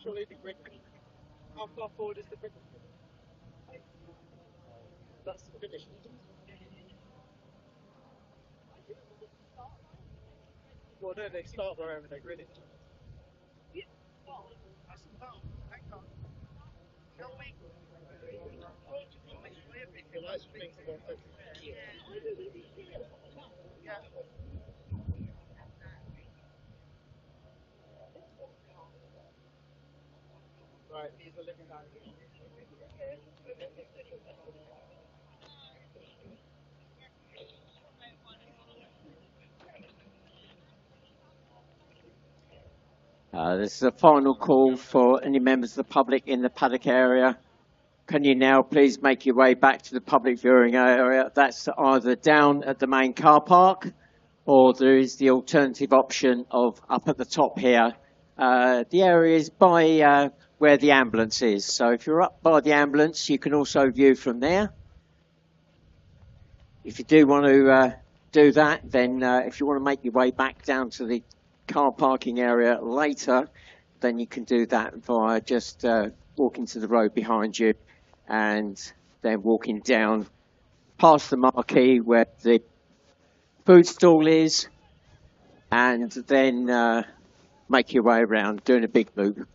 Surely the grid. How far forward is the grid? That's the finish. Well, no, they start wherever they're gridded. Right, these are living down here. This is a final call for any members of the public in the paddock area. Can you now please make your way back to the public viewing area? That's either down at the main car park, or there is the alternative option of up at the top here. The area is by where the ambulance is. So if you're up by the ambulance, you can also view from there. If you do want to do that, then if you want to make your way back down to the car parking area later, then you can do that via just walking to the road behind you and then walking down past the marquee where the food stall is, and then make your way around doing a big loop.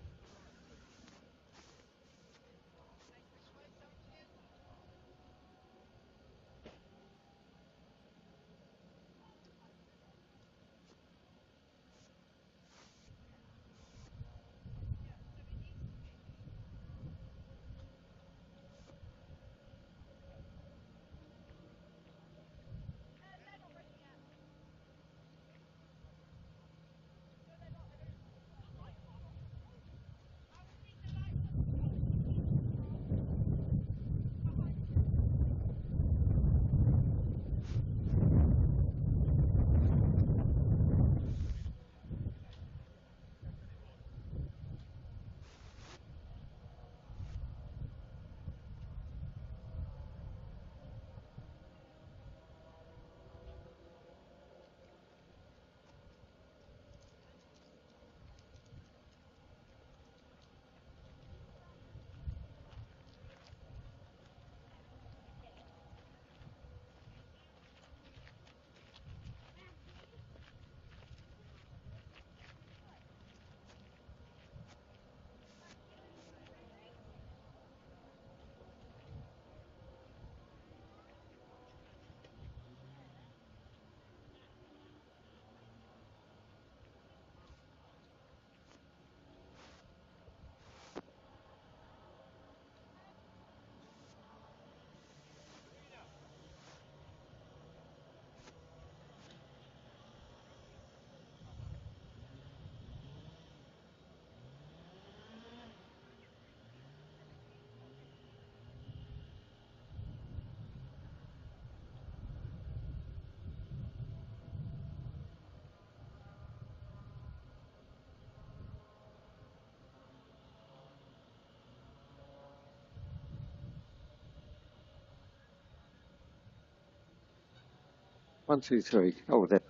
One, two, three. Oh, there.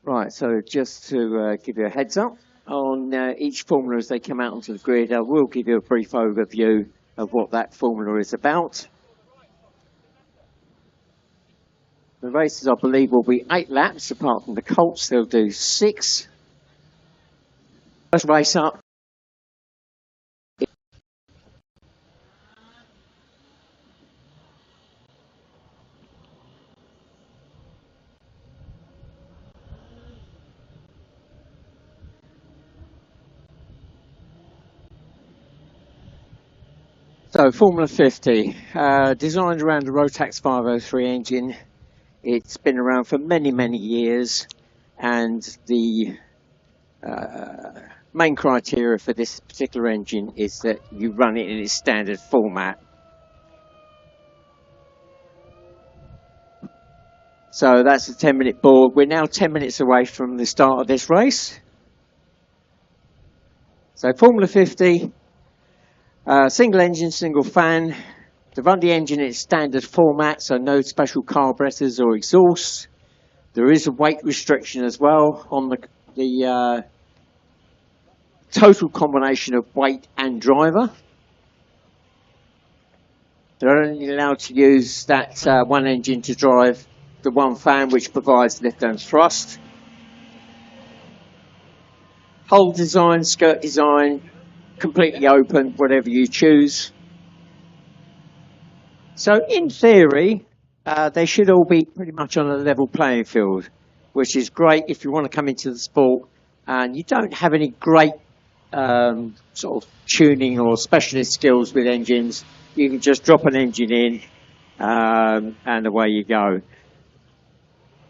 Right, so just to give you a heads up on each formula as they come out onto the grid, I will give you a brief overview of what that formula is about. The races, I believe, will be 8 laps, apart from the Colts, they'll do 6. First race up. So, Formula 50, designed around the Rotax 503 engine. It's been around for many, many years, and the main criteria for this particular engine is that you run it in its standard format. So that's a 10-minute board. We're now 10 minutes away from the start of this race. So Formula 50, single engine, single fan. To run the engine in its standard format, so no special carburetors or exhausts. There is a weight restriction as well on the total combination of weight and driver. They're only allowed to use that one engine to drive the one fan, which provides lift and thrust. Hull design, skirt design, completely open, whatever you choose. So in theory, they should all be pretty much on a level playing field, which is great if you want to come into the sport and you don't have any great sort of tuning or specialist skills with engines. You can just drop an engine in and away you go.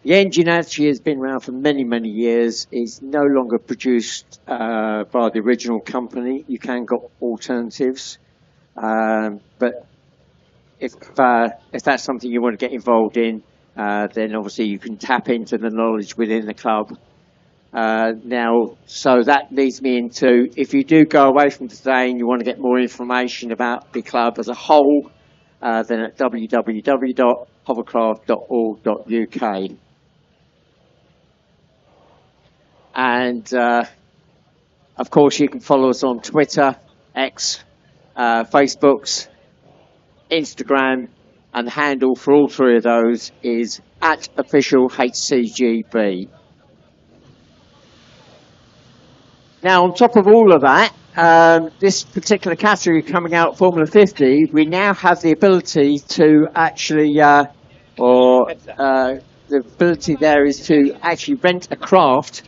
The engine actually has been around for many, many years. It's no longer produced by the original company. You can get alternatives, but if that's something you want to get involved in, then obviously you can tap into the knowledge within the club. Now, so that leads me into, if you do go away from today and you want to get more information about the club as a whole, then at www.hovercraft.org.uk. And of course, you can follow us on Twitter, X, Facebooks, Instagram, and the handle for all three of those is @official HCGB. Now, on top of all of that, this particular category coming out, Formula 50, we now have the ability to actually, the ability there is to actually rent a craft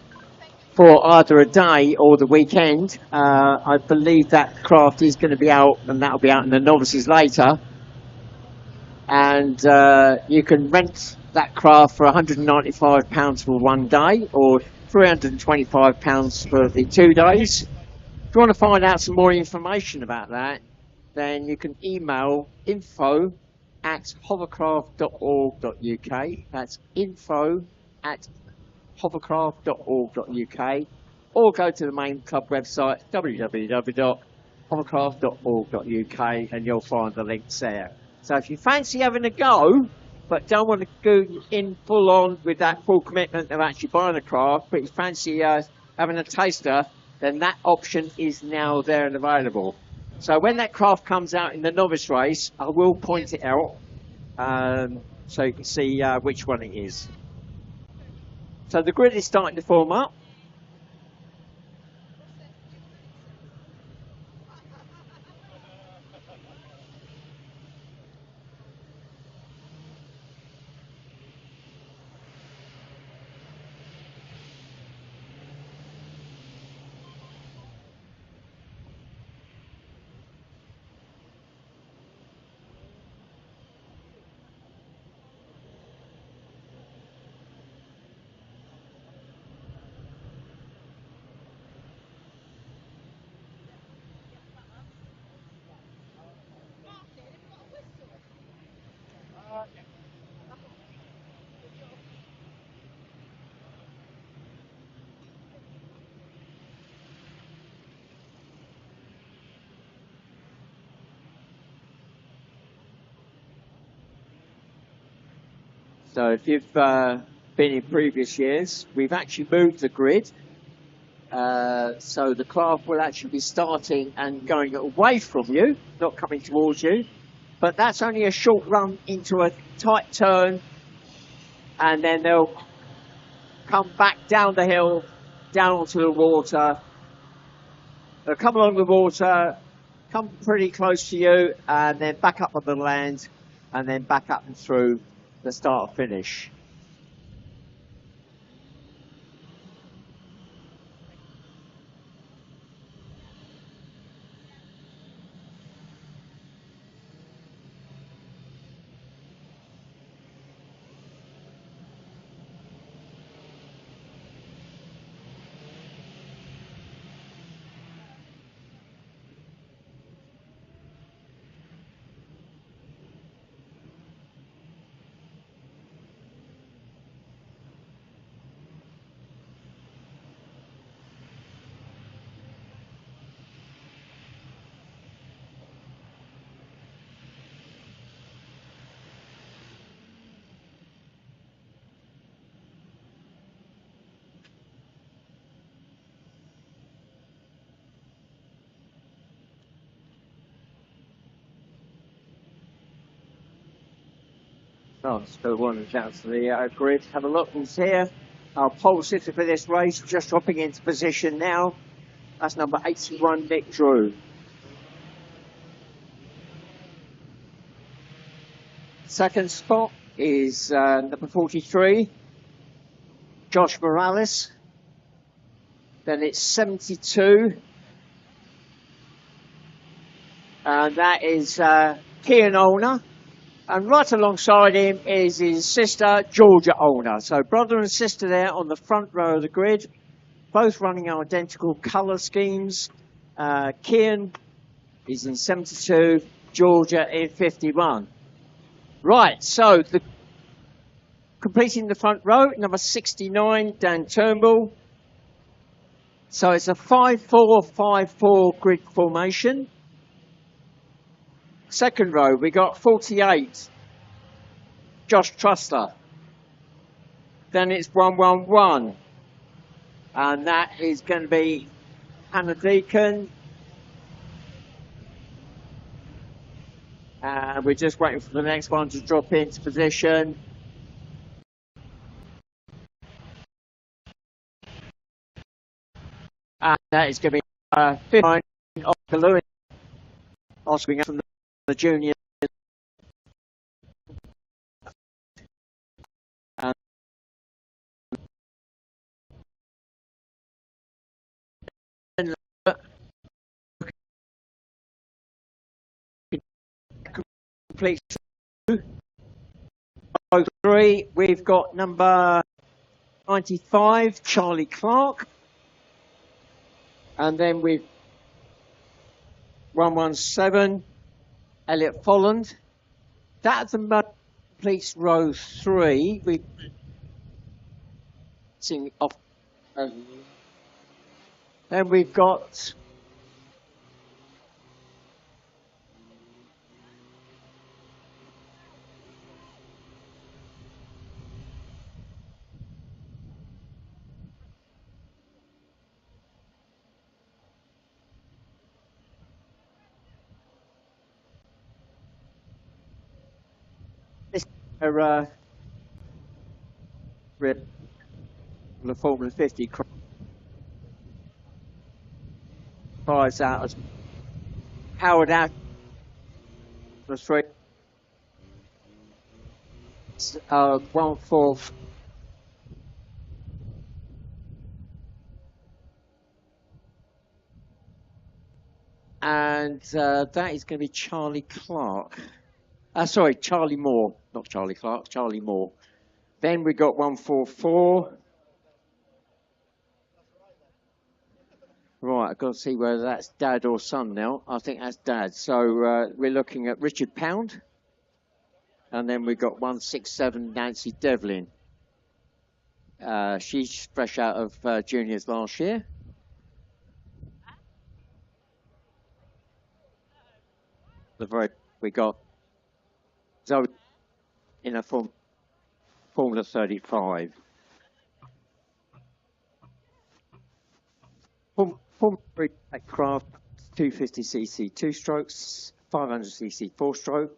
for either a day or the weekend. I believe that craft is going to be out, and that'll be out in the Novices later. And you can rent that craft for £195 for one day, or £325 for the 2 days. If you want to find out some more information about that, then you can email info@hovercraft.org.uk. That's info@hovercraft.org.uk, or go to the main club website, www.hovercraft.org.uk, and you'll find the links there. So if you fancy having a go, but don't want to go in full on with that full commitment of actually buying a craft, but you fancy having a taster, then that option is now there and available. So when that craft comes out in the novice race, I will point it out so you can see which one it is. So the grid is starting to form up. So if you've been in previous years, we've actually moved the grid. So the craft will actually be starting and going away from you, not coming towards you. But that's only a short run into a tight turn, and then they'll come back down the hill, down onto the water. They'll come along the water, come pretty close to you, and then back up on the land, and then back up and through the start finish. Oh, let's go one down to the grid. Have a look who's here. Our pole sitter for this race, just dropping into position now. That's number 81, Nick Drew. Second spot is number 43, Josh Morales. Then it's 72. And that is Kian Olner. And right alongside him is his sister, Georgia Olner. So brother and sister there on the front row of the grid, both running identical colour schemes. Kian is in 72, Georgia in 51. Right, so completing the front row, number 69, Dan Turnbull. So it's a 5-4-5-4 grid formation. Second row, we got 48, Josh Truster. Then it's 1-1-1. And that is going to be Hannah Deacon. And we're just waiting for the next one to drop into position. And that is going to be 59, Oscar Lewis. Oscar from the junior. Complete 3. We've got number 95, Charlie Clark. And then we've 117, Elliot Folland. That's the completes row 3. We've seen off. Then we've got this the Formula 50 cries out as Howard out the 3. 1-4. And that is going to be Charlie Clark. Sorry, Charlie Moore, not Charlie Clark, Charlie Moore. Then we got 1-4-4. Right, I've got to see whether that's dad or son now. I think that's dad. So we're looking at Richard Pound. And then we've got 167, Nancy Devlin. She's fresh out of juniors last year. We got Zoe in a Formula 35. Craft 250cc 2-strokes, 500cc 4-stroke.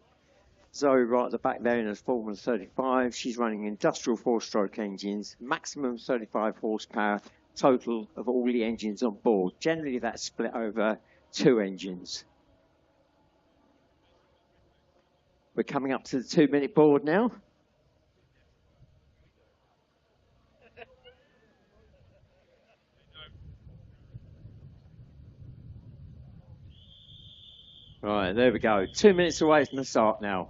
Zoe right at the back there in a Formula 35. She's running industrial 4-stroke engines, maximum 35 horsepower, total of all the engines on board. Generally that's split over 2 engines. We're coming up to the 2-minute board now. Right, there we go. 2 minutes away from the start now.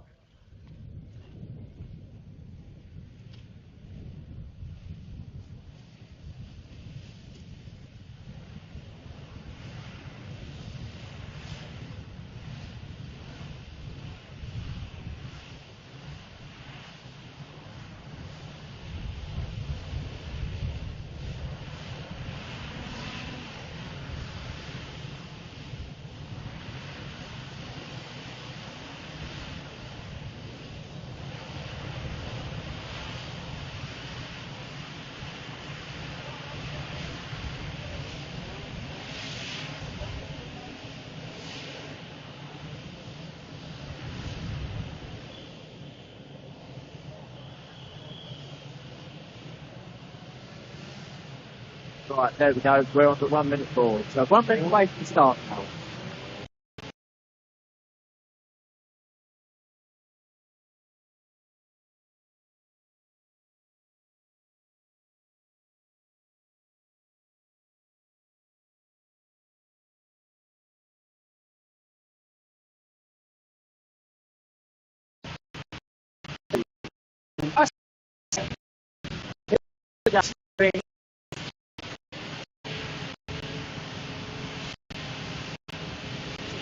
Right, there we go. We're on the 1 minute board. So 1 minute away from the start now.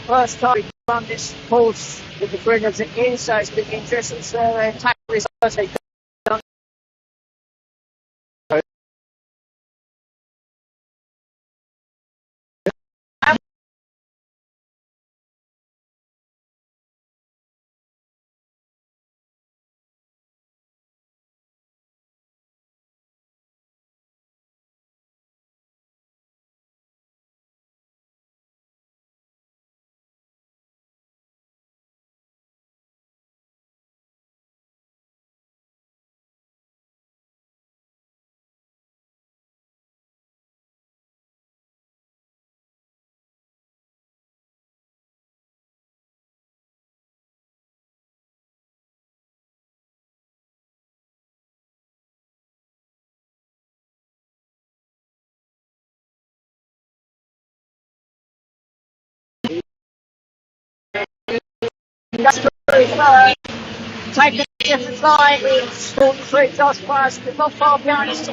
First time we've run this course with the bringers in, so it's been interesting. So their tackle is first. Take a different line, it's 43 just past, it's not far behind, it's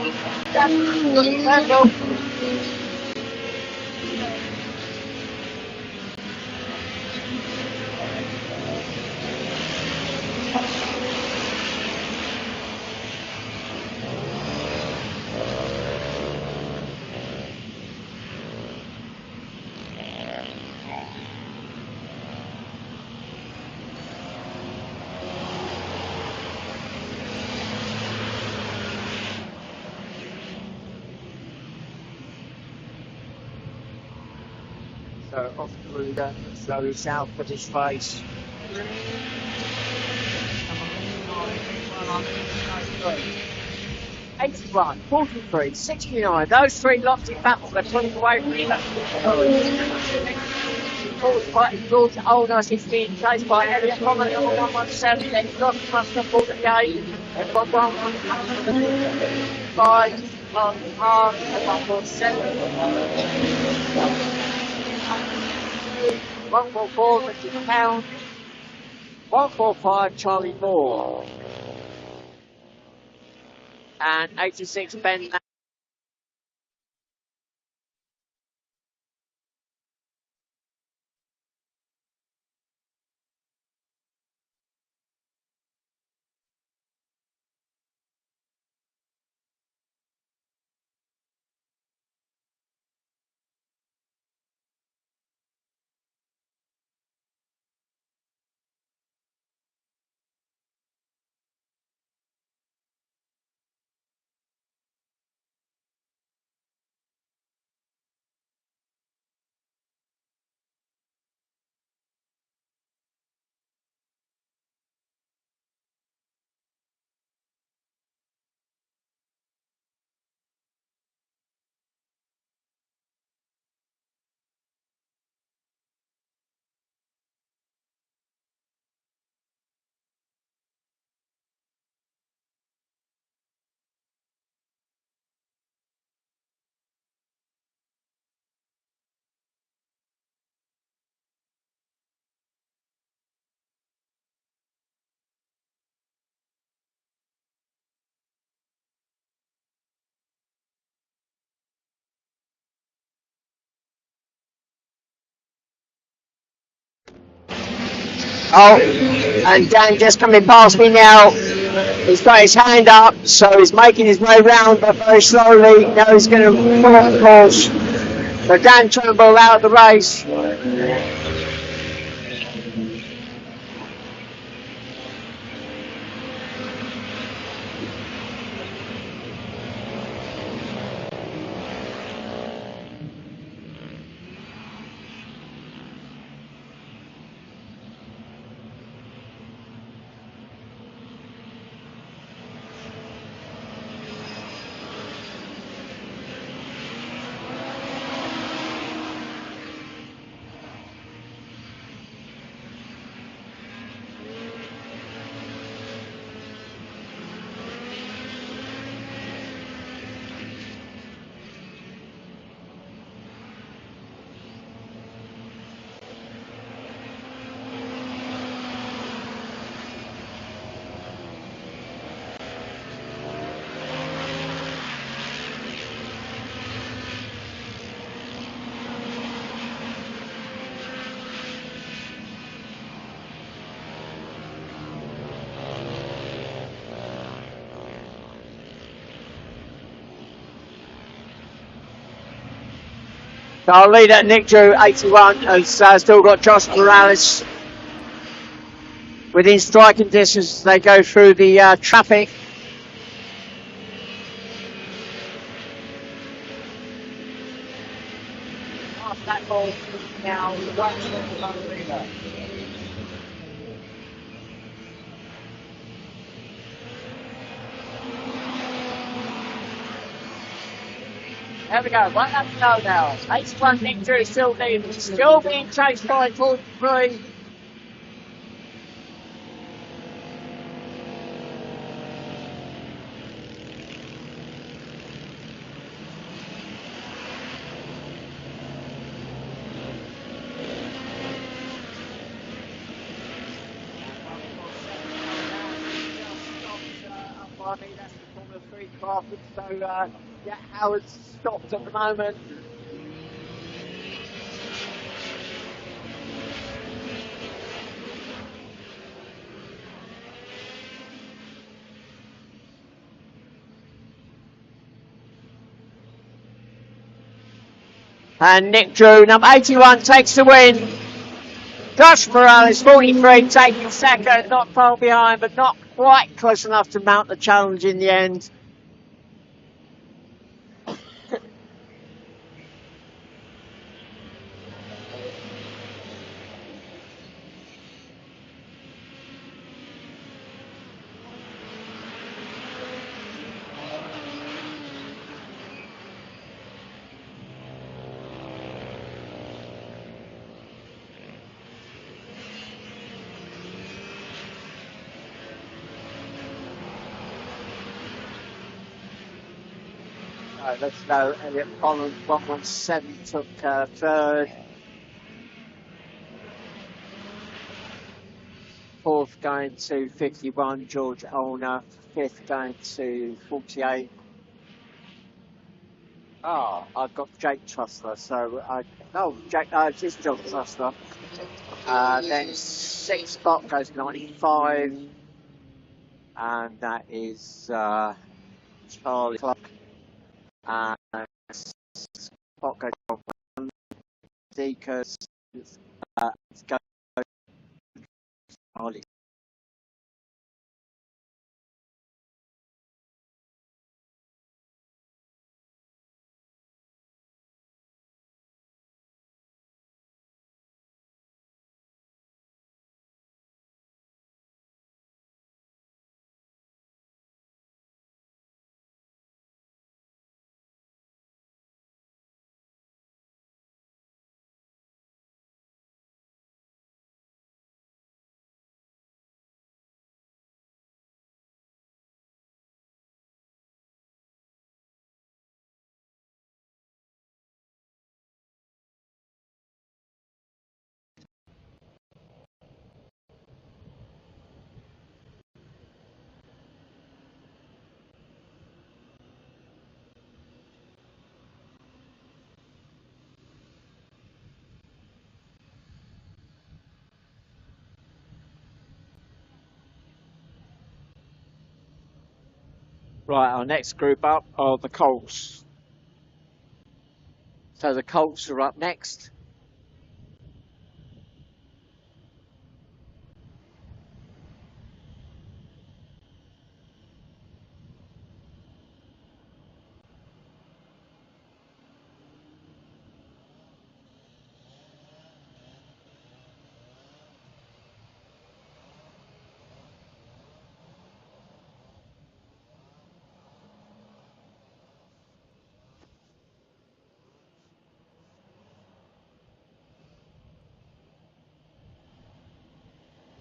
so off through the slowly south with his face. 81, 43, 69, those three lofty battles are pulling away from each other. George Olders is being chased by Elliot Common, number 117, then Josh Cluster 48, and 115, on half, and 147. 144, Richard Pound, 145, Charlie Moore, and 86, Ben. Oh, and Dan just coming past me now. He's got his hand up, so he's making his way round, but very slowly. Now he's going to pull off the course. So Dan Turnbull out of the race. So our leader, Nick Drew, 81, has still got Josh Morales within striking distance as they go through the traffic. After that ball, now the wax from the leader. There we go, 1 up to go now. 81 Nick Drew still leading, still being chased by 43. That's the Formula 3 Crawford, so yeah, Howard's stopped at the moment. And Nick Drew, number 81, takes the win. Josh Morales, 43, taking second, not far behind, but not quite close enough to mount the challenge in the end. Let's go. Elliot Collins, 117, took third. Fourth going to 51, George Olner. Fifth going to 48. Oh, I've got Jake Trussler, so Jake, it's John Trussler. Then sixth spot goes 95, and that is Charlie Clark. And spot goes on Deacons. Go Charlie. Right, our next group up are the Colts. So the Colts are up next.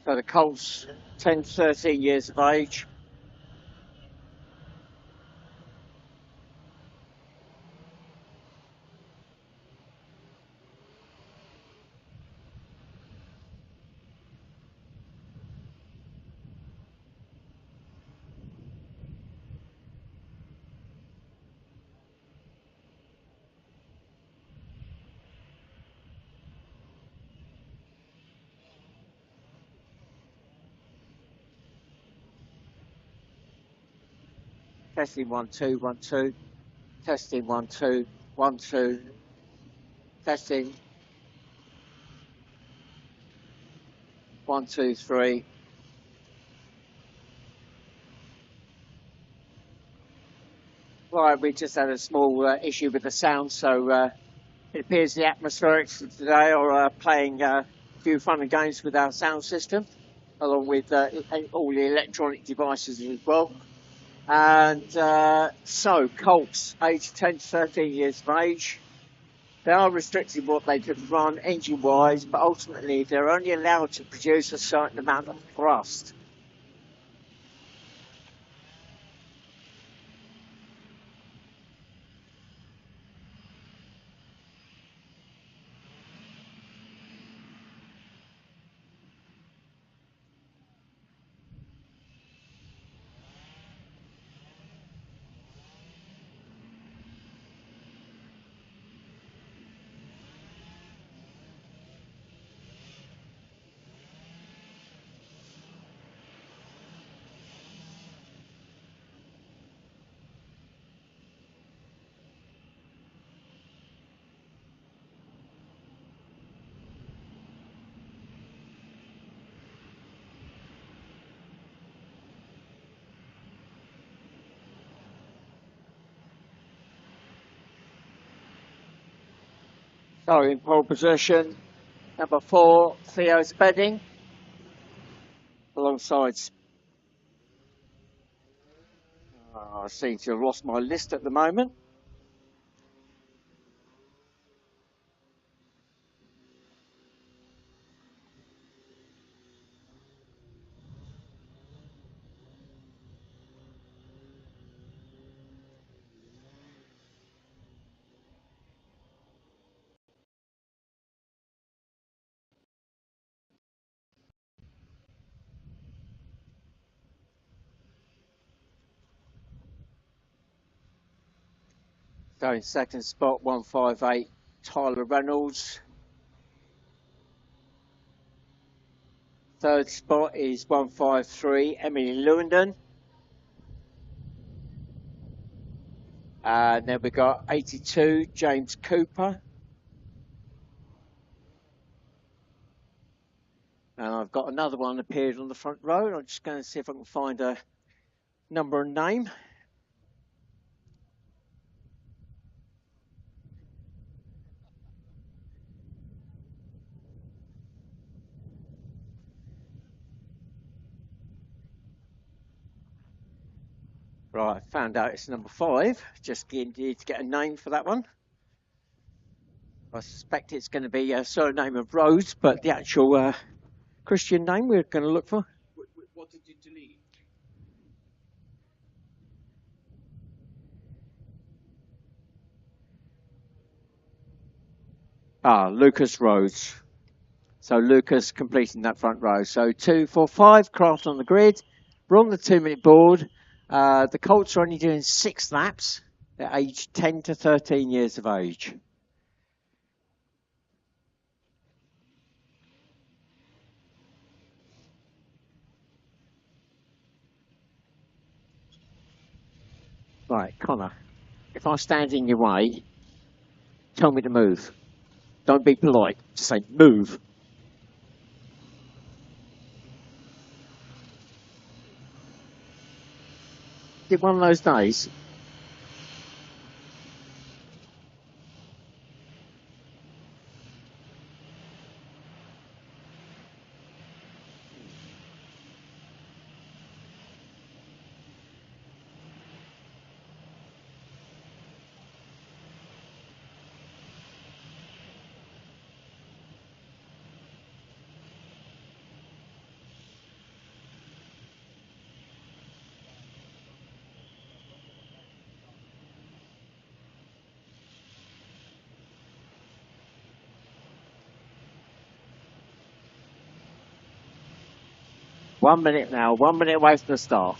So the Colts, 10 to 13 years of age. Testing 1 2 1 2. Testing 1 2 1 2. Testing. 1, 2, 3. Right, we just had a small issue with the sound, so it appears the atmospherics today are playing a few fun and games with our sound system, along with all the electronic devices as well. And so, Colts, aged 10 to 13 years of age, they are restricted what they can run engine-wise, but ultimately they're only allowed to produce a certain amount of thrust. So in pole position, number 4, Theo Spedding, alongside. I seem to have lost my list at the moment. So in second spot, 158, Tyler Reynolds. Third spot is 153, Emily Lewandon. And then we got 82, James Cooper. And I've got another one appeared on the front row. I'm just going to see if I can find a number and name. Right, found out it's number 5. Just need to get a name for that one. I suspect it's going to be a surname of Rose, but the actual Christian name we're going to look for. What did you delete? Lucas Rose. So Lucas completing that front row. So 2, 4, 5 craft on the grid. We're on the 2-minute board. The Colts are only doing 6 laps. They're aged 10 to 13 years of age. Right, Connor, if I stand in your way, tell me to move. Don't be polite. Just say move. Is it one of those days? One minute now, 1 minute away from the start.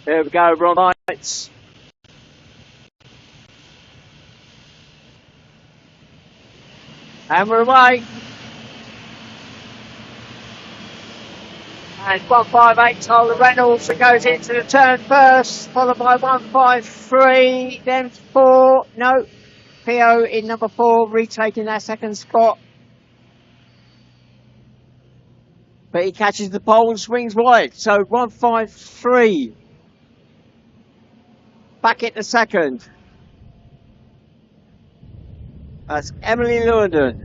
Here we go, Ron Lights. And we're away. And 158 Tyler Reynolds that goes into the turn first, followed by 153, then 4. No, PO in number 4, retaking that second spot. But he catches the pole and swings wide. So 153. Back into second. That's Emily Lewandon.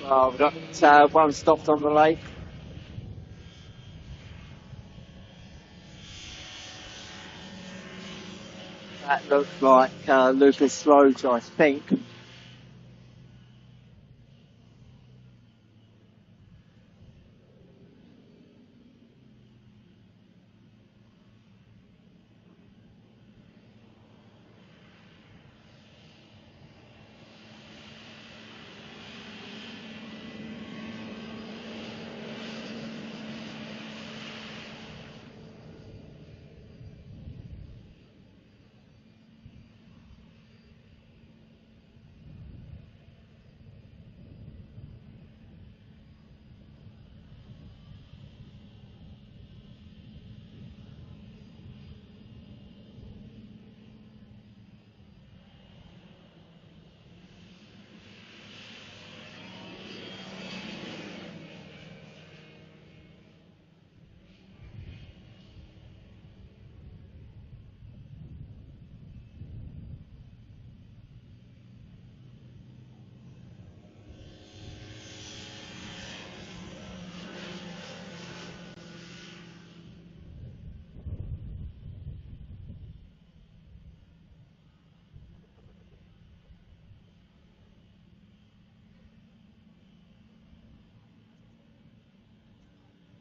Well, we've got one stopped on the lake. That looks like Lucas Rhodes, I think.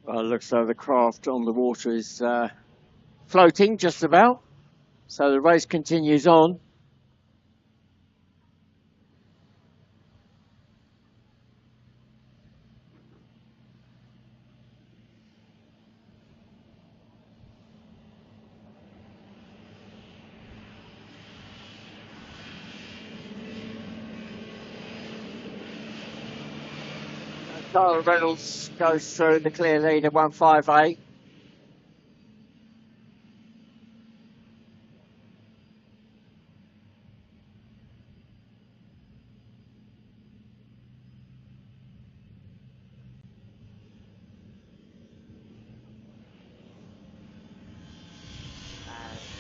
Well, it looks like the craft on the water is floating just about. So the race continues on. Tyler Reynolds goes through the clear lead at 158.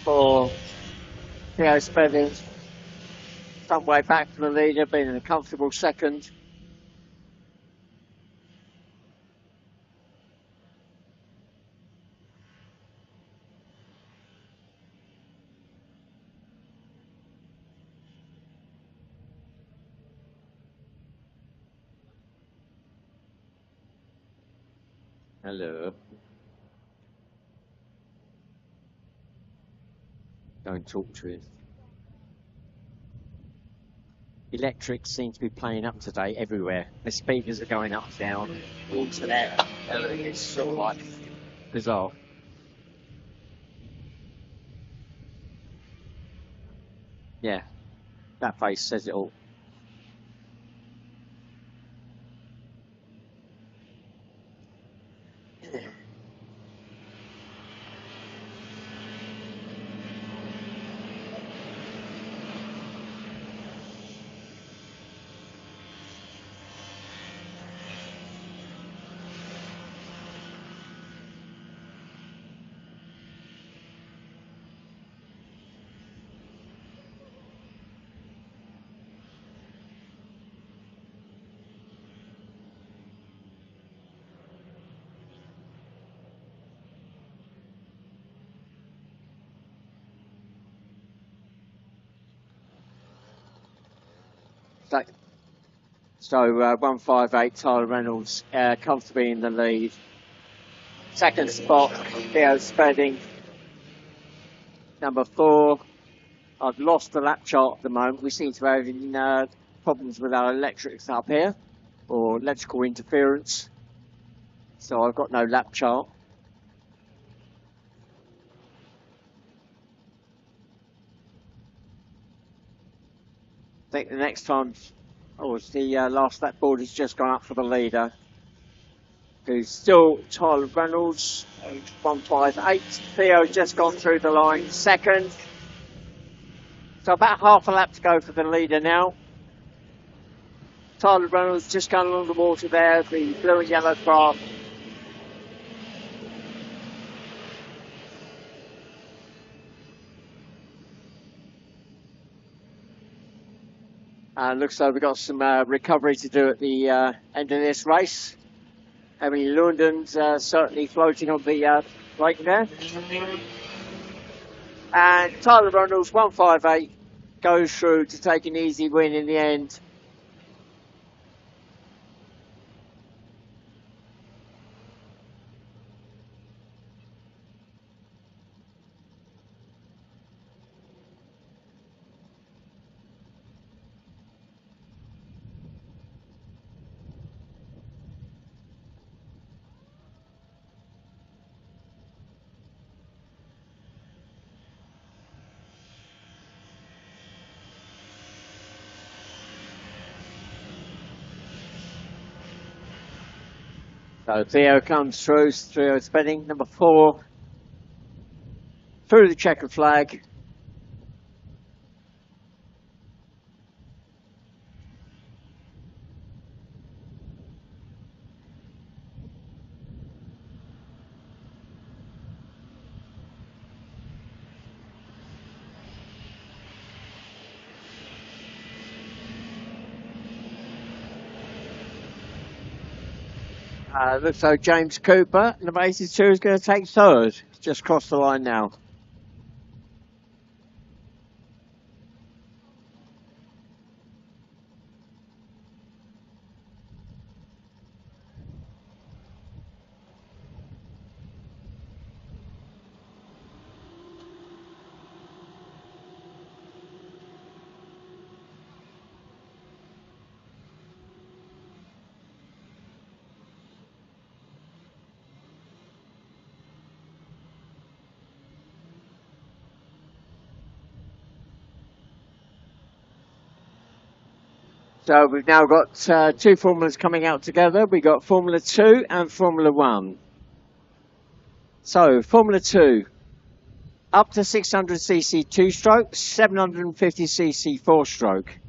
For Theo Spevins, some way back from the leader, being in a comfortable second. Hello. Don't talk to him. Electrics seem to be playing up today everywhere. The speakers are going up, down, into there. It's sort of like bizarre. Yeah, that face says it all. So 158 Tyler Reynolds comfortably in the lead. Second spot, Theo Spedding. Number 4. I've lost the lap chart at the moment. We seem to be having problems with our electrics up here, or electrical interference. So I've got no lap chart. I think the next time, the last lap board has just gone up for the leader, who's still Tyler Reynolds, 158. Theo just gone through the line second. So about half a lap to go for the leader now. Tyler Reynolds just going along the water there, the blue and yellow craft. Looks like we've got some recovery to do at the end of this race. Emily Lundon's certainly floating on the right there. And Tyler Reynolds, 158, goes through to take an easy win in the end. So Theo comes through Spedding, number 4, through the checkered flag. Looks like James Cooper, number 82, is going to take third. Just crossed the line now. So we've now got 2 formulas coming out together. We've got Formula 2 and Formula 1. So Formula 2, up to 600cc 2-stroke, 750cc 4-stroke.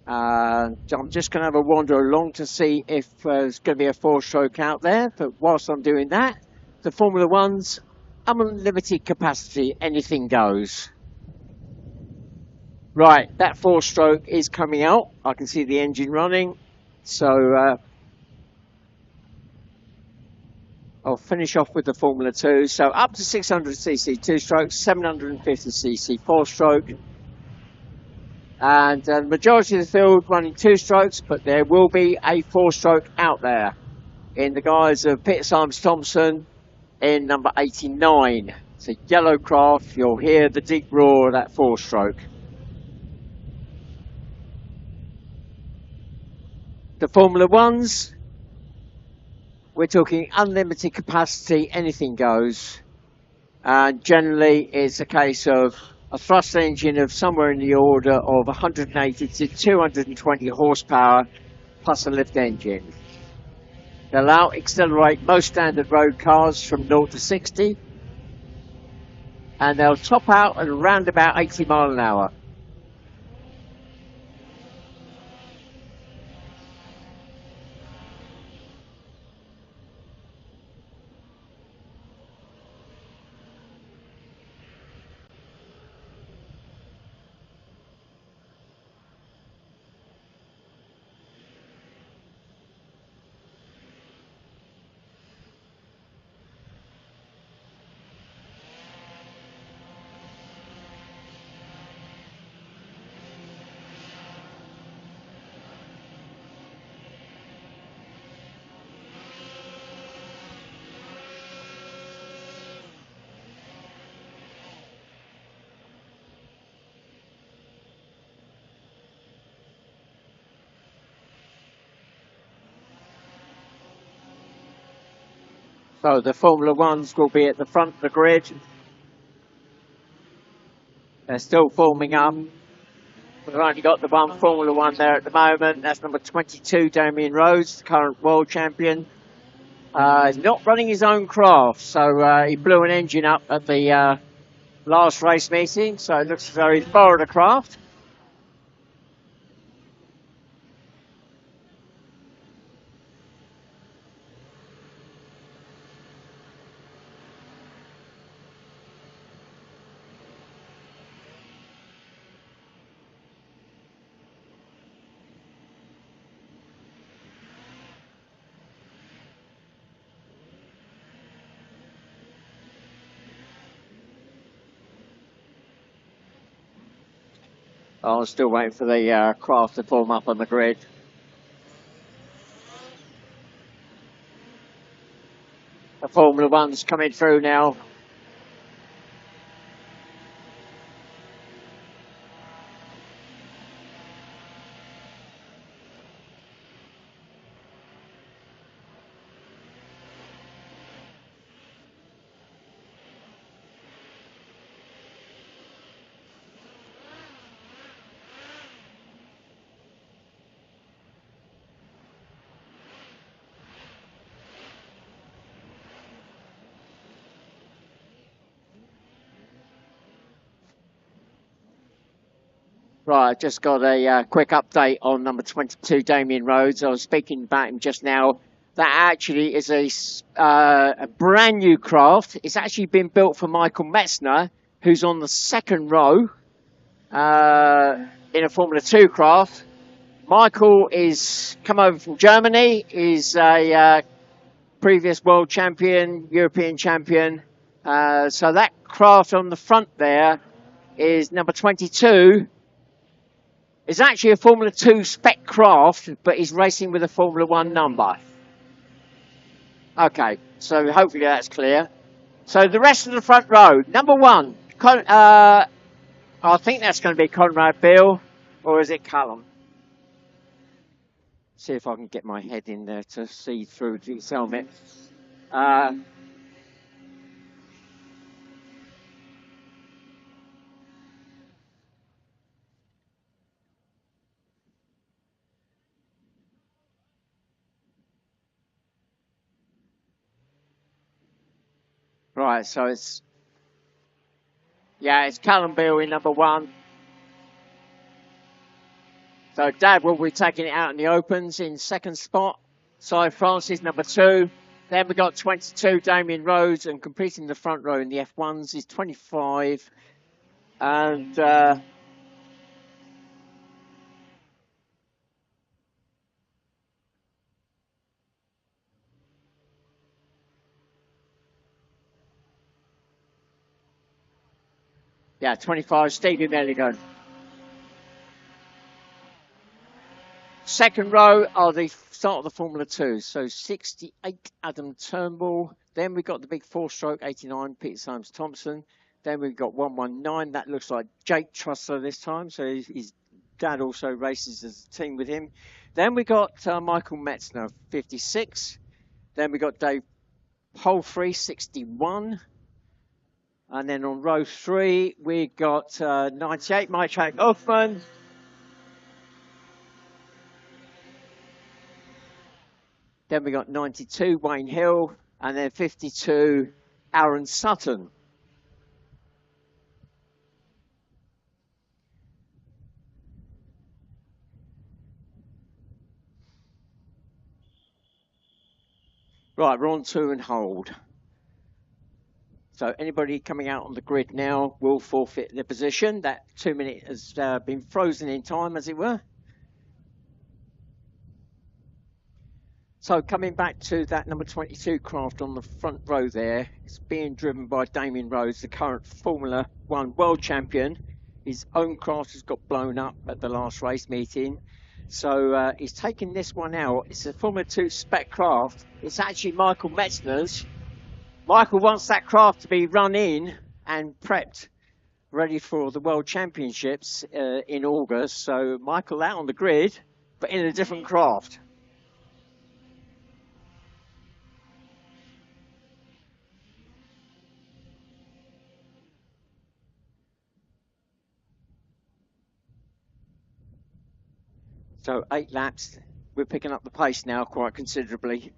I'm just going to have a wander along to see if there's going to be a 4-stroke out there. But whilst I'm doing that, the Formula 1's unlimited capacity, anything goes. Right, that 4-stroke is coming out. I can see the engine running. So I'll finish off with the Formula 2. So up to 600cc 2-stroke, 750cc 4-stroke. And the majority of the field running 2-strokes, but there will be a 4-stroke out there in the guise of Peter Symes-Thompson in number 89. It's a yellow craft. You'll hear the deep roar of that 4-stroke. The Formula 1s, we're talking unlimited capacity, anything goes. And generally it's a case of a thrust engine of somewhere in the order of 180 to 220 horsepower plus a lift engine. They'll out-accelerate most standard road cars from 0 to 60. And they'll top out at around about 80 mile an hour. So the Formula Ones will be at the front of the grid. They're still forming up. We've only got the one Formula One there at the moment. That's number 22, Damien Rhodes, the current world champion. He's not running his own craft, so he blew an engine up at the last race meeting, so it looks as though he's borrowed a craft. I'm still waiting for the craft to form up on the grid. The Formula One's coming through now. Right, I've just got a quick update on number 22, Damien Rhodes. I was speaking about him just now. That actually is a brand new craft. It's actually been built for Michael Metzner, who's on the second row in a Formula 2 craft. Michael is come over from Germany. He's a previous world champion, European champion. So that craft on the front there is number 22. It's actually a Formula 2 spec craft, but he's racing with a Formula 1 number. Okay, so hopefully that's clear. So the rest of the front row, number 1, I think that's going to be Conrad Beale, or is it Callum? See if I can get my head in there to see through the helmet. Right, so it's Callum Beale in number 1. So Dad will be taking it out in the opens in second spot. Cy Francis number 2. Then we got 22, Damien Rhodes, and completing the front row in the F1s is 25. And yeah, 25, Stevie Milligan. Second row are the start of the Formula 2. So 68, Adam Turnbull. Then we've got the big 4-stroke, 89, Peter Symes Thompson. Then we've got 119. That looks like Jake Trussler this time. So his dad also races as a team with him. Then we got Michael Metzner, 56. Then we got Dave Palfrey, 61. And then on row 3, we got 98, Mike Hoffman. Then we got 92, Wayne Hill, and then 52, Aaron Sutton. Right, we're on 2 and hold. So anybody coming out on the grid now will forfeit their position. That 2 minute has been frozen in time, as it were. So coming back to that number 22 craft on the front row there, it's being driven by Damien Rhodes, the current Formula 1 world champion. His own craft has got blown up at the last race meeting. So he's taken this one out. It's a Formula 2 spec craft. It's actually Michael Metzner's. Michael wants that craft to be run in and prepped, ready for the World Championships in August. So Michael out on the grid, but in a different craft. So 8 laps. We're picking up the pace now quite considerably.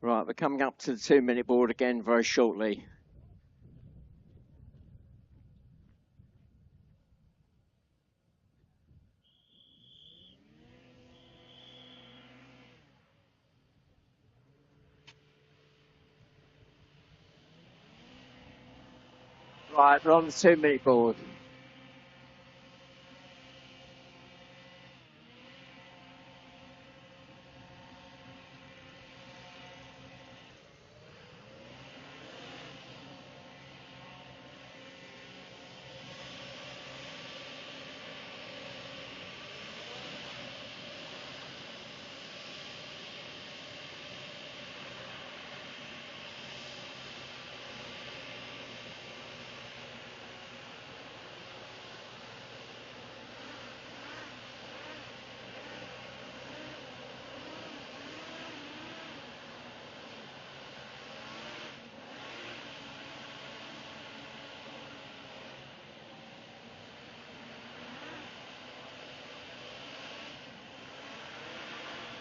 Right, we're coming up to the 2-minute board again very shortly. Right, we're on the 2-minute board.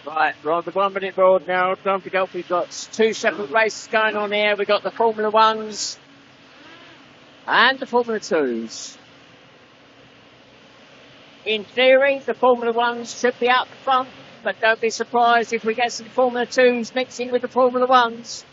Right, we're on the 1-minute board now. Don't forget, we've got 2 separate races going on here. We've got the Formula 1s and the Formula 2s. In theory, the Formula 1s should be out the front, but don't be surprised if we get some Formula 2s mixing with the Formula 1s.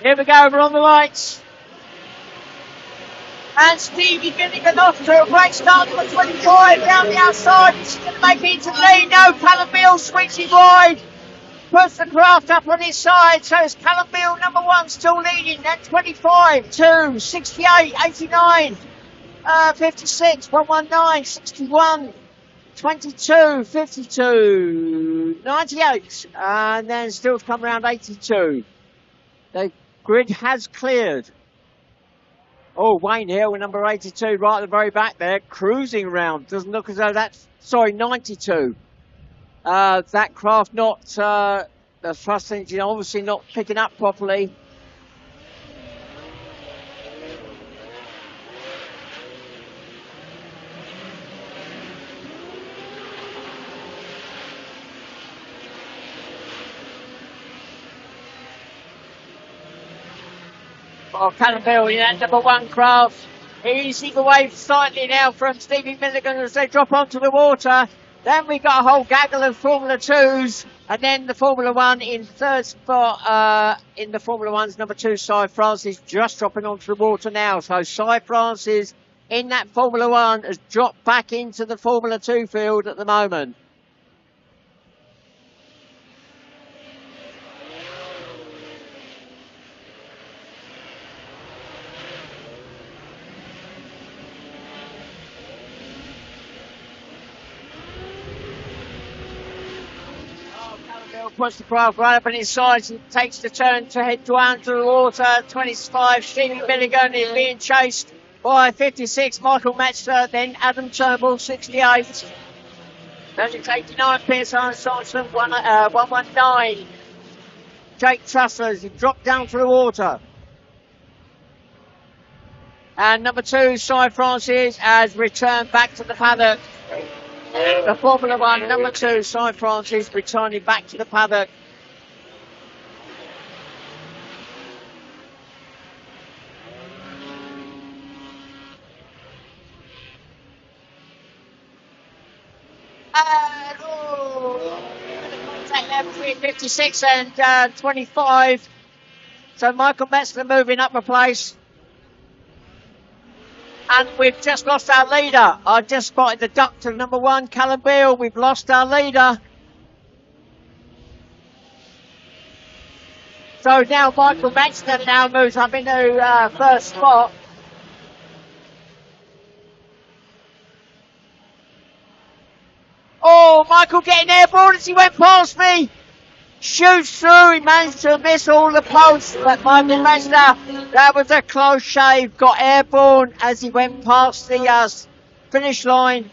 Here we go, we're on the lights. And Stevie Finnegan off to a great start for 25 down the outside. She's going to make it into the lead. No, Callum Beale switching wide. Puts the craft up on his side. So it's Callum Beale, number 1, still leading. Then 25, 2, 68, 89, 56, 119, 61, 22, 52, 98. And then still to come around 82. The grid has cleared. Oh, Wayne Hill, number 82, right at the very back there, cruising around. Doesn't look as though that's, 92. That craft not, the thrust engine obviously not picking up properly. Oh, Callum Beale in that number 1 craft. Easing away slightly now from Stevie Milligan as they drop onto the water. Then we got a whole gaggle of Formula 2s. And then the Formula 1 in 3rd spot in the Formula 1's number 2, Cy Francis, just dropping onto the water now. So Cy Francis in that Formula 1 has dropped back into the Formula 2 field at the moment. Puts the craft right up on his sides and takes the turn to head down to the water. 25, Stephen Milligan is being chased by 56, Michael Metzler, then Adam Turnbull, 68. Magic 89, Pierce Armstrong, 119. Jake Trussler has dropped down to the water. And number 2, Cy Francis, has returned back to the paddock. The Formula 1, number 2, Cy Francis, returning back to the paddock. And, contact there between 56 and 25. So Michael Metzler moving up a place. And we've just lost our leader. I just spotted the duck to number 1, Callum Beale. We've lost our leader. So now Michael Maxton now moves up into first spot. Oh, Michael getting airborne as he went past me. Shoots through, he managed to miss all the posts, but Michael Maxton, that was a close shave, got airborne as he went past the finish line.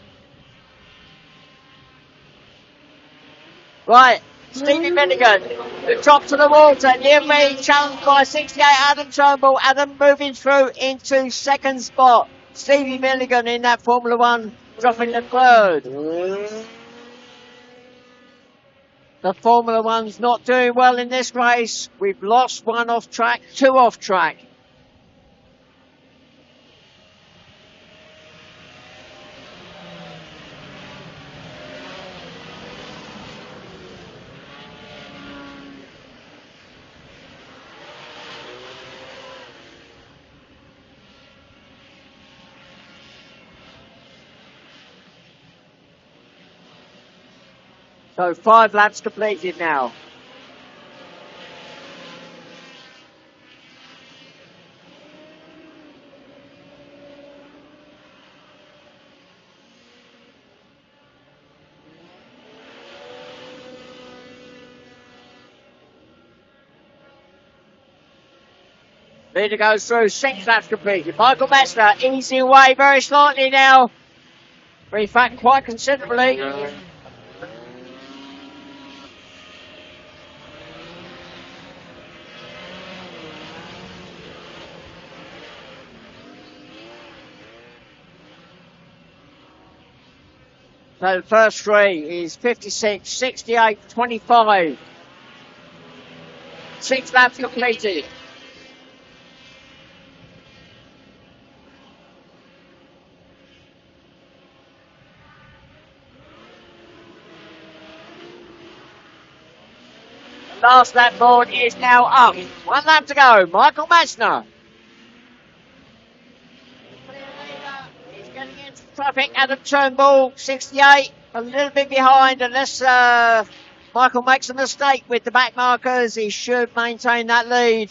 Right, Stevie Milligan, the top to the water, near me, challenged by 68 Adam Turnbull. Adam moving through into second spot. Stevie Milligan in that Formula One, dropping the third. The Formula One's not doing well in this race. We've lost one off track, two off track. So 5 laps completed now. Leader goes through, 6 laps completed. Michael Maxton easing away very slightly now. In fact, quite considerably. So the first 3 is 56, 68, 25. 6 laps completed. The last lap board is now up. 1 lap to go. Michael Maxton. He's getting into traffic. Adam Turnbull, 68, a little bit behind, unless Michael makes a mistake with the back markers. He should maintain that lead.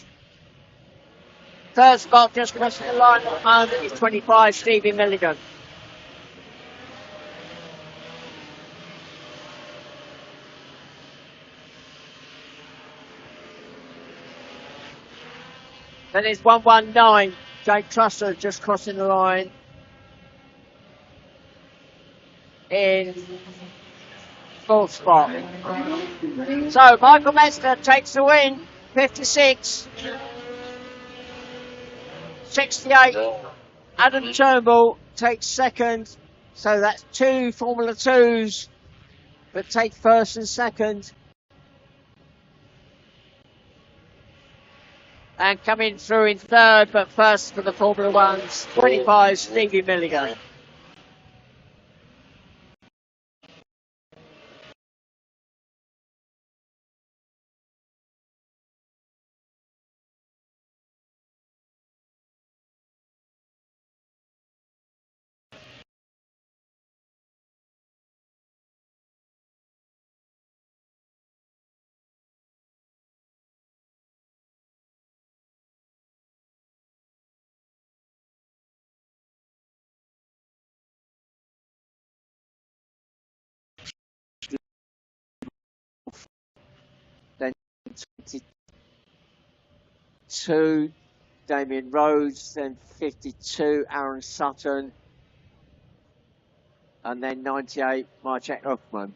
Third spot just crossing the line at the moment is 25, Stevie Milligan. Then it's 119, Jake Truster just crossing the line in fourth spot. So Michael Maxton takes the win, 56, 68. Adam Turnbull takes second. So that's 2 Formula 2s that take first and second. And coming through in third, but first for the Formula 1s, 25, Stevie Milligan. Then 22, Damien Rhodes, then 52, Aaron Sutton, and then 98, Maciek Hoffman.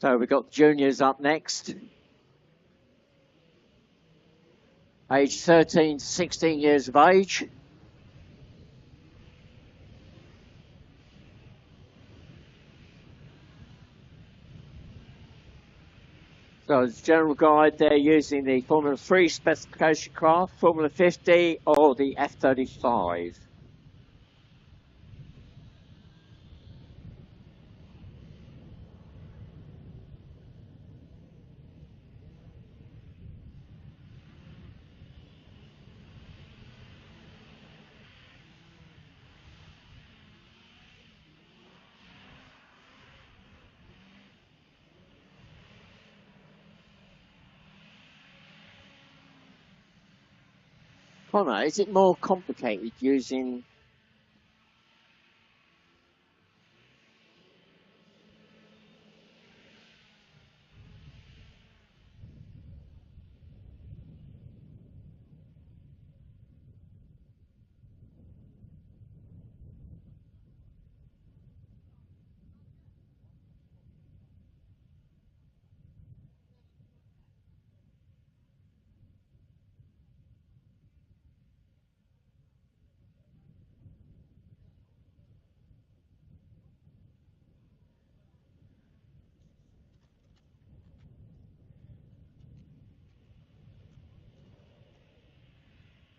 So we've got juniors up next. Age 13 to 16 years of age. So as a general guide, they're using the Formula 3 specification craft, Formula 50 or the F-35. Connor, is it more complicated using...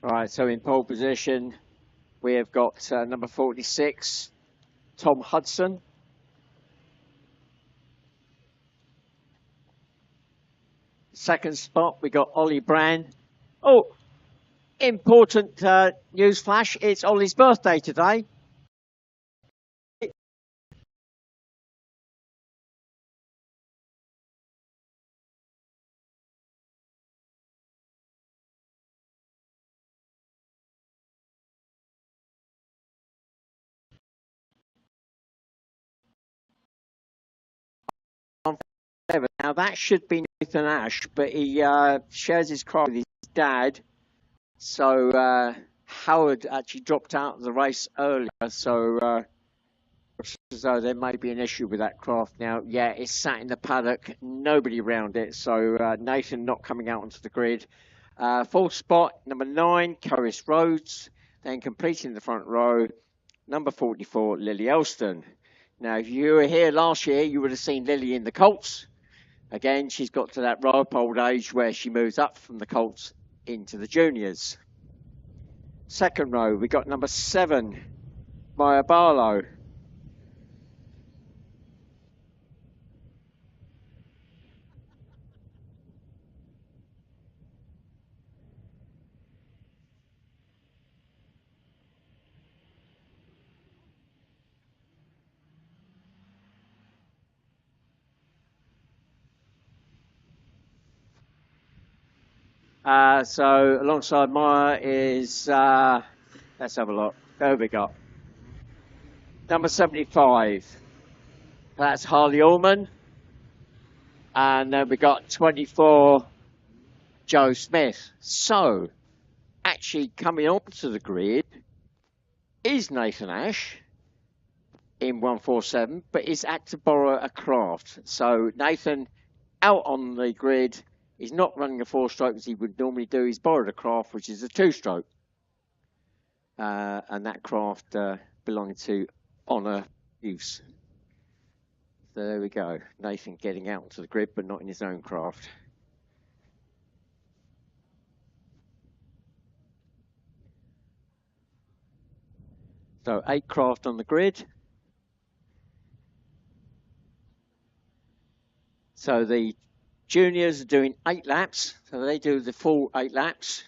Right, so in pole position, we have got number 46, Tom Hudson. Second spot, we got Ollie Brand. Oh, important news flash, it's Ollie's birthday today. Now that should be Nathan Ash, but he shares his car with his dad. So Howard actually dropped out of the race earlier. So as though there may be an issue with that craft now. Yeah, it's sat in the paddock, nobody around it. So Nathan not coming out onto the grid. Fourth spot, number 9, Curris Rhodes. Then completing the front row, number 44, Lily Elston. Now, if you were here last year, you would have seen Lily in the Colts. Again, she's got to that ripe old age where she moves up from the Colts into the juniors. Second row, we got number 7, Maya Barlow. So alongside Maya is, let's have a look. There we go. Number 75. That's Harley Allman. And then we got 24, Joe Smith. So, actually coming onto the grid is Nathan Ash in 147, but is had to borrow a craft. So Nathan out on the grid. He's not running a 4-stroke as he would normally do. He's borrowed a craft, which is a 2-stroke. And that craft belonging to Honour Use. So there we go. Nathan getting out onto the grid, but not in his own craft. So 8 craft on the grid. So the juniors are doing 8 laps. So they do the full 8 laps.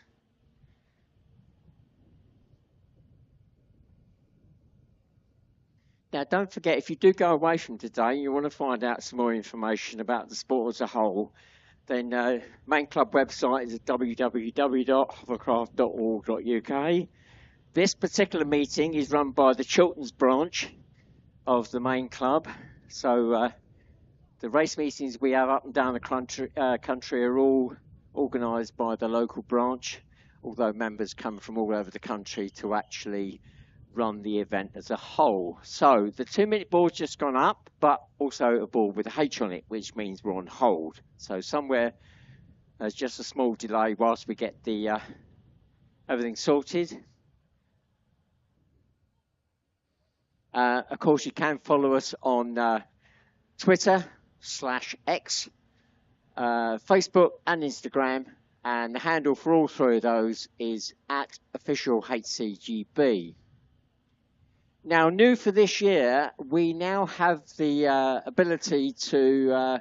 Now, don't forget, if you do go away from today, you want to find out some more information about the sport as a whole, then main club website is at www.hovercraft.org.uk. This particular meeting is run by the Chilterns branch of the main club. So the race meetings we have up and down the country are all organised by the local branch, although members come from all over the country to actually run the event as a whole. So the 2-minute board's just gone up, but also a board with a H on it, which means we're on hold. So somewhere there's just a small delay whilst we get the everything sorted. Of course, you can follow us on Twitter /X Facebook and Instagram, and the handle for all three of those is @official HCGB. Now, new for this year, we now have the ability to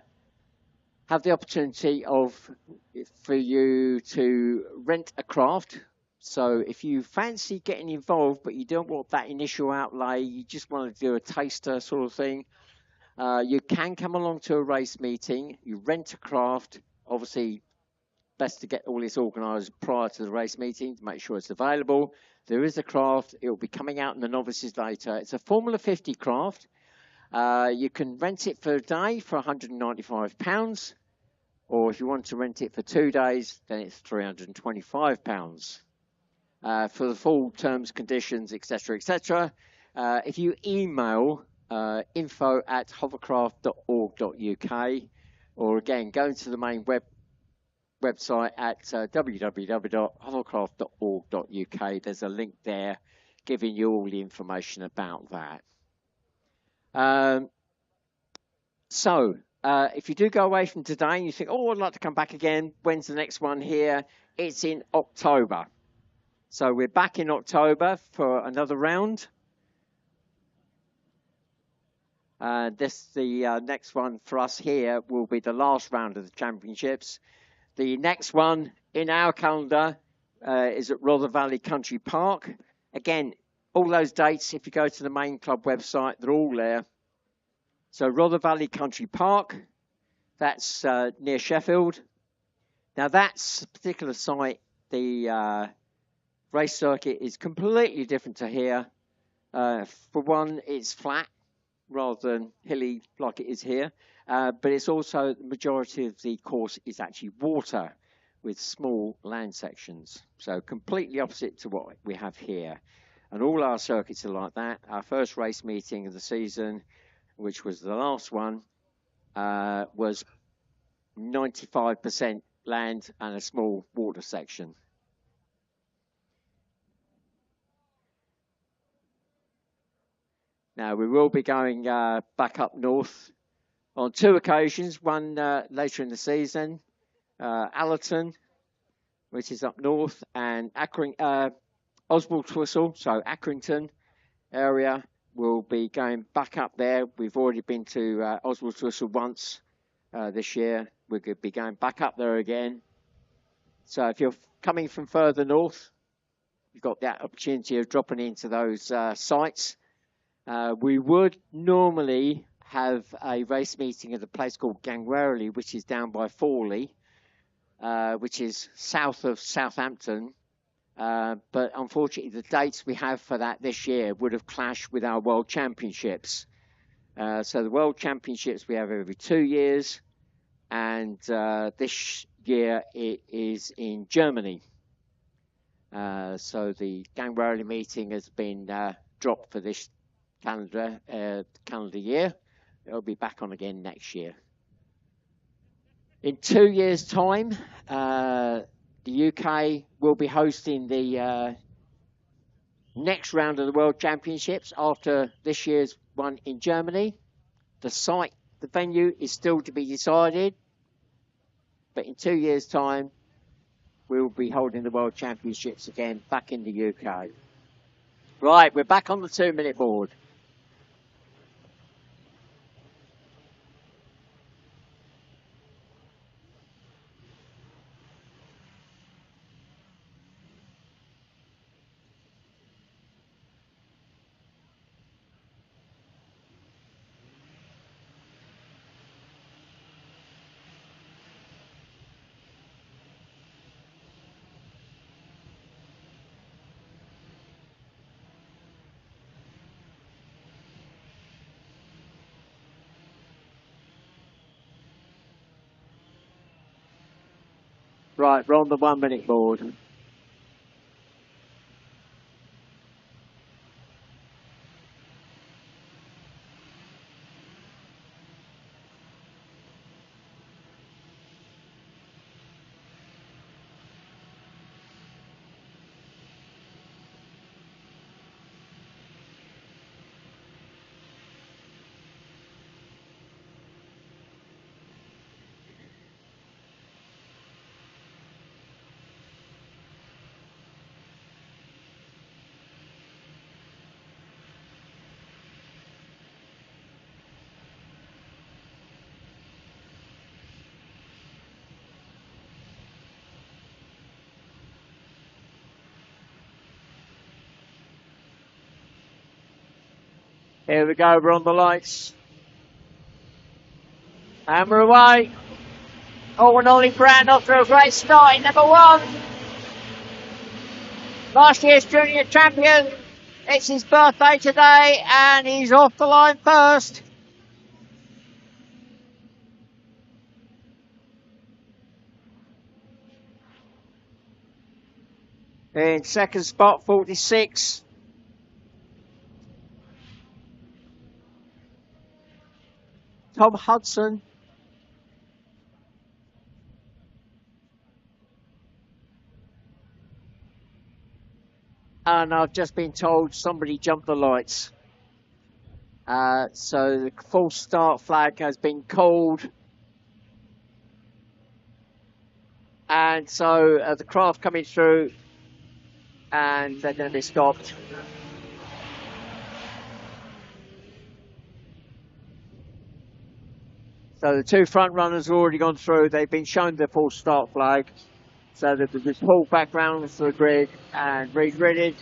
have the opportunity for you to rent a craft. So if you fancy getting involved, but you don't want that initial outlay, you just want to do a taster sort of thing, you can come along to a race meeting. You rent a craft. Obviously, best to get all this organised prior to the race meeting to make sure it's available. There is a craft. It will be coming out in the Novices later. It's a Formula 50 craft. You can rent it for a day for £195. Or if you want to rent it for 2 days, then it's £325. For the full terms, conditions, etc., etc., if you email info@hovercraft.org.uk, or again, go into the main website at www.hovercraft.org.uk, there's a link there giving you all the information about that. If you do go away from today and you think, oh, I'd like to come back again, when's the next one here? It's in October. So we're back in October for another round. The next one for us here will be the last round of the championships. The next one in our calendar is at Rother Valley Country Park. Again, all those dates, if you go to the main club website, they're all there. So Rother Valley Country Park, that's near Sheffield. Now that's a particular site. The race circuit is completely different to here. For one, it's flat rather than hilly like it is here. But it's also, the majority of the course is actually water with small land sections. So completely opposite to what we have here. And all our circuits are like that. Our first race meeting of the season, which was the last one, was 95% land and a small water section. Now, we will be going back up north on 2 occasions, one later in the season, Allerton, which is up north, and Oswald-Twistle, so Accrington area. We'll be going back up there. We've already been to Oswald-Twistle once this year. We're going to be going back up there again. So if you're coming from further north, you've got that opportunity of dropping into those sites. We would normally have a race meeting at a place called Gangwarley, which is down by Fawley, which is south of Southampton. But unfortunately, the dates we have for that this year would have clashed with our World Championships. So the World Championships we have every 2 years, and this year it is in Germany. So the Gangwarley meeting has been dropped for this calendar year. It'll be back on again next year. In 2 years' time, the UK will be hosting the next round of the World Championships after this year's one in Germany. The site, the venue is still to be decided, but in 2 years' time, we will be holding the World Championships again back in the UK. Right, we're back on the 2-minute board. Right, we're on the 1-minute board. Here we go, we're on the lights. And we're away. Oh, and Ollie Brown off to a great start in number 1. Last year's junior champion. It's his birthday today and he's off the line first. In second spot, 46. Tom Hudson. And I've just been told somebody jumped the lights. So the false start flag has been called. And so the craft coming through and they're going to be stopped. So the 2 front runners have already gone through. They've been shown the false start flag. So they've just pulled back round to the grid and regridded.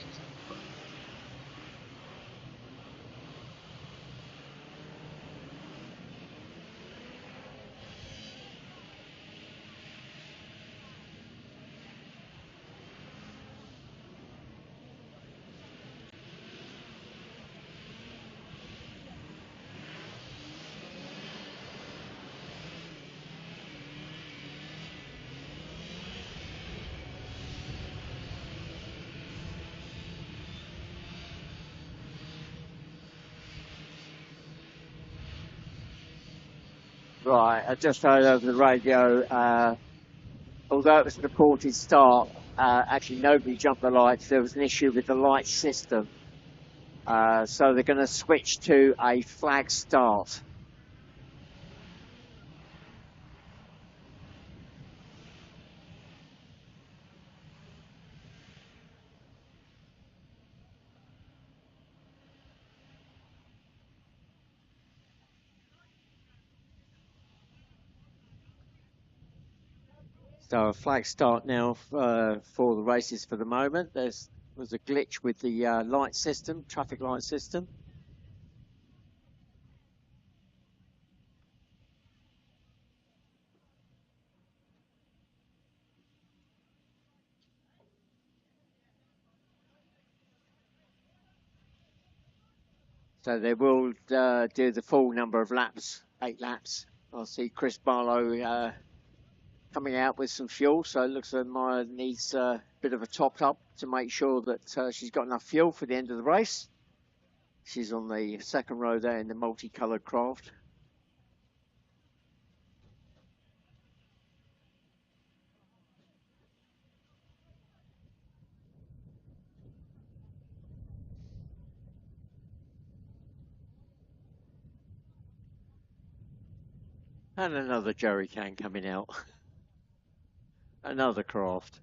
Right, I just heard over the radio, although it was a reported start, actually nobody jumped the lights. There was an issue with the light system. So they're going to switch to a flag start. So a flag start now for the races for the moment. Was a glitch with the light system, traffic light system. So they will do the full number of laps, 8 laps. I'll see Chris Barlow coming out with some fuel, so it looks like Maya needs a bit of a top up to make sure that she's got enough fuel for the end of the race. She's on the second row there in the multicoloured craft. And another jerry can coming out. Another craft.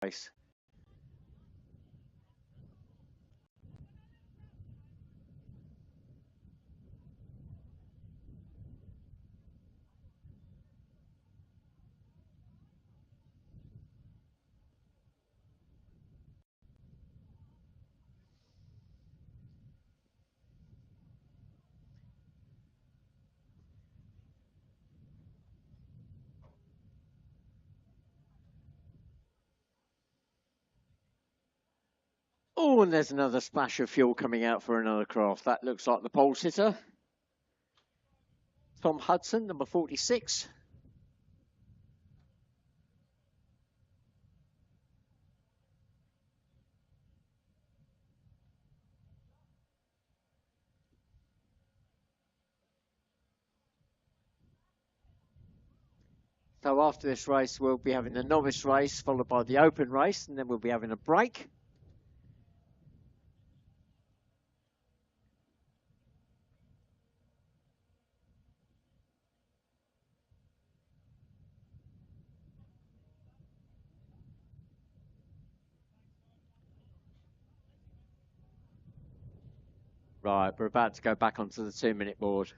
Race. Oh, and there's another splash of fuel coming out for another craft. That looks like the pole sitter. Tom Hudson, number 46. So after this race, we'll be having the novice race, followed by the open race, and then we'll be having a break. Right, we're about to go back onto the 2-minute board.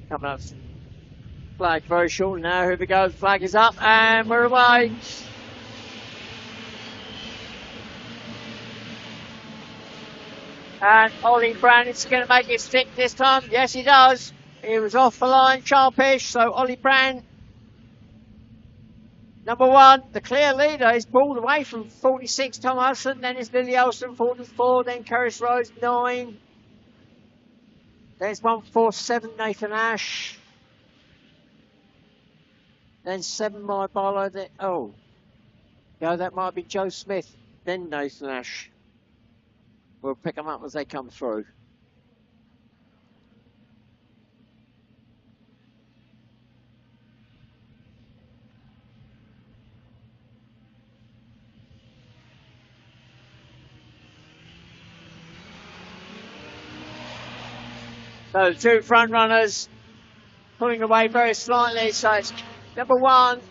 Coming up, flag very short now. Here we go. The flag is up and we're away. And Ollie Brown is going to make it stick this time. Yes, he does. He was off the line, sharpish. So Ollie Brown, number 1, the clear leader, is pulled away from 46, Tom Hudson. Then it's Lily Olsen, 44. Then Curris Rose, 9. There's 147, Nathan Ash. Then 7, my Barlow. Oh, no, that might be Joe Smith. Then Nathan Ash. We'll pick them up as they come through. So the 2 front runners pulling away very slightly. So it's number 1,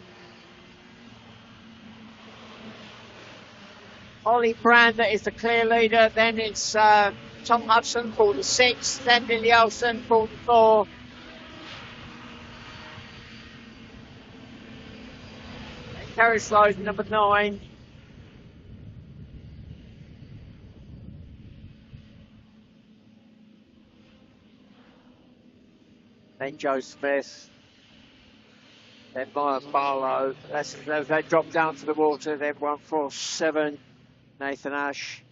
Ollie Brand, that is the clear leader. Then it's Tom Hudson, 46. Then Lily Olsen, 44. And Curris Rose, number 9. Then Joe Smith. Then Maya Barlow. They drop down to the water. Then 147, Nathan Ash.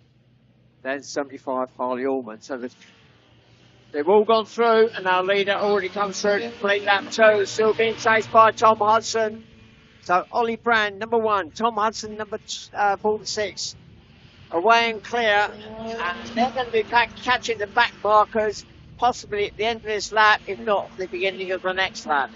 Then 75, Harley Allman. So they've all gone through, and our leader already comes through to complete lap 2. Still being chased by Tom Hudson. So Ollie Brand, number 1. Tom Hudson, number 46. Away and clear. And they're going to be catching the back markers, possibly at the end of this lap, if not the beginning of the next lap.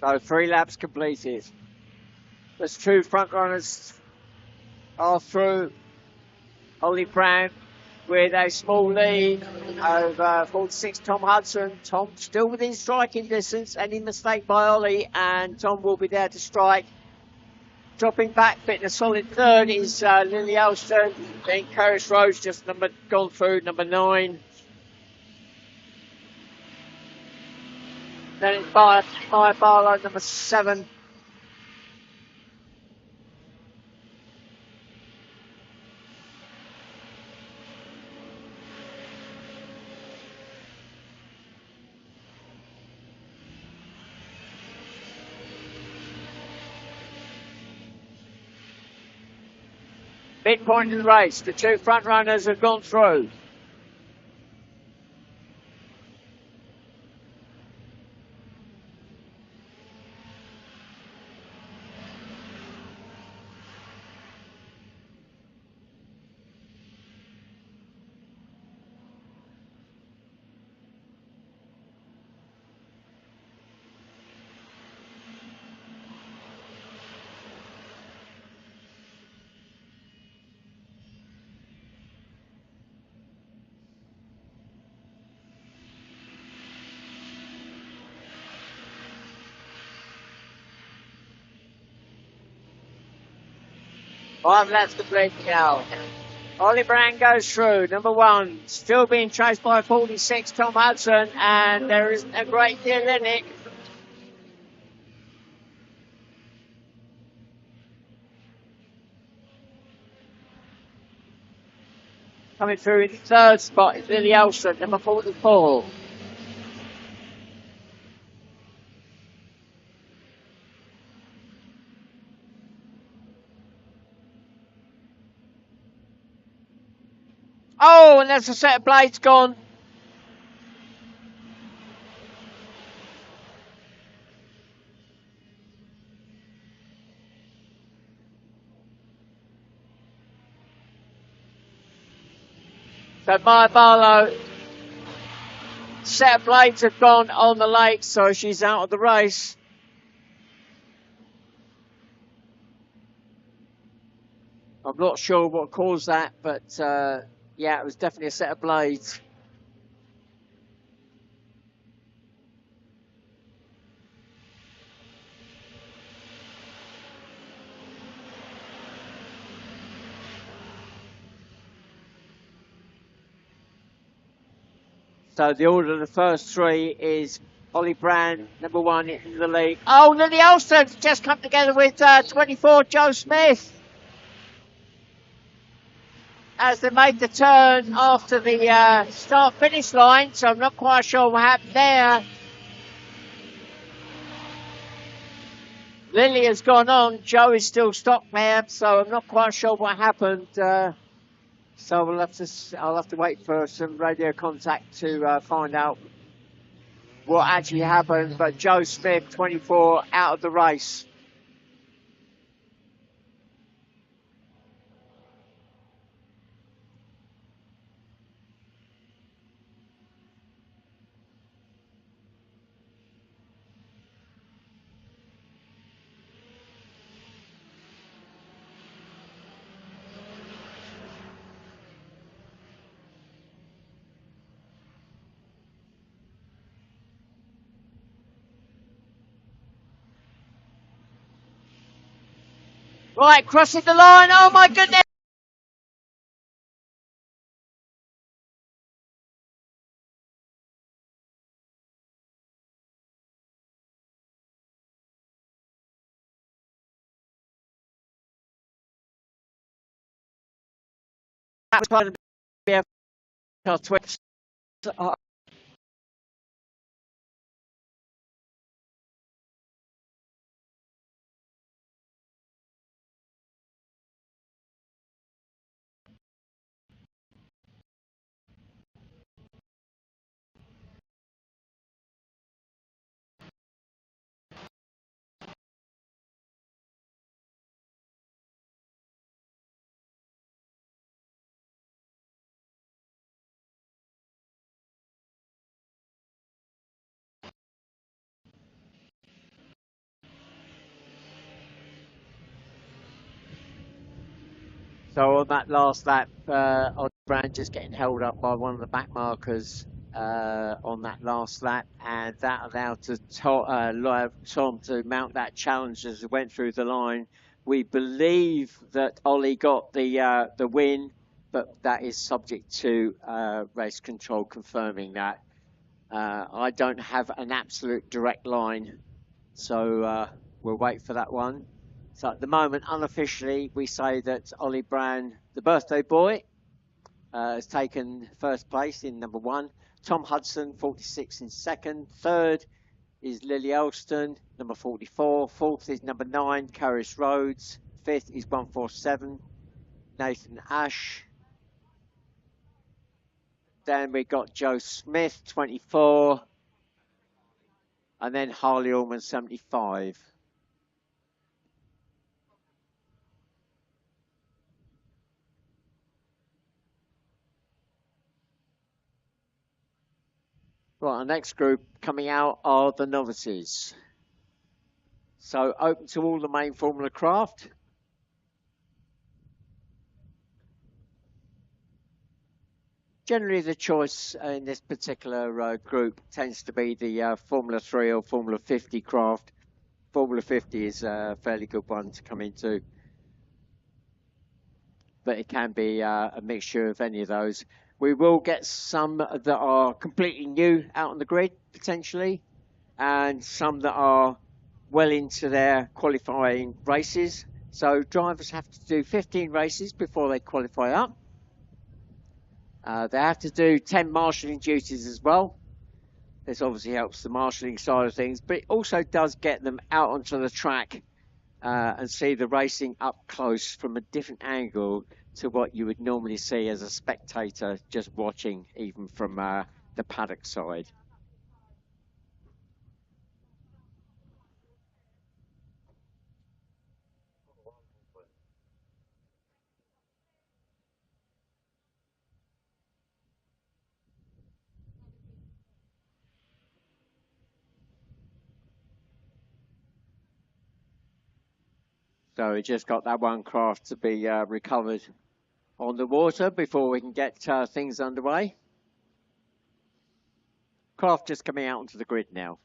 So 3 laps completed. There's 2 front runners are through. Ollie Brown with a small lead over 46, Tom Hudson. Tom still within striking distance. Any mistake by Ollie and Tom will be there to strike. Dropping back, fitting a solid third is Lily Elston. Then Curtis Rose just gone through, number 9. Then it's Maya Barlow, number 7. Midpoint of the race, the 2 front runners have gone through. Five laps complete now. Ollie Brand goes through, number 1. Still being chased by 46, Tom Hudson, and there isn't a great deal in it. Coming through in the 3rd spot is Lily Elston, number 44. Oh, and there's a set of blades gone. So Maya Barlow, set of blades have gone on the lake, so she's out of the race. I'm not sure what caused that, but yeah, it was definitely a set of blades. So the order of the first 3 is Ollie Brand, number 1 in the lead. Oh, Lily Elston's just come together with 24, Joe Smith. As they made the turn after the start-finish line, so I'm not quite sure what happened there. Lily has gone on, Joe is still stuck there, so I'm not quite sure what happened. So I'll have to wait for some radio contact to find out what actually happened. But Joe Smith, 24, out of the race. Right, crossing the line. Oh my goodness. That was part of the BFL Twitch. So on that last lap, Ollie Brand just getting held up by one of the back markers on that last lap, and that allowed Tom to mount that challenge as he went through the line. We believe that Ollie got the win, but that is subject to race control confirming that. I don't have an absolute direct line, so we'll wait for that one. So at the moment, unofficially, we say that Ollie Brand, the birthday boy, has taken first place in number 1. Tom Hudson, 46 in second. Third is Lily Elston, number 44. Fourth is number 9, Caris Rhodes. Fifth is 147, Nathan Ash. Then we got Joe Smith, 24. And then Harley Allman, 75. Right, our next group coming out are the novices. So open to all the main Formula craft. Generally, the choice in this particular group tends to be the Formula 3 or Formula 50 craft. Formula 50 is a fairly good one to come into, but it can be a mixture of any of those. We will get some that are completely new out on the grid, potentially, and some that are well into their qualifying races. So drivers have to do 15 races before they qualify up. They have to do 10 marshalling duties as well. This obviously helps the marshalling side of things, but it also does get them out onto the track and see the racing up close from a different angle to what you would normally see as a spectator just watching, even from the paddock side. So we just got that one craft to be recovered on the water before we can get things underway. Craft just coming out onto the grid now.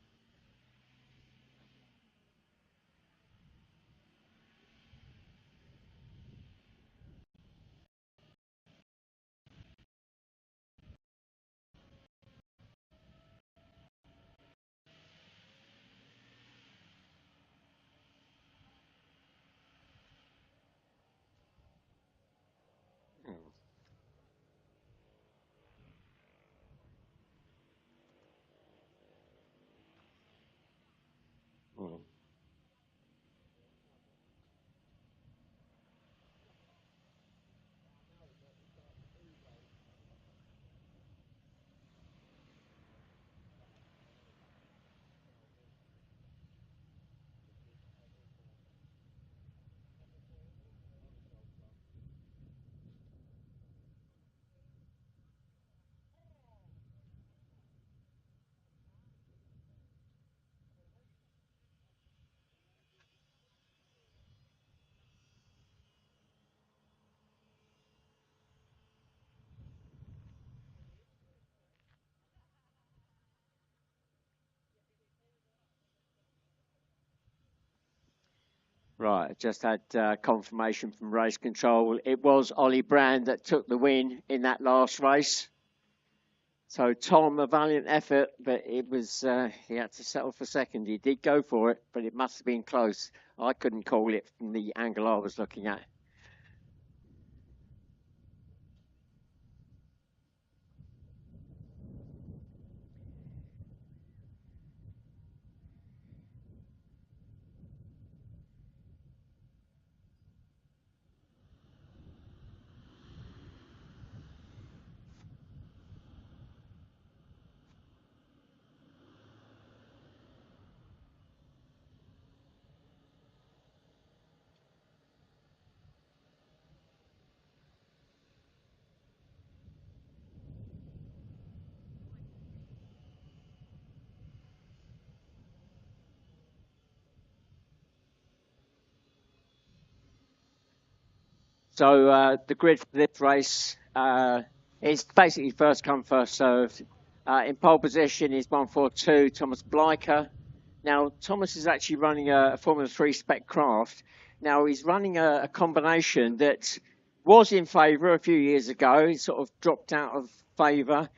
Right, just had confirmation from race control. It was Ollie Brand that took the win in that last race. So Tom, a valiant effort, but it was he had to settle for second. He did go for it, but it must have been close. I couldn't call it from the angle I was looking at. So the grid for this race is basically first come, first served. In pole position is 142, Thomas Bleicher. Now, Thomas is actually running a Formula 3 spec craft. Now, he's running a combination that was in favour a few years ago. He sort of dropped out of favour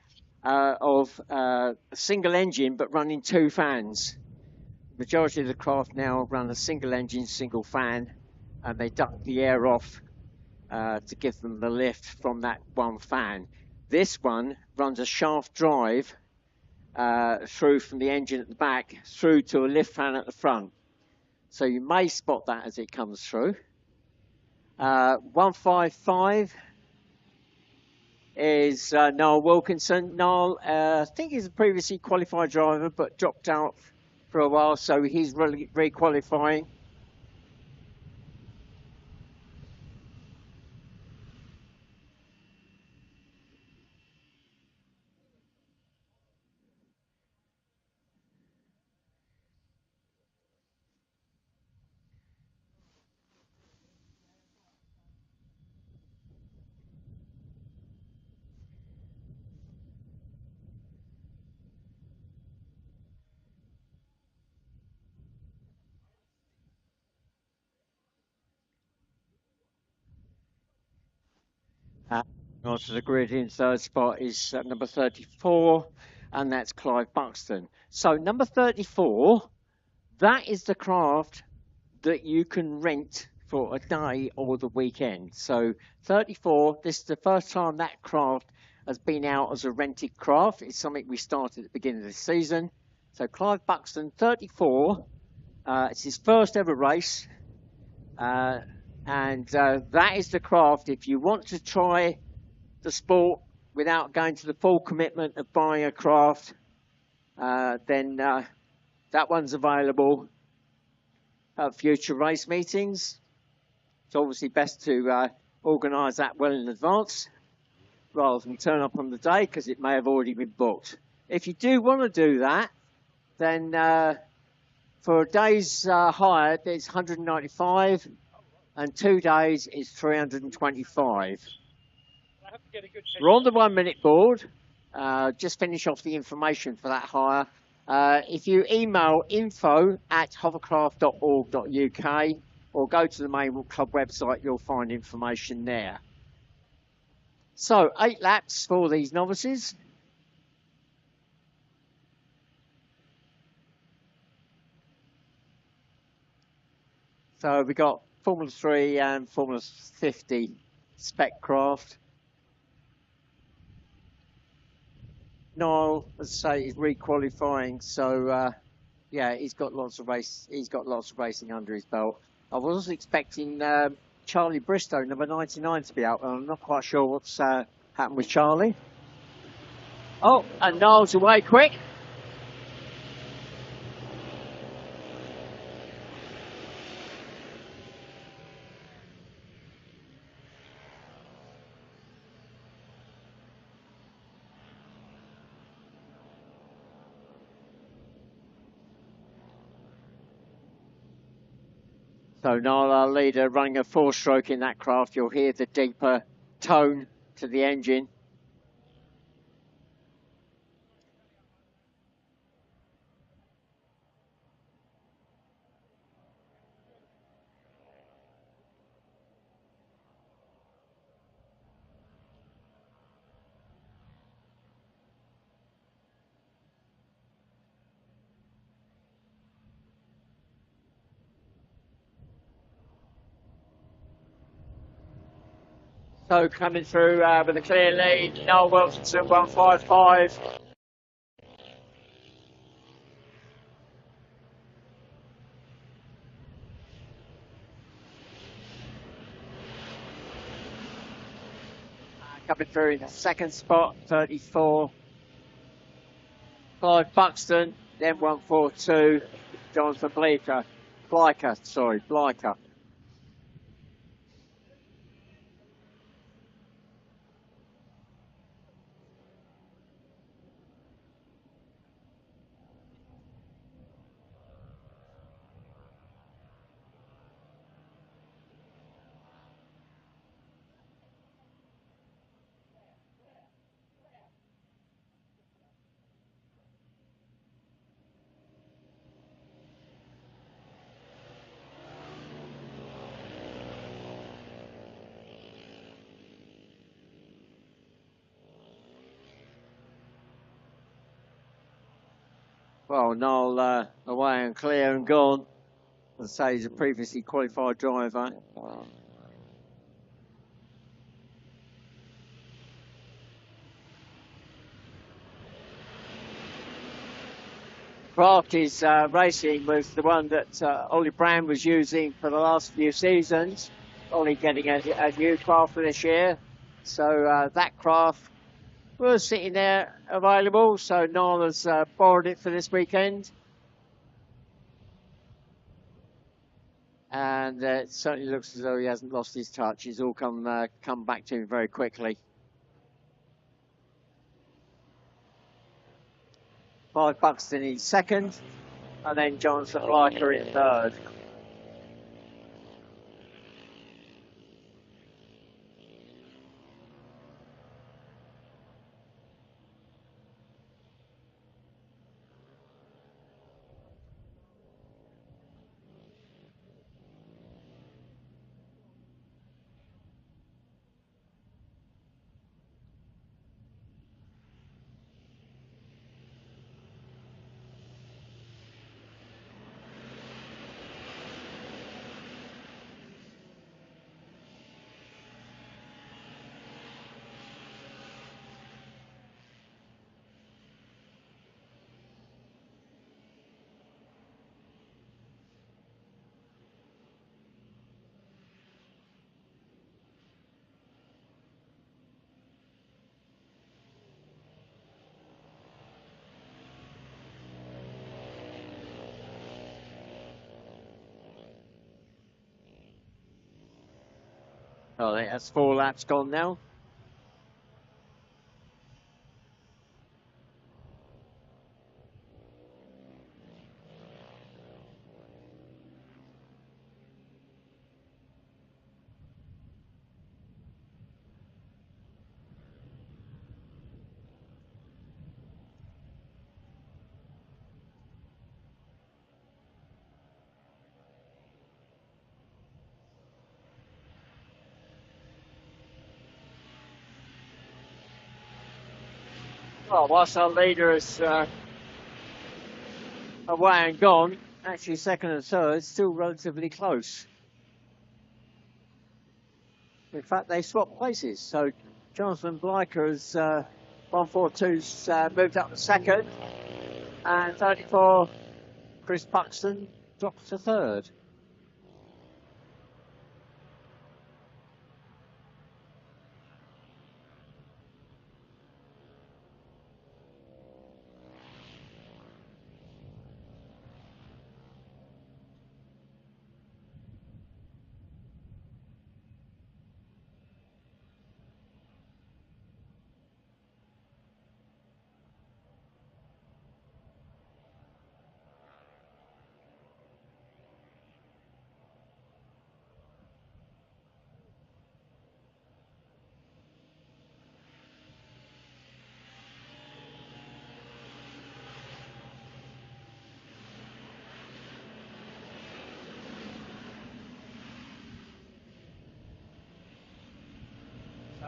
of a single engine, but running 2 fans. The majority of the craft now run a single engine, single fan, and they duct the air off to give them the lift from that 1 fan. This one runs a shaft drive through from the engine at the back through to a lift fan at the front. So you may spot that as it comes through. 155 is Niall Wilkinson. Niall, I think he's a previously qualified driver, but dropped out for a while, so he's re-qualifying. Onto the grid in 3rd spot is number 34, and that's Clive Buxton. So number 34, that is the craft that you can rent for a day or the weekend. So 34, this is the first time that craft has been out as a rented craft. It's something we started at the beginning of the season. So Clive Buxton, 34, it's his first ever race. And that is the craft. If you want to try the sport without going to the full commitment of buying a craft, then that one's available at future race meetings. It's obviously best to organise that well in advance rather than turn up on the day, because it may have already been booked. If you do want to do that, then for a day's hire, it's 195, and 2 days is 325. We're on the 1 minute board. Just finish off the information for that hire. If you email info@hovercraft.org.uk or go to the main club website, you'll find information there. So 8 laps for these novices. So we got Formula 3 and Formula 50 spec craft. Niall, as I say, is re-qualifying, so yeah, he's got lots of racing under his belt. I was expecting Charlie Bristow, number 99, to be out, and I'm not quite sure what's happened with Charlie. Oh, and Niall's away quick. So Niall, our leader, running a 4-stroke in that craft. You'll hear the deeper tone to the engine. So coming through with a clear lead, Noel Wilkinson 155. Coming through in the 2nd spot, 34. Clive Buxton, then 142. Jonathan Bliker. Well, Noel away and clear and gone. As I say, he's a previously qualified driver. Craft is racing with the one that Ollie Brand was using for the last few seasons. Ollie getting a new craft for this year. So that craft was sitting there available. So Noel has borrowed it for this weekend. And it certainly looks as though he hasn't lost his touch. He's all come back to him very quickly. Clive Buxton in second, and then Jonathan Riker in third. Oh, I think that's 4 laps gone now. Well, whilst our leader is away and gone, actually second and third, still relatively close. In fact, they swapped places. So Jonathan Bliker has 142's moved up to second, and 34 Chris Buxton drops to third.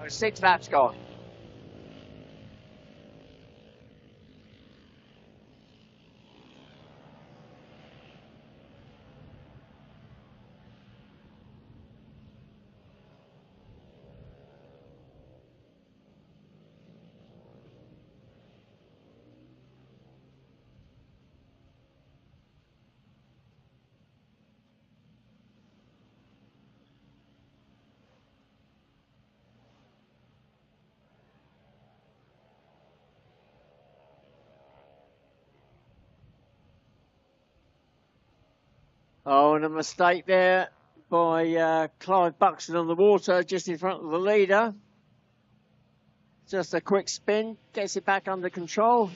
So 6 laps gone. Oh, and a mistake there by Clive Buxton on the water, just in front of the leader. Just a quick spin, gets it back under control.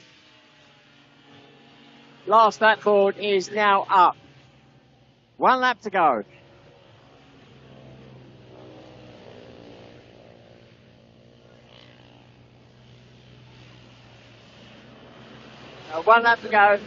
Last lap board is now up. 1 lap to go. One lap to go.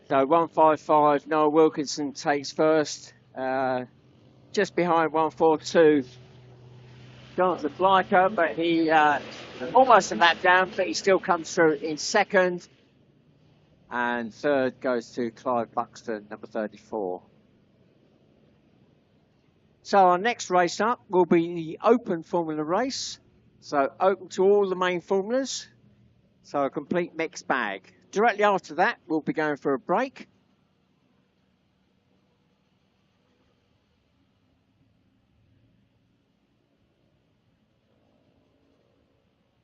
So 155, Noah Wilkinson takes first. Just behind 142, Jonathan Fleicher, but he almost a lap down, but he still comes through in second. And third goes to Clive Buxton, number 34. So our next race up will be the Open Formula race. So open to all the main formulas. So a complete mixed bag. Directly after that, we'll be going for a break.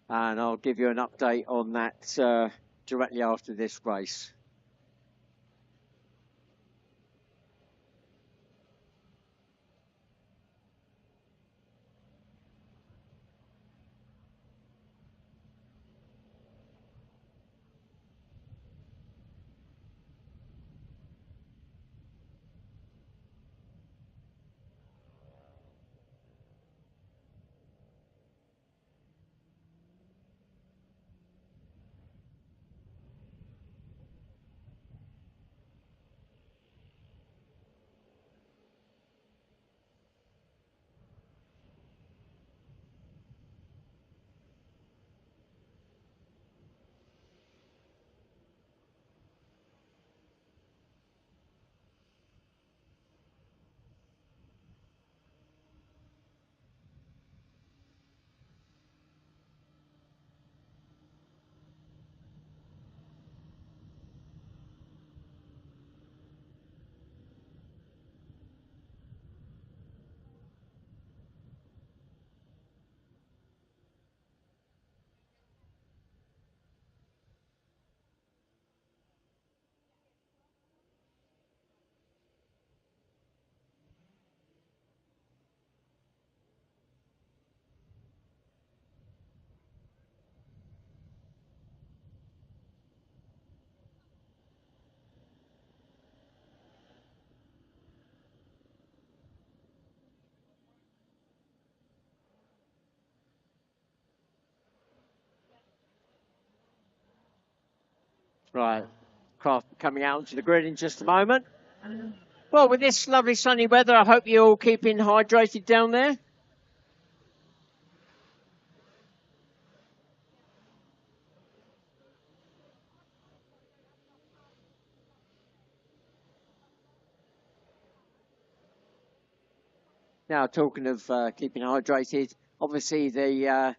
And I'll give you an update on that directly after this race. Right, craft coming out onto the grid in just a moment. Well, with this lovely sunny weather, I hope you're all keeping hydrated down there. Now, talking of keeping hydrated, obviously at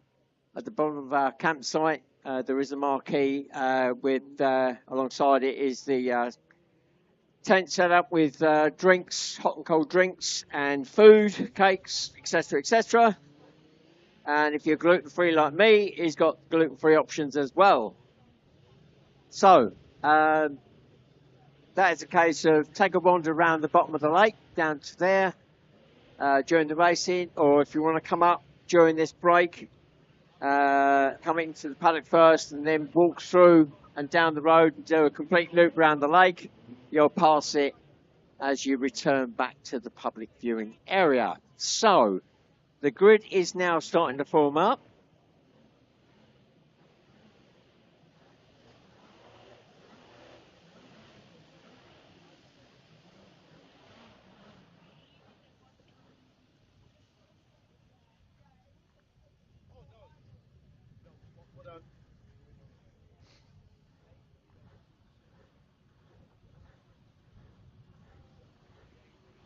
the bottom of our campsite, there is a marquee with alongside it is the tent set up with drinks, hot and cold drinks, and food, cakes, etc., etc. And if you're gluten-free like me, he's got gluten-free options as well. So that is a case of take a wander around the bottom of the lake down to there during the racing, or if you want to come up during this break, come into the paddock first and then walk through and down the road and do a complete loop around the lake, you'll pass it as you return back to the public viewing area. So the grid is now starting to form up.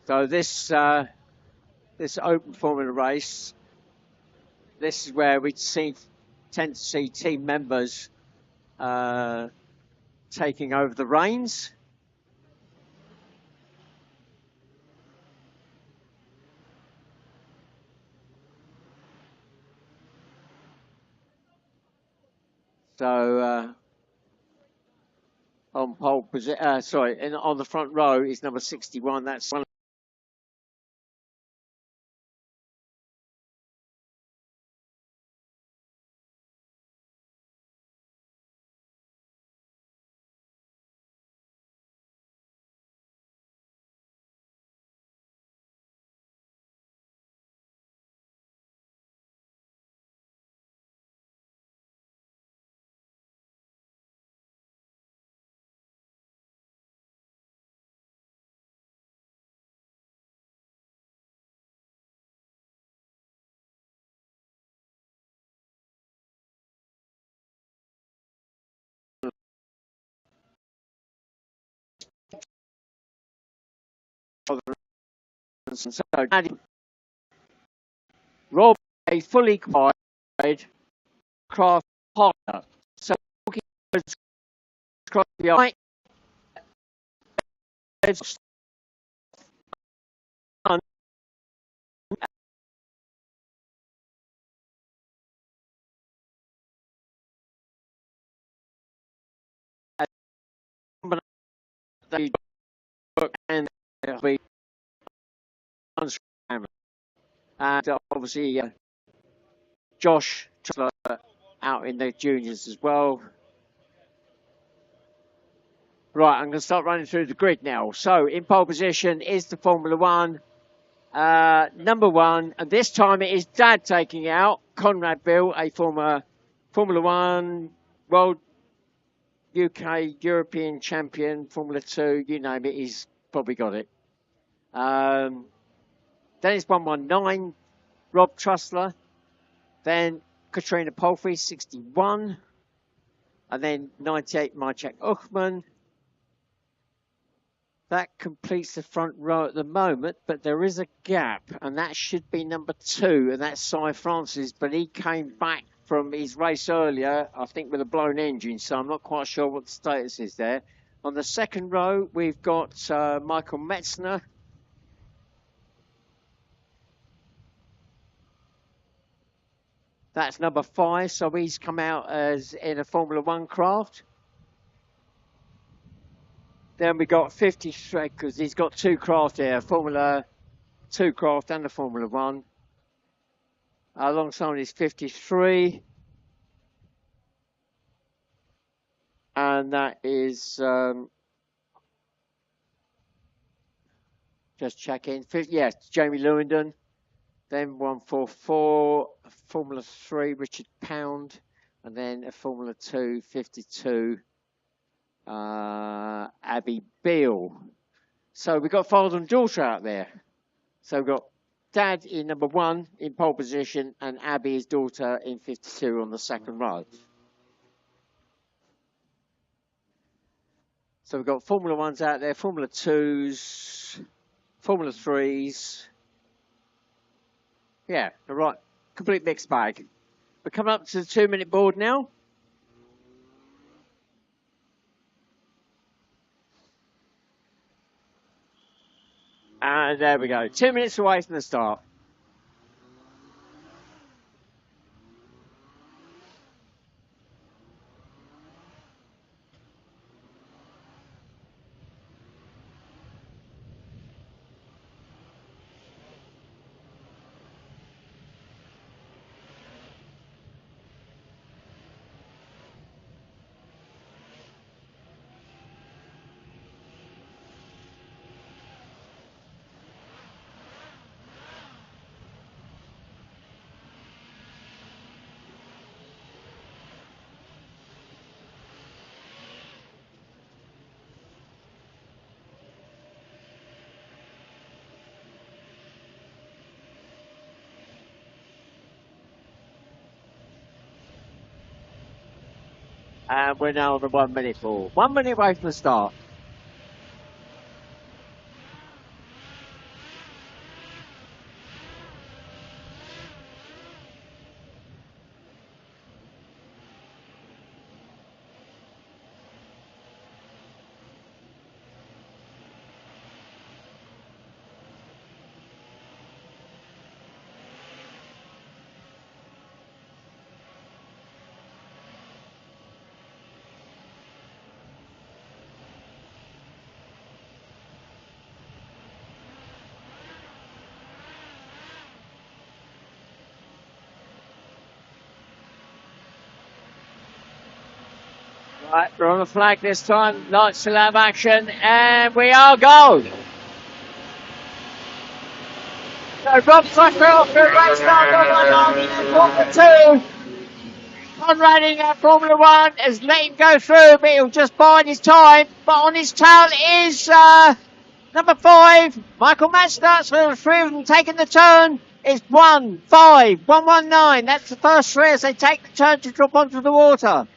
So this open formula race, this is where we tend to see team members taking over the reins. So on pole position, on the front row is number 61. That's one So Rob a fully qualified craft partner. So across the eye. And we and obviously Josh out in the juniors as well. Right, I'm going to start running through the grid now. So in pole position is the Formula One, number one, and this time it is Dad taking out Conrad Bill, a former Formula One, World, UK, European champion, Formula 2, you name it, he's probably got it. Then it's 119, Rob Trussler. Then Katrina Palfrey, 61. And then 98, Maciek Uchman. That completes the front row at the moment, but there is a gap, and that should be number 2, and that's Cy Francis, but he came back from his race earlier, I think with a blown engine, so I'm not quite sure what the status is there. On the second row, we've got Michael Metzner. That's number 5, so he's come out as in a Formula 1 craft. Then we got 53, because he's got 2 craft here, Formula 2 craft and the Formula 1. Alongside is 53. And that is, just checking, yes, Jamie Lewington. Then 144, Formula 3, Richard Pound. And then a Formula 2, 52, Abby Beale. So we've got father and daughter out there. So we've got Dad in number 1 in pole position and Abby, his daughter, in 52 on the second row. So we've got Formula 1s out there, Formula 2s, Formula 3s. Yeah, all right. Complete mixed bag. We're coming up to the 2-minute board now. And there we go. 2 minutes away from the start. And we're now on the 1 minute ball. 1 minute away from the start. Right, we're on the flag this time. Lights still have action, and we are go. So Rob Trussler off the race start, Formula 2. Conrad in Formula 1 has let him go through, but he'll just bide his time. But on his tail is number 5, Michael Metzner. So the 3 of them taking the turn. It's 1, 5, 119. That's the first 3 as they take the turn to drop onto the water.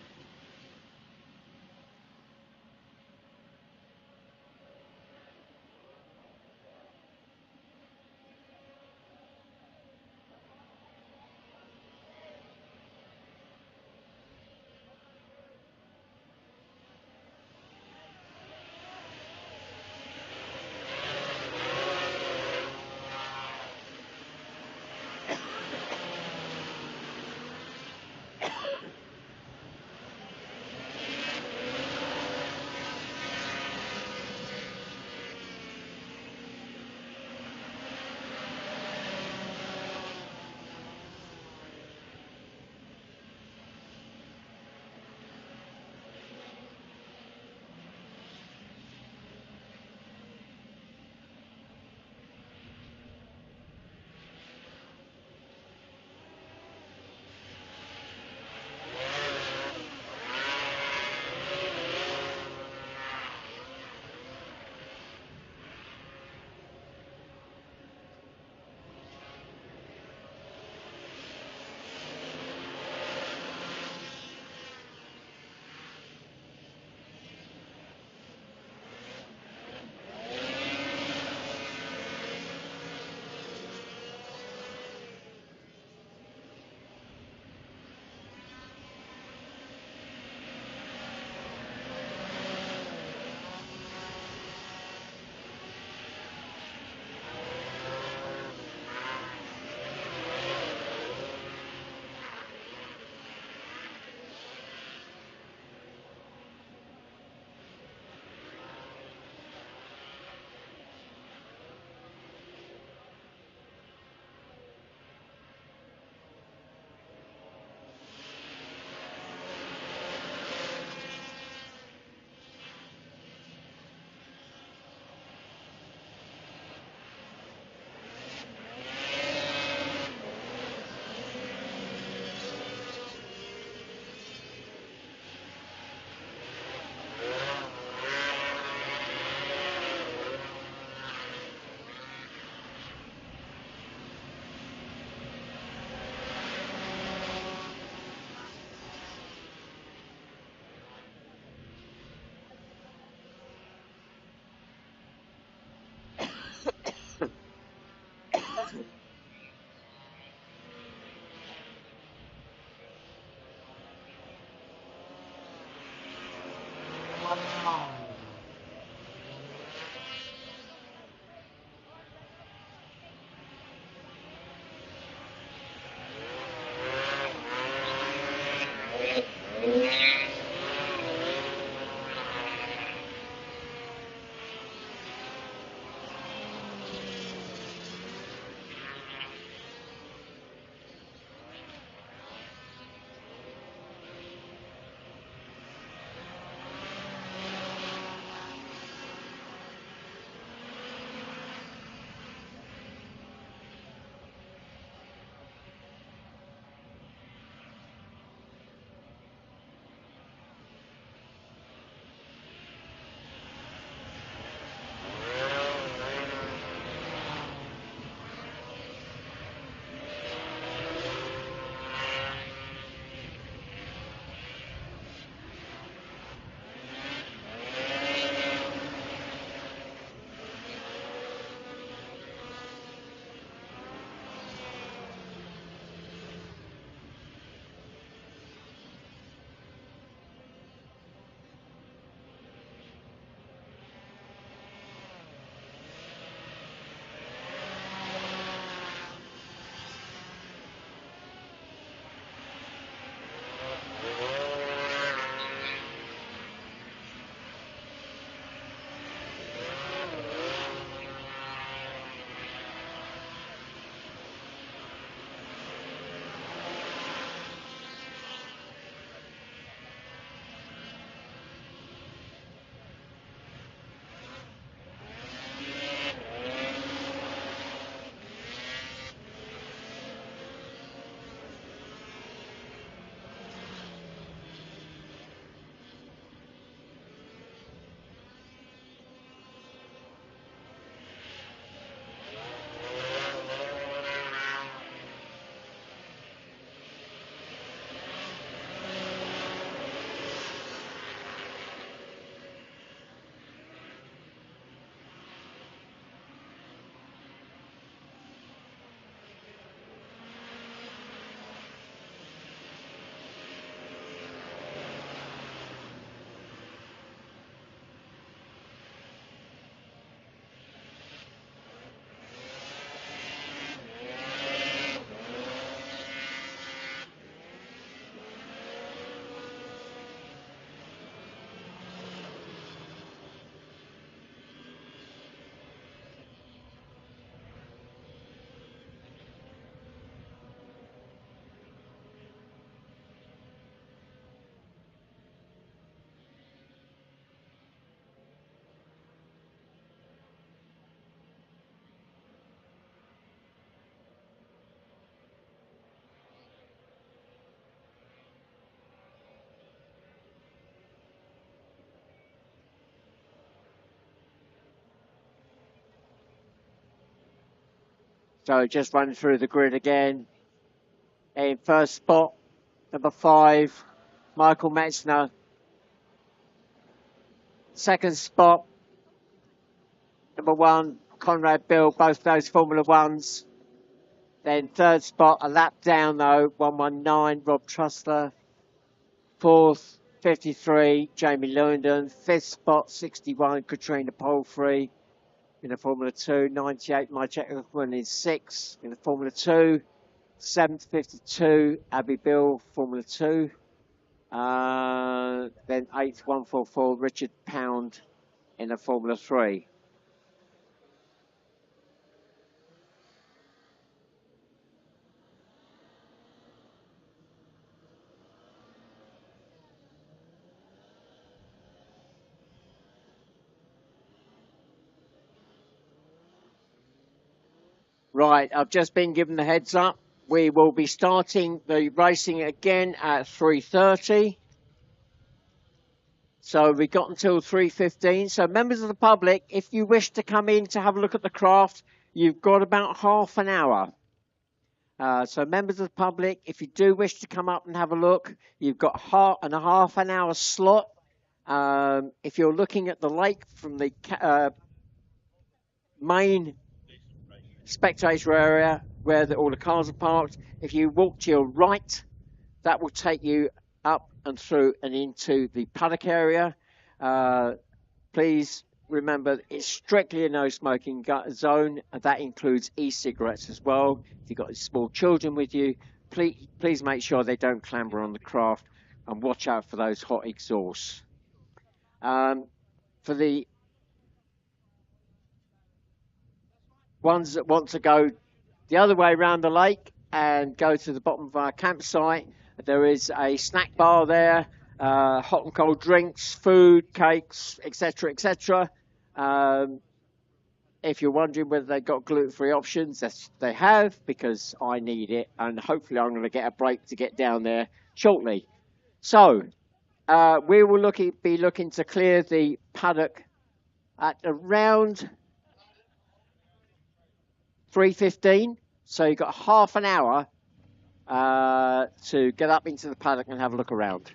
So just run through the grid again. In first spot, number 5, Michael Metzner. Second spot, number 1, Conrad Bill, both those Formula Ones. Then third spot, a lap down though, 119, Rob Trustler. Fourth, 53, Jamie Lewington. Fifth spot, 61, Katrina Palfrey. In the Formula 2, 98, Mike Eckman is 6 in the Formula 2. 7th, 52, Abby Bill, Formula 2. Then 8th, 144, Richard Pound in the Formula 3. Right, I've just been given the heads up. We will be starting the racing again at 3:30. So we got until 3:15. So members of the public, if you wish to come in to have a look at the craft, you've got about half an hour. So members of the public, if you do wish to come up and have a look, you've got half an hour slot. If you're looking at the lake from the main spectator area where all the cars are parked. If you walk to your right, that will take you up and through and into the paddock area. Please remember, it's strictly a no smoking zone, and that includes e-cigarettes as well. If you've got small children with you, please make sure they don't clamber on the craft, and watch out for those hot exhausts. For the ones that want to go the other way around the lake and go to the bottom of our campsite, there is a snack bar there, hot and cold drinks, food, cakes, etc., etc. If you're wondering whether they've got gluten-free options, yes, they have, because I need it, and hopefully I'm going to get a break to get down there shortly. So we will be looking to clear the paddock at around 3:15. So you've got half an hour to get up into the paddock and have a look around.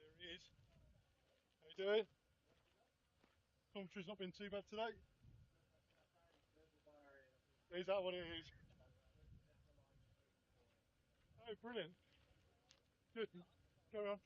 There he is. How you doing? Comfort's not been too bad today. Is that what it is? Oh, brilliant. Good. Go on.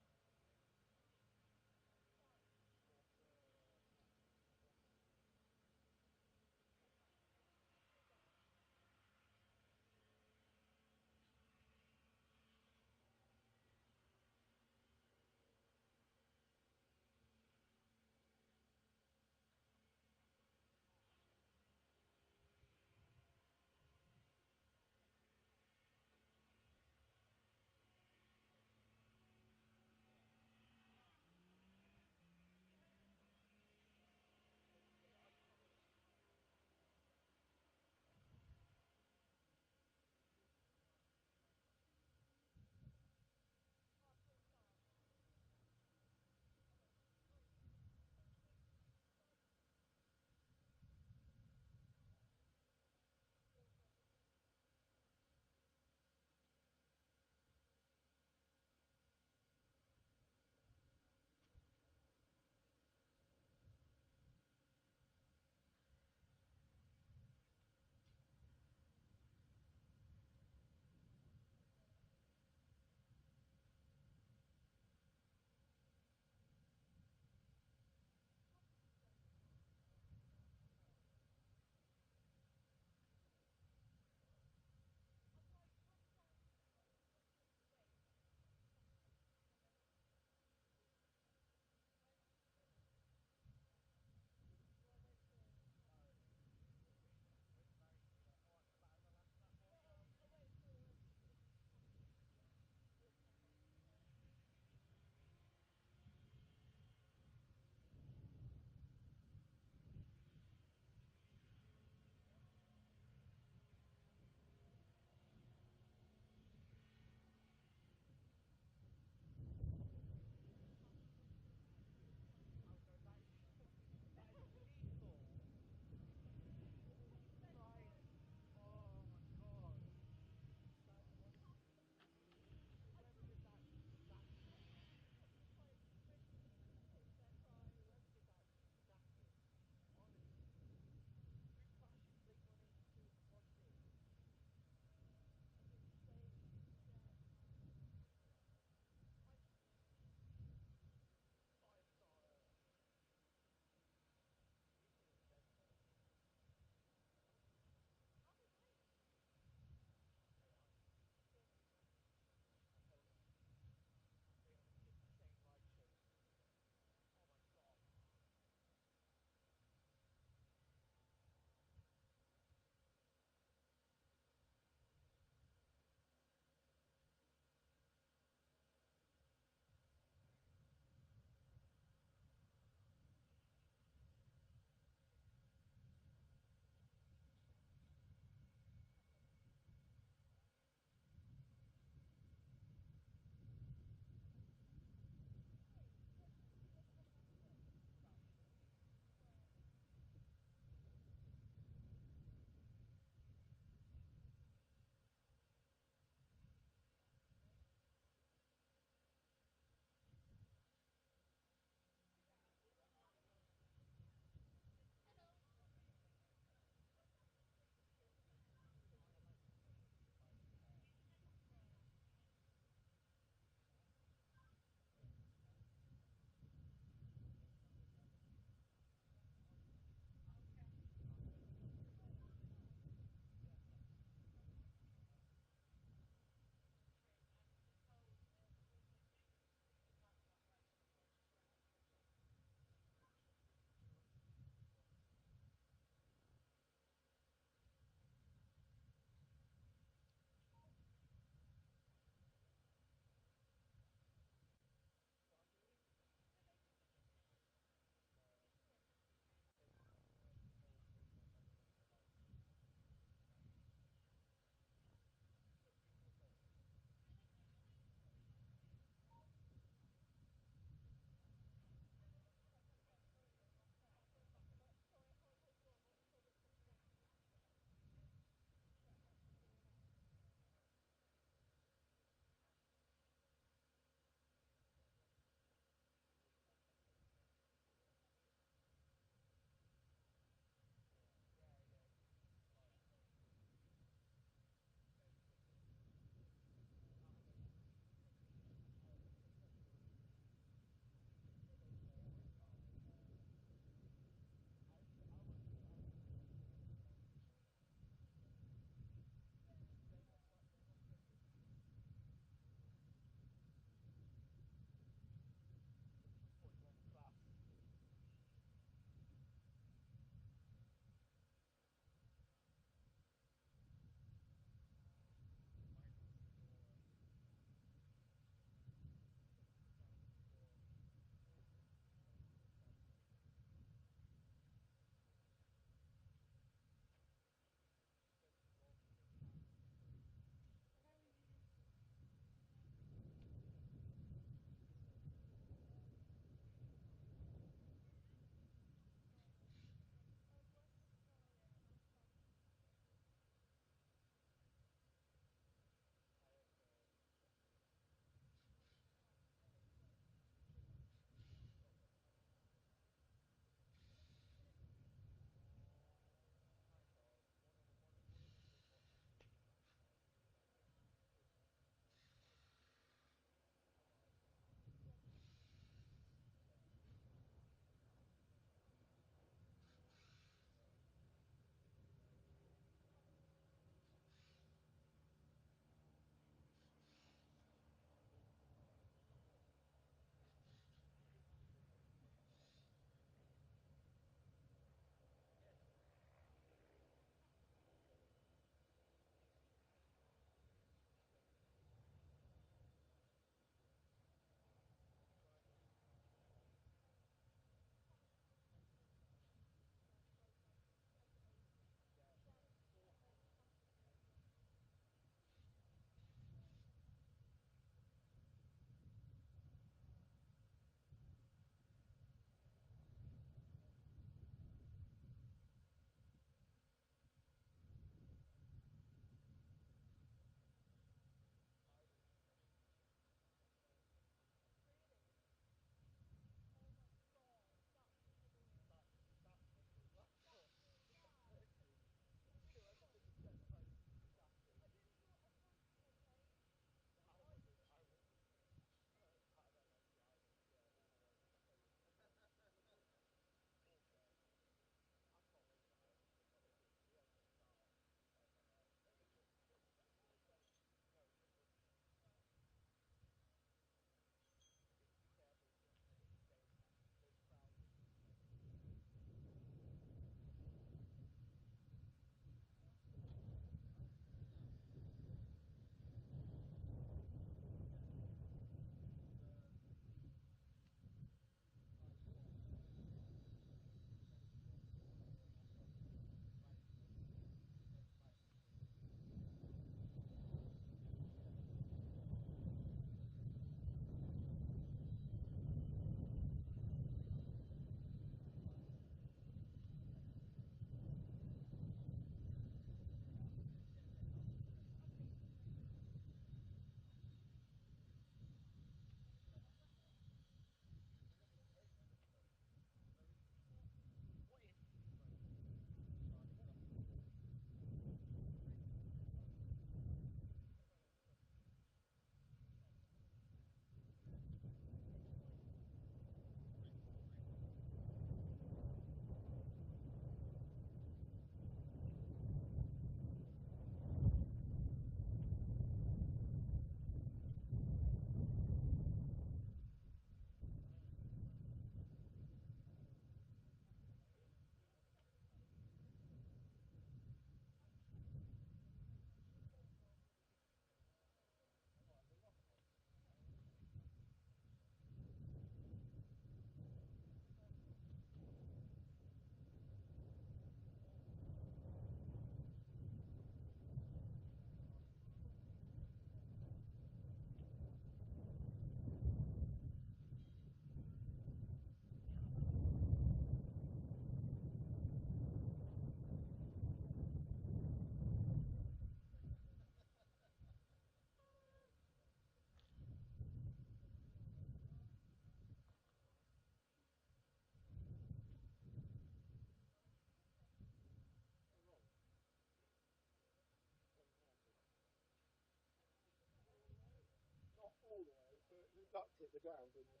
ducked at the ground, didn't you?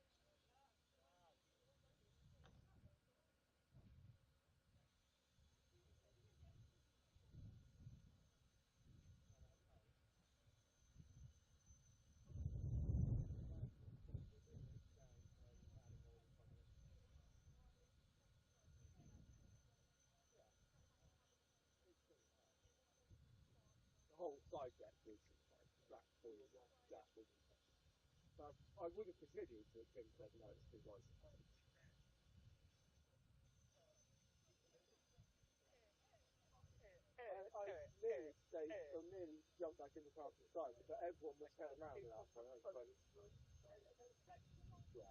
The whole side deck was flat full of that, wasn't it? But I would have continued to think that no, it's too close. I nearly stayed, or nearly jumped back in the car to the side, but everyone was turning around at that point. Yeah.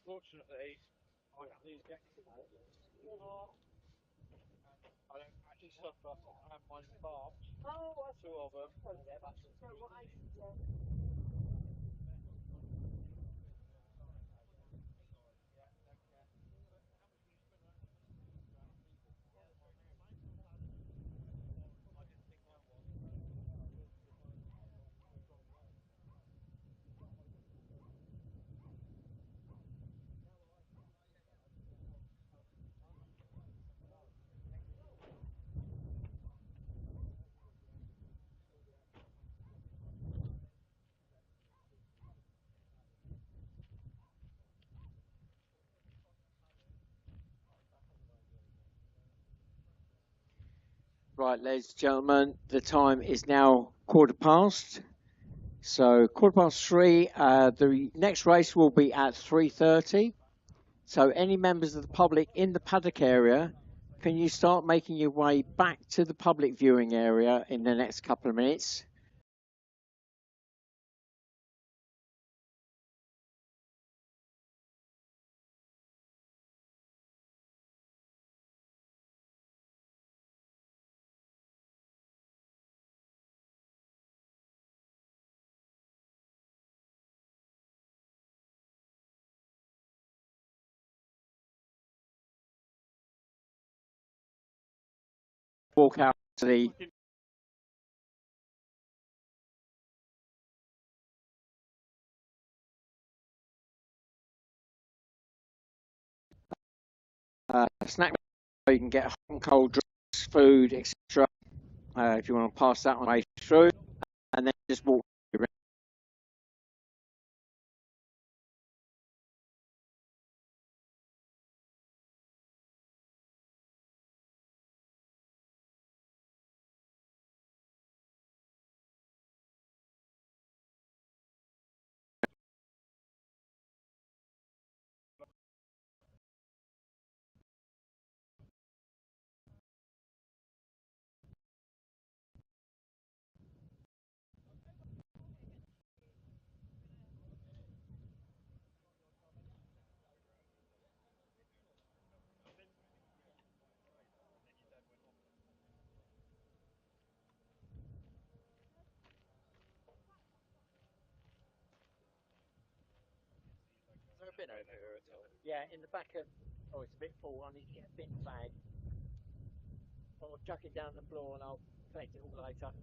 Unfortunately, I do get to that. I don't actually suffer. I have mine farms. Oh, two of them. Right, ladies and gentlemen, the time is now 3:15. So 3:15. The next race will be at 3:30. So any members of the public in the paddock area, can you start making your way back to the public viewing area in the next couple of minutes? Walk out to the snack. You can get hot and cold drinks, food, etc. If you want to pass that on the way through, and then just walk around. Is there a bin over here at all? Yeah, in the back of. Oh, it's a bit full. I need to get a bin bag. Or chuck it down the floor and I'll collect it all later.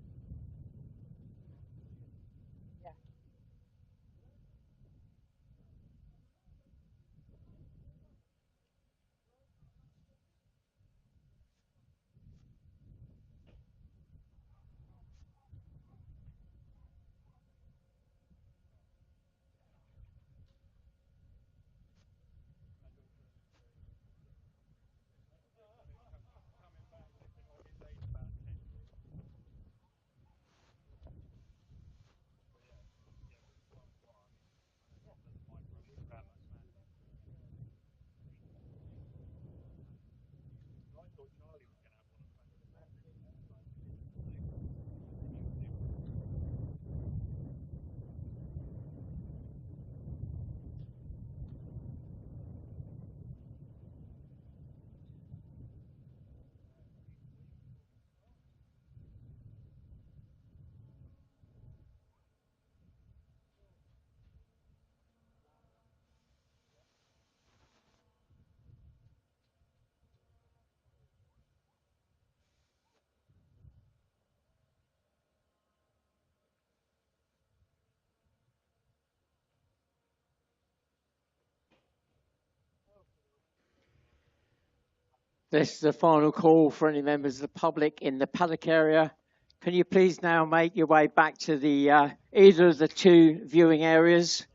This is the final call for any members of the public in the paddock area. Can you please now make your way back to the either of the two viewing areas,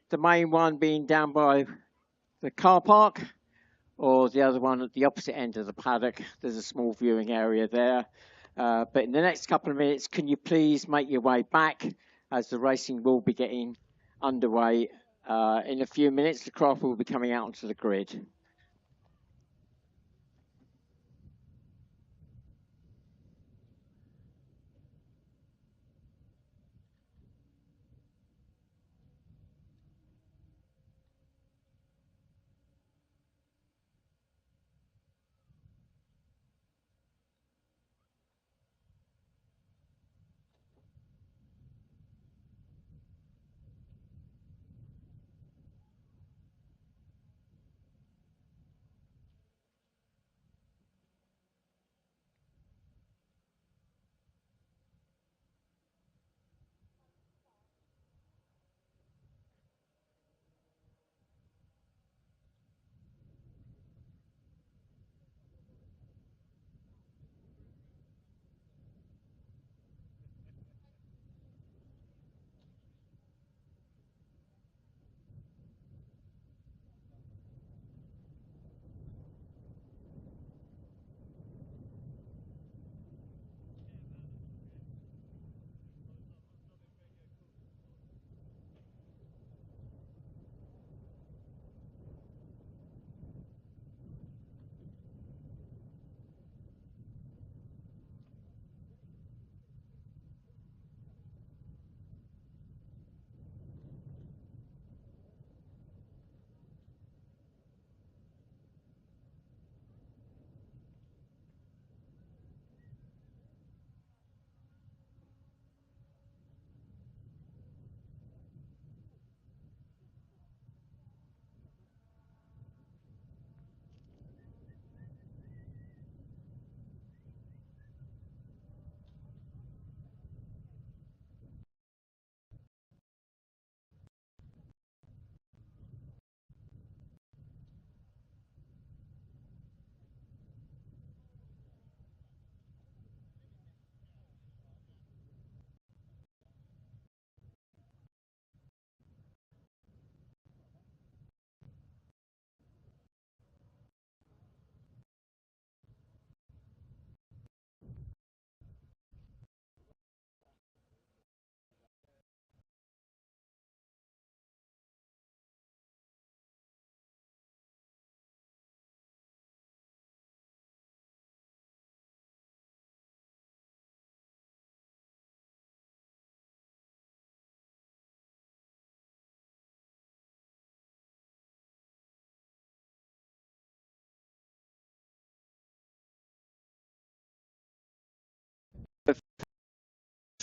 the main one being down by the car park, or the other one at the opposite end of the paddock. There's a small viewing area there. But in the next couple of minutes, can you please make your way back, as the racing will be getting underway. In a few minutes, the craft will be coming out onto the grid.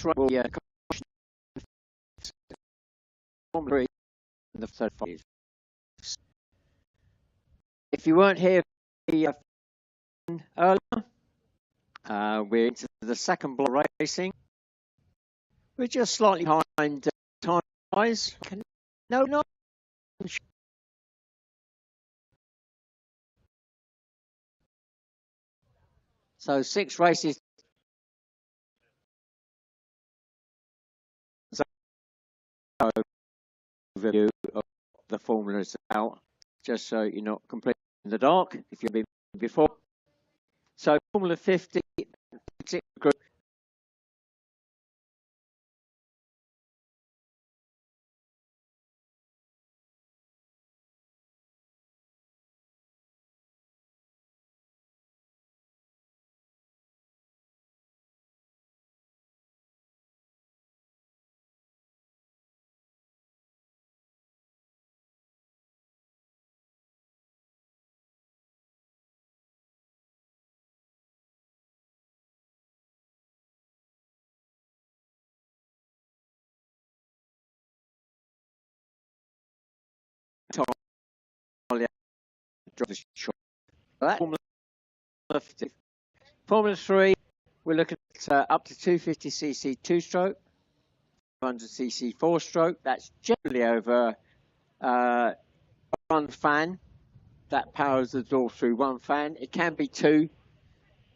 will be Formula 3 in the 35. If you weren't here earlier, we're into the second block racing. We're just slightly behind time-wise. No, not. So 6 races. Overview of the formulas out, just so you're not completely in the dark if you've been before. So Formula 50 group. Formula 3, we're looking at up to 250cc 2-stroke, 100cc 4-stroke. That's generally over one fan. That powers the door through one fan. It can be 2,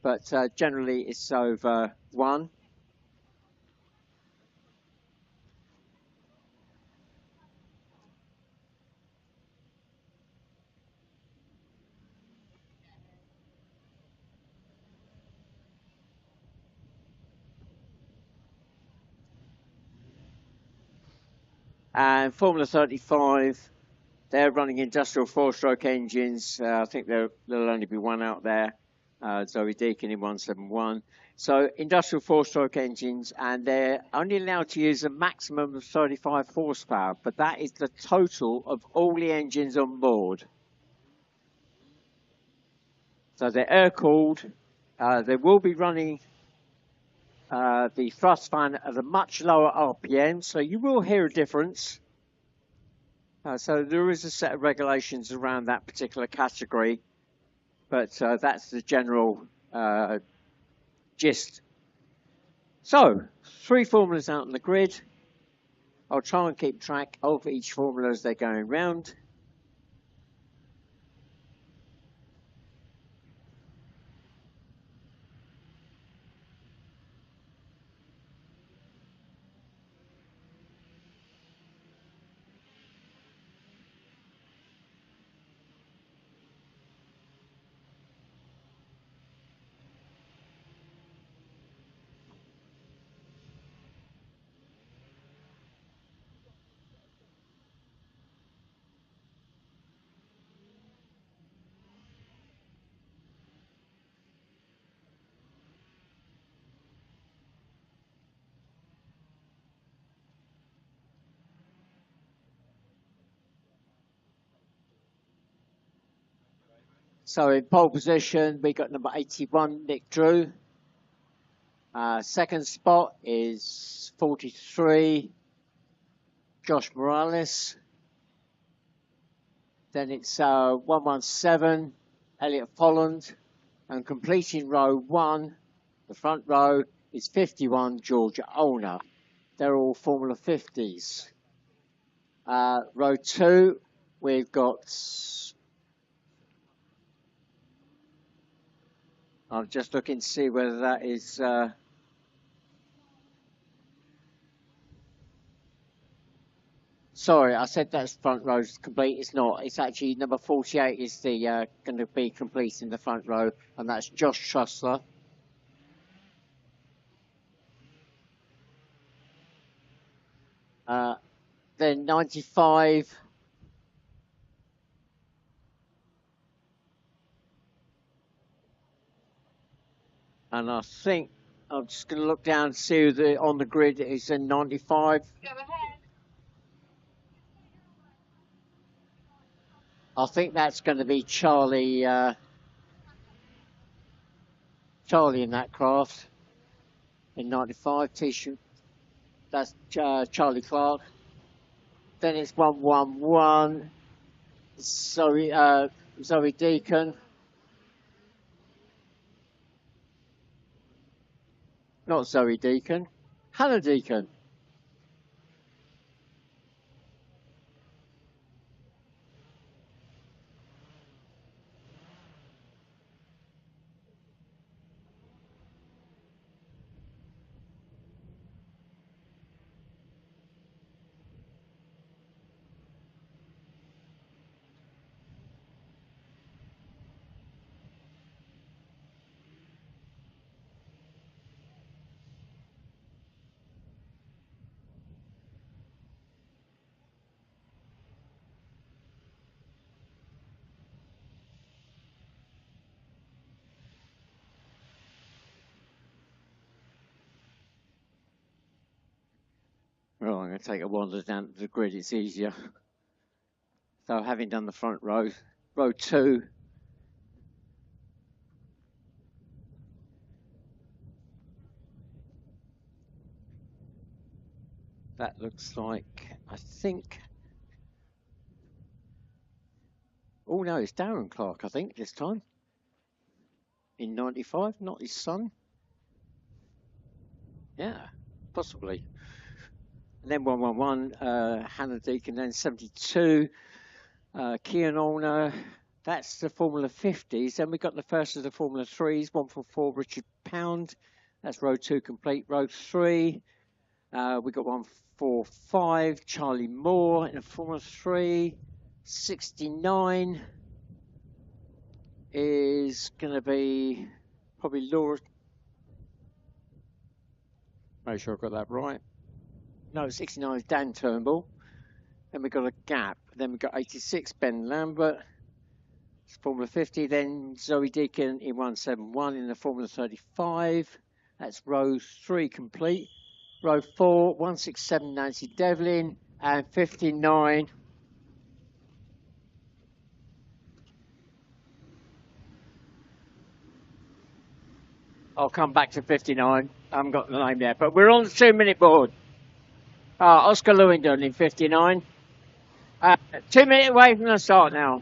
but generally it's over 1. And Formula 35, they're running industrial 4-stroke engines. I think there'll only be one out there, Zoe Deacon in 171. So industrial 4-stroke engines, and they're only allowed to use a maximum of 35 horsepower, but that is the total of all the engines on board. So they're air-cooled. They will be running the thrust fan at a much lower RPM, so you will hear a difference. So there is a set of regulations around that particular category, but that's the general gist. So 3 formulas out on the grid. I'll try and keep track of each formula as they're going round. So in pole position, we got number 81, Nick Drew. Second spot is 43, Josh Morales. Then it's 117, Elliot Folland. And completing row 1, the front row, is 51, Georgia Olner. They're all Formula 50s. Row 2, we've got... I'm just looking to see whether that is... Sorry, I said that's front row complete. It's not. It's actually number 48 is the going to be complete in the front row, and that's Josh Trussler. Then 95. And I think I'm just going to look down and see who on the grid is in 95. I think that's going to be Charlie. Charlie in that craft in 95 T-shirt That's Charlie Clark. Then it's 111. Zoe Deacon. Not Zoe Deacon. Hannah Deacon. Well, I'm going to take a wander down to the grid. It's easier. So having done the front row, row 2. That looks like, I think... Oh no, it's Darren Clark, I think, this time. In 95, not his son. Yeah, possibly. And then 111, Hannah Deacon, then 72, Kian Olner. That's the Formula 50s. Then we got the first of the Formula 3s, 144, Richard Pound. That's row 2 complete. Row 3, we got 145, Charlie Moore in a Formula 3. 69 is going to be probably Laura. Make sure I got that right. No, 69 is Dan Turnbull. Then we got a gap. Then we got 86, Ben Lambert. It's Formula 50. Then Zoe Deacon in 171 in the Formula 35. That's row 3 complete. Row 4, 167, Nancy Devlin. And 59. I'll come back to 59. I haven't got the name yet, but we're on the 2-minute board. Oscar Lewington in 59. 2 minutes away from the start now.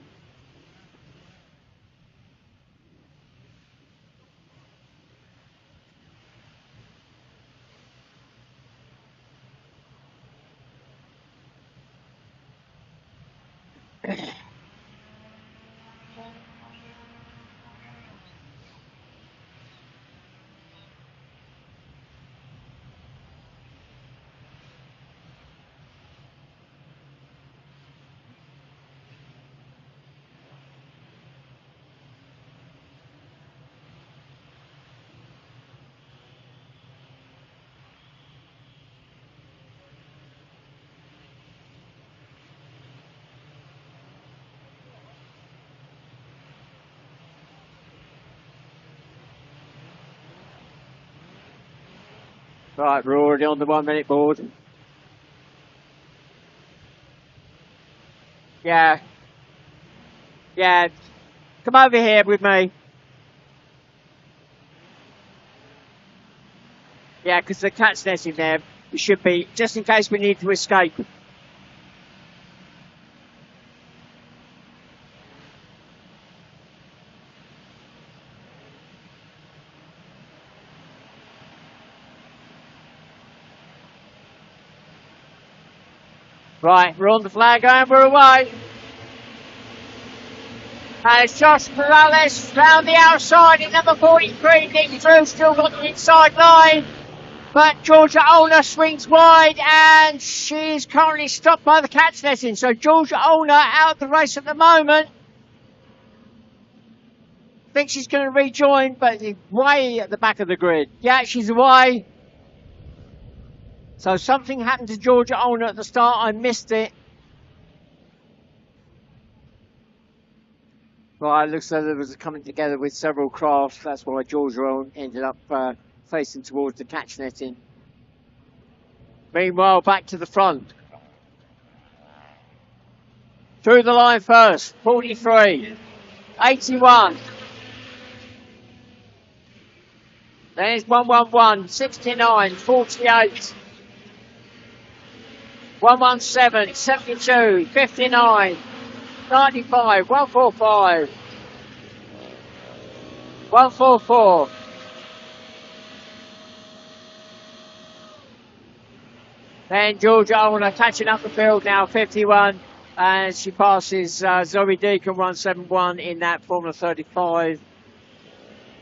Right, we're already on the 1 minute board. Yeah. Yeah. Come over here with me. Yeah, because the cat's nest in there. It should be, just in case we need to escape. Right, we're on the flag and we're away. And it's Josh Morales round the outside in number 43. Nick Drew still got the inside line. But Georgia Olner swings wide and she's currently stopped by the cat's netting. So Georgia Olner out of the race at the moment. I think she's going to rejoin, but way at the back of the grid. Yeah, she's away. So something happened to Georgia Olner at the start. I missed it. Right, it looks like there was a coming together with several crafts. That's why Georgia ended up facing towards the catch netting. Meanwhile, back to the front. Through the line first, 43, 81. Then it's 111, 69, 48. 117, 72, 59, 95, 145, 144. Then Georgia Olner catching up the field now, 51, and she passes Zoe Deacon 171 in that Formula 35.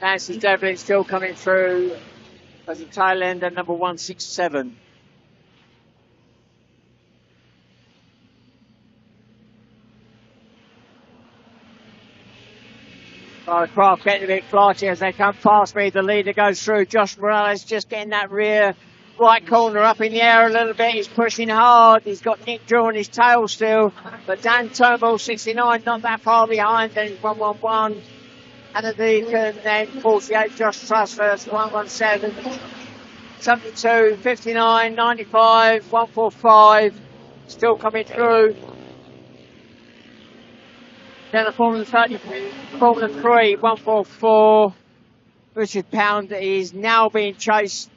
Nancy Devlin still coming through as a tail end at number 167. Craft getting a bit flighty as they come past me. The leader goes through. Josh Morales just getting that rear right corner up in the air a little bit. He's pushing hard. He's got Nick Drew on his tail still. But Dan Turnbull, 69, not that far behind. Then 111. Anna Deacon, then 48. Josh Trussford, 117. 72, 59, 95, 145. Still coming through. Then the Formula 30, Formula 3, 144. Richard Pound is now being chased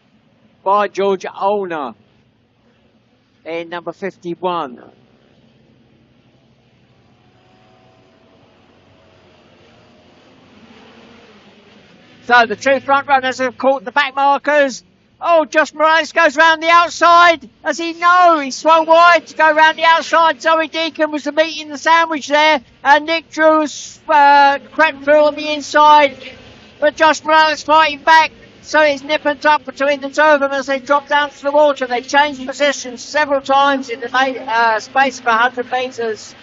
by Georgia Olner in number 51. So the two front runners have caught the back markers. Oh, Josh Morales goes round the outside. Does he know? He swung wide to go round the outside. Zoe Deacon was the meat in the sandwich there. And Nick Drew's crept through on the inside. But Josh Morales fighting back. So it's nip and tuck between the two of them as they drop down to the water. They changed positions several times in the space of 100 metres.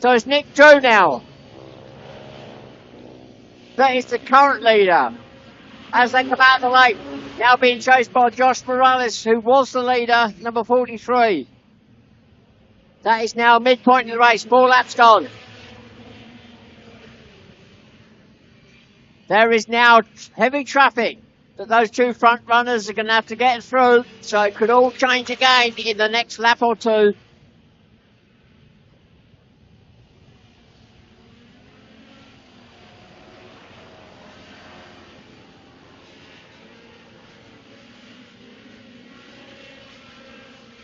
So it's Nick Drew now. That is the current leader as they come out of the lake. Now being chased by Josh Morales, who was the leader, number 43. That is now midpoint of the race. 4 laps gone. There is now heavy traffic that those two front runners are going to have to get through. So it could all change again in the next lap or two.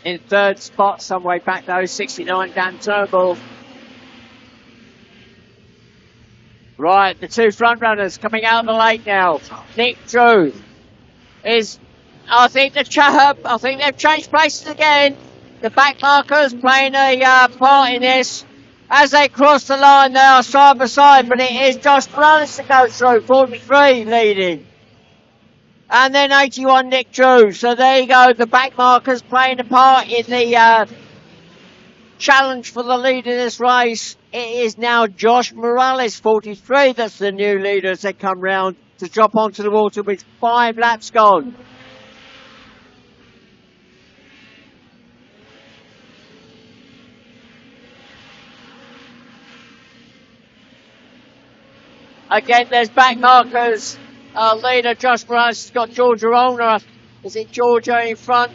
In third spot, some way back though, 69, Dan Turnbull. Right, the two front runners coming out of the lake now. Nick Drew is, I think they've changed places again. The back markers playing a part in this. As they cross the line, they are side by side, but it is Josh Morales to go through, 43 leading. And then 81, Nick Drew. So there you go. The back markers playing a part in the challenge for the lead in this race. It is now Josh Morales, 43. That's the new leader as they come round to drop onto the water with 5 laps gone. Again, there's back markers. Leader Josh Morales has got Georgia Olner. Is it Georgia in front?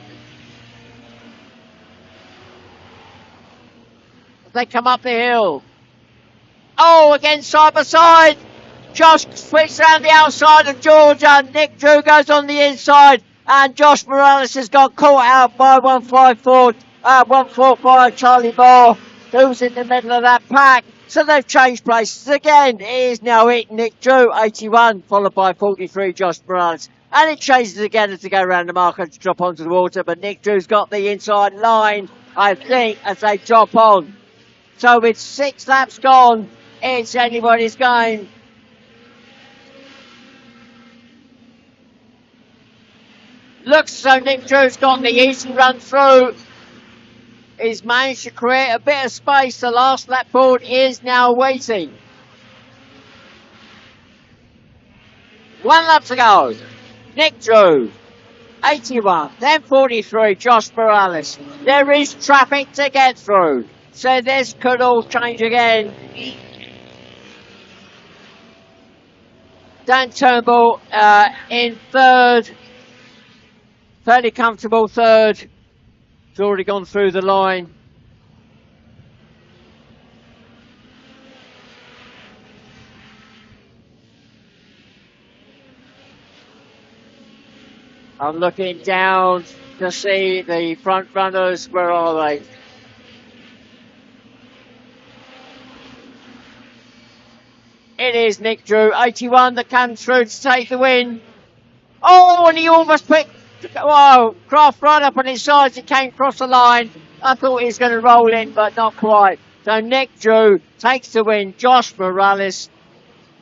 As they come up the hill. Oh, again side by side. Josh swings around the outside of Georgia. Nick Drew goes on the inside. And Josh Morales has got caught out by 145 Charlie Moore, who's in the middle of that pack. So they've changed places again. It is now Nick Drew, 81, followed by 43, Josh Morales. And it changes again as they go around the marker to drop onto the water. But Nick Drew's got the inside line, I think, as they drop on. So with 6 laps gone, it's anybody's game. Looks as though Nick Drew's got the easy run through. He's managed to create a bit of space. The last lap board is now waiting. 1 lap to go. Nick Drew, 81. Then 43, Josh Morales. There is traffic to get through. So this could all change again. Dan Turnbull in third. Fairly comfortable third. He's already gone through the line. I'm looking down to see the front runners. Where are they? It is Nick Drew, 81, that comes through to take the win. Oh, and he almost picked. Whoa, Kraft right up on his sides. He came across the line. I thought he was going to roll in, but not quite. So Nick Drew takes the win. Josh Morales,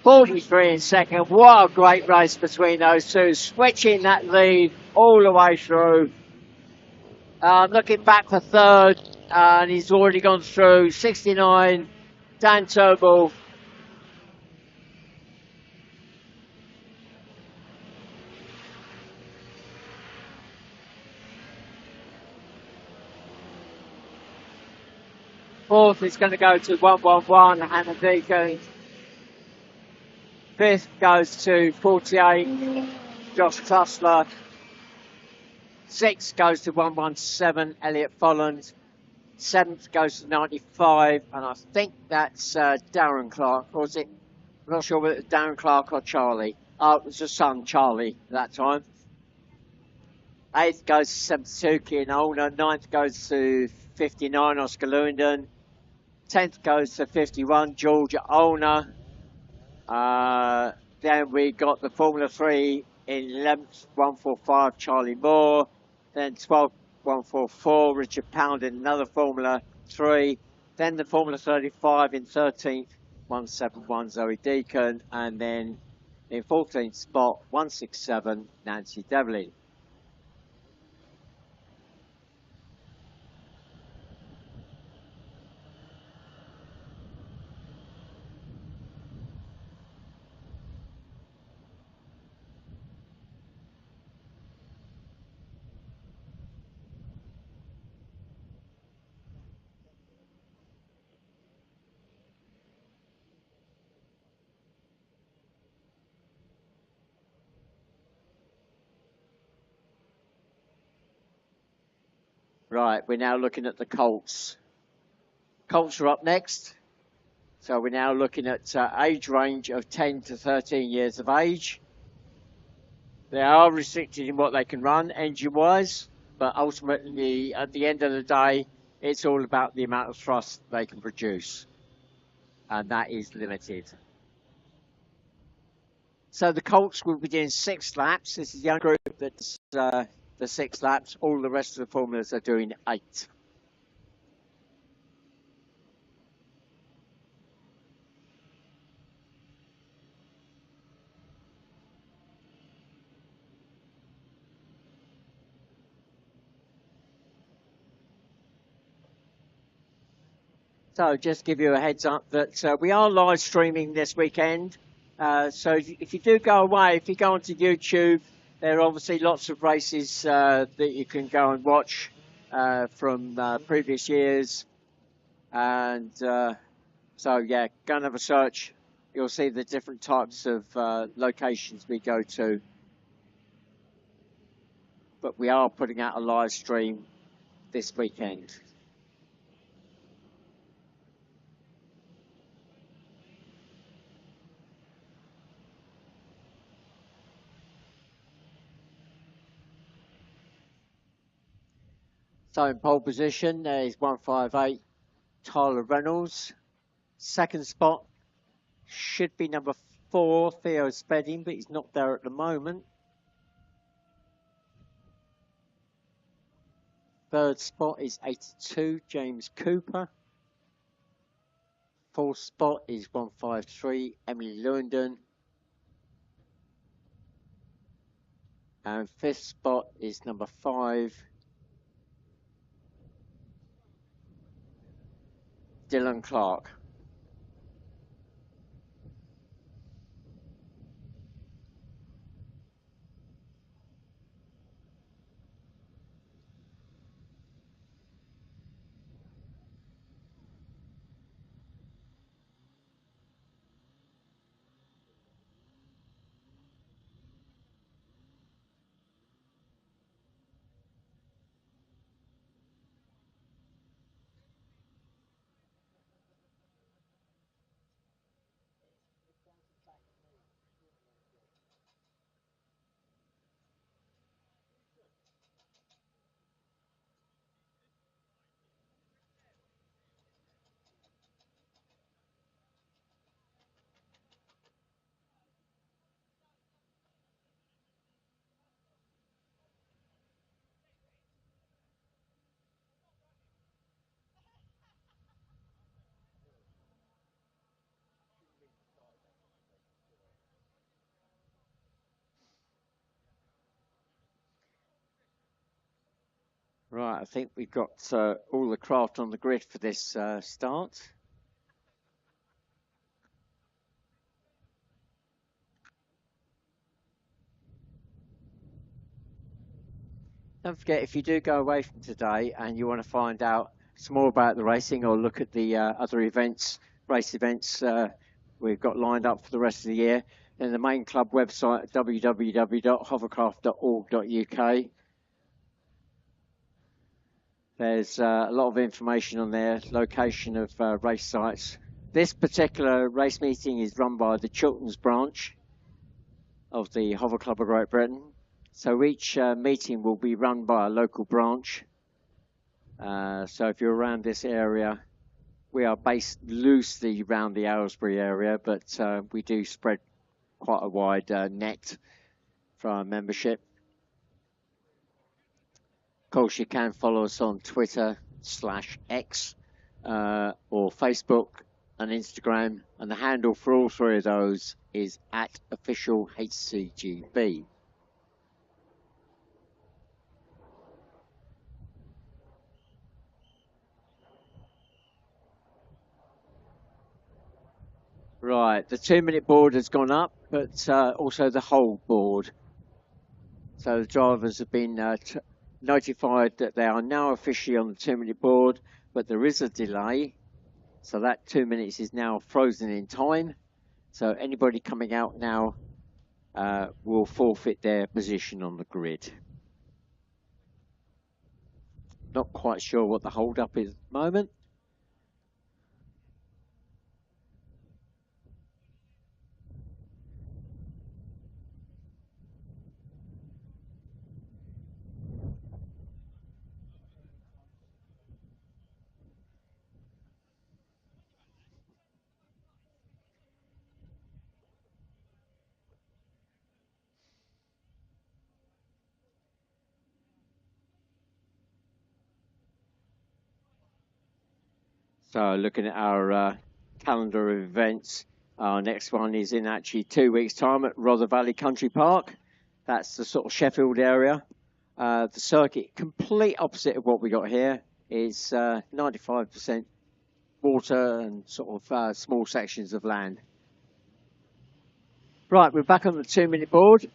43 in second. What a great race between those two, switching that lead all the way through. Looking back for third, and he's already gone through 69. Dan Turnbull. Fourth is going to go to 111, Hannah Deacon. Fifth goes to 48, Josh Tussler. Sixth goes to 117, Elliot Folland. Seventh goes to 95, and I think that's Darren Clark, or was it? I'm not sure whether it's Darren Clark or Charlie. Oh, it was the son, Charlie, at that time. Eighth goes to 72, Kian Olner. Ninth goes to 59, Oscar Lewington. 10th goes to 51, Georgia Olner. Then we got the Formula 3 in 11th, 145, Charlie Moore. Then 12th, 144, Richard Pound in another Formula 3. Then the Formula 35 in 13th, 171, Zoe Deacon. And then in 14th spot, 167, Nancy Devlin. Right, we're now looking at the Colts. Colts are up next. So we're now looking at age range of 10 to 13 years of age. They are restricted in what they can run engine-wise, but ultimately, at the end of the day, it's all about the amount of thrust they can produce, and that is limited. So the Colts will be doing 6 laps. This is the young group that's the 6 laps. All the rest of the formulas are doing 8. So just give you a heads up that we are live streaming this weekend. So if you do go away, if you go onto YouTube, there are obviously lots of races that you can go and watch from previous years. And so, yeah, go and have a search. You'll see the different types of locations we go to. But we are putting out a live stream this weekend. So in pole position, there is 158, Tyler Reynolds. Second spot should be number 4, Theo Spedding, but he's not there at the moment. Third spot is 82, James Cooper. Fourth spot is 153, Emily Lewington. And fifth spot is number 5, Dylan Clark. Right, I think we've got all the craft on the grid for this start. Don't forget, if you do go away from today and you want to find out some more about the racing or look at the other events, race events we've got lined up for the rest of the year, then the main club website, www.hovercraft.org.uk. There's a lot of information on there, location of race sites. This particular race meeting is run by the Chilterns branch of the Hover Club of Great Britain. So each meeting will be run by a local branch. So if you're around this area, we are based loosely around the Aylesbury area, but we do spread quite a wide net for our membership. Of course, you can follow us on Twitter/X or Facebook and Instagram, and the handle for all three of those is @official HCGB. Right, the 2-minute board has gone up, but also the hold board. So the drivers have been notified that they are now officially on the 2-minute board, but there is a delay. So that 2 minutes is now frozen in time. So anybody coming out now will forfeit their position on the grid. Not quite sure what the hold up is at the moment. So looking at our calendar of events, our next one is in actually 2 weeks' time at Rother Valley Country Park. That's the sort of Sheffield area. The circuit, complete opposite of what we got here, is 95% water and sort of small sections of land. Right, we're back on the 2-minute board.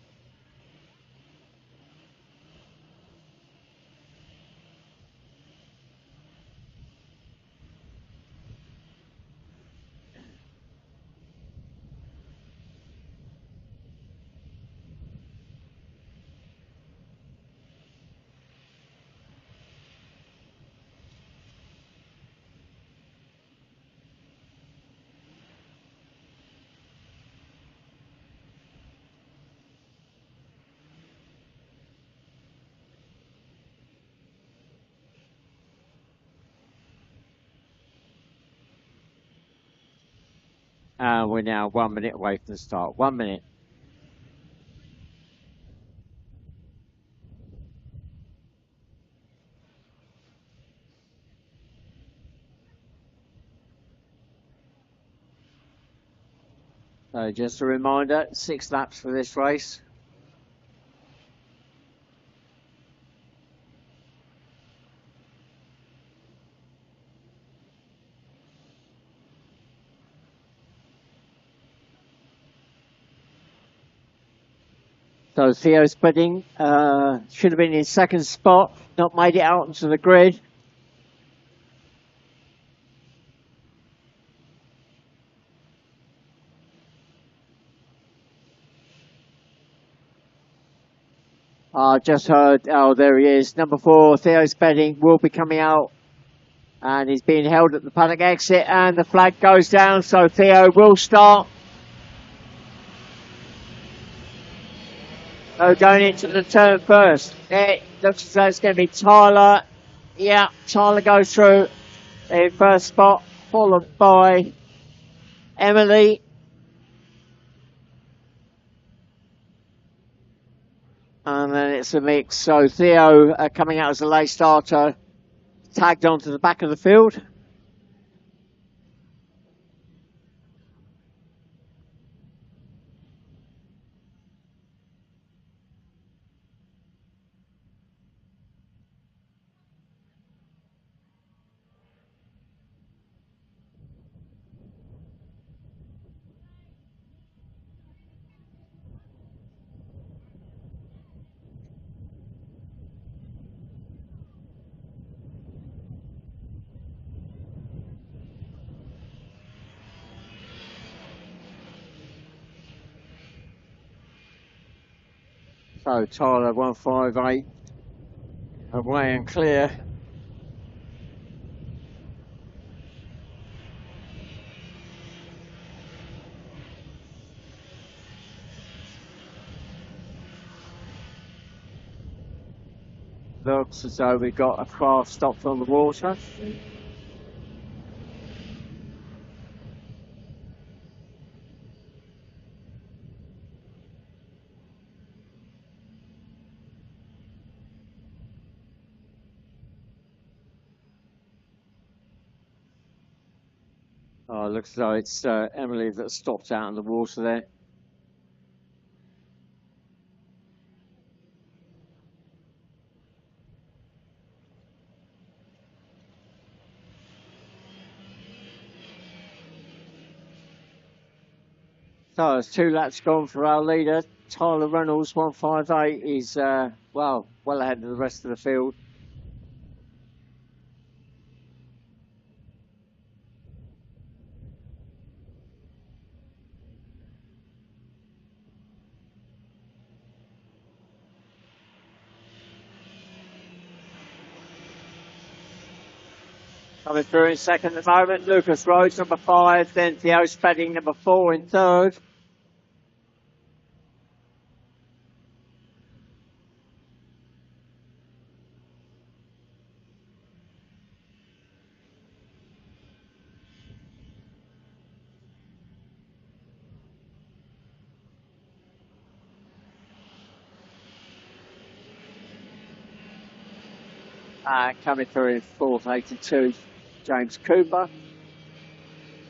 We're now 1 minute away from the start. 1 minute. So just a reminder, 6 laps for this race. So Theo Spedding should have been in second spot, not made it out onto the grid. Just heard, oh, there he is. Number 4, Theo Spedding will be coming out. And he's being held at the paddock exit, and the flag goes down, so Theo will start. So going into the turn first. It looks as though it's going to be Tyler. Yeah, Tyler goes through in first spot, followed by Emily. And then it's a mix. So Theo coming out as a late starter, tagged onto the back of the field. So Tyler 158 away and clear. Looks as though we've got a craft stopped on the water. Oh, looks as though it's Emily that stopped out in the water there. So there's 2 laps gone for our leader. Tyler Reynolds 158 is well ahead of the rest of the field. Coming through in second at the moment, Lucas Rhodes number 5, then Theo Spedding number 4 in third. Coming through in fourth, 82, James Cooper.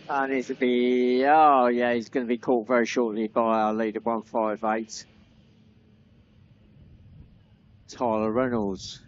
And he's going to be caught very shortly by our leader 158, Tyler Reynolds.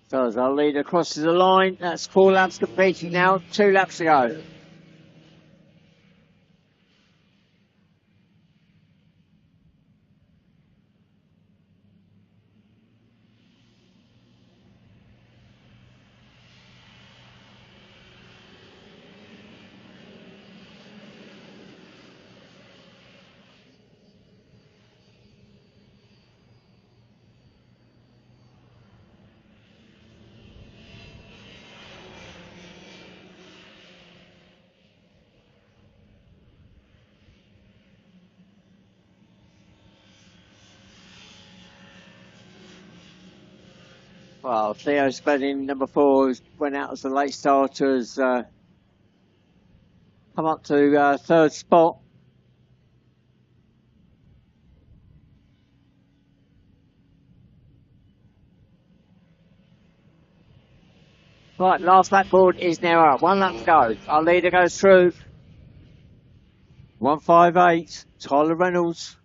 So as our leader crosses the line, that's 4 laps completed now, 2 laps to go. Well, Theo Spedding, number 4, went out as the late starter, has come up to third spot. Right, last lap board is now up. 1 lap to go. Our leader goes through. 158, Tyler Reynolds.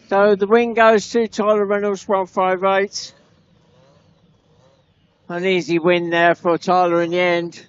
So the win goes to Tyler Reynolds, 158. An easy win there for Tyler in the end.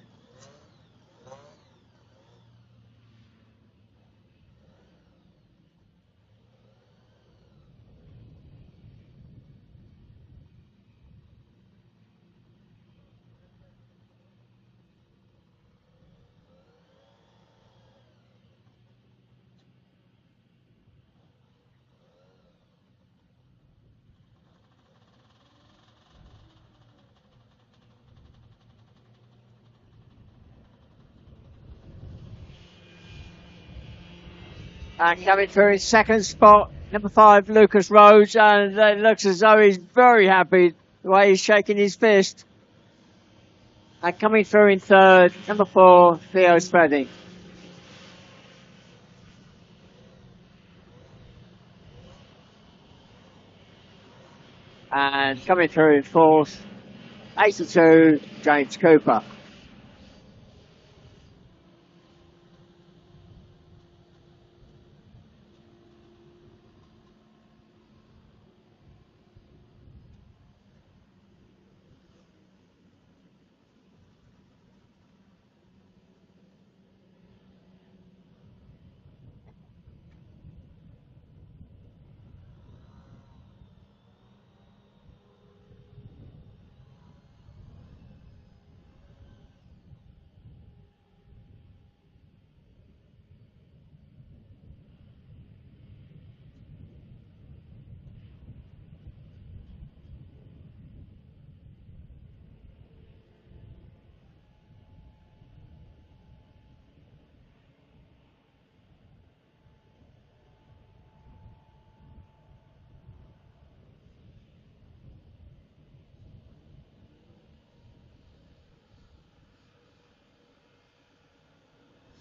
And coming through in second spot, number 5, Lucas Rhodes, and it looks as though he's very happy the way he's shaking his fist. And coming through in third, number 4, Theo Spreading. And coming through in fourth, 82, James Cooper.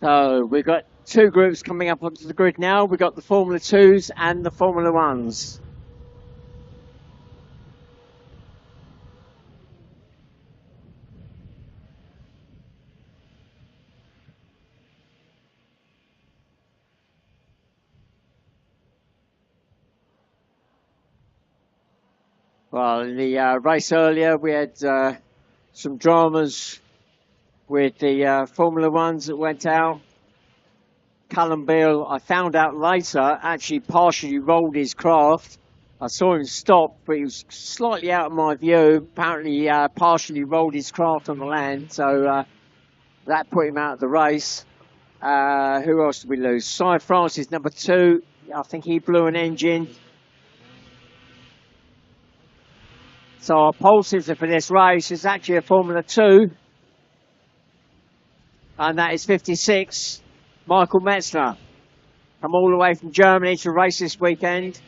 So we've got two groups coming up onto the grid now. We've got the Formula 2s and the Formula 1s. Well, in the race earlier, we had some dramas with the Formula 1s that went out. Callum Beale, I found out later, actually partially rolled his craft. I saw him stop, but he was slightly out of my view. Apparently, partially rolled his craft on the land, so that put him out of the race. Who else did we lose? Cy Francis, number 2. I think he blew an engine. So our pole sitter for this race is actually a Formula 2. And that is 56, Michael Metzler. Come all the way from Germany to race this weekend.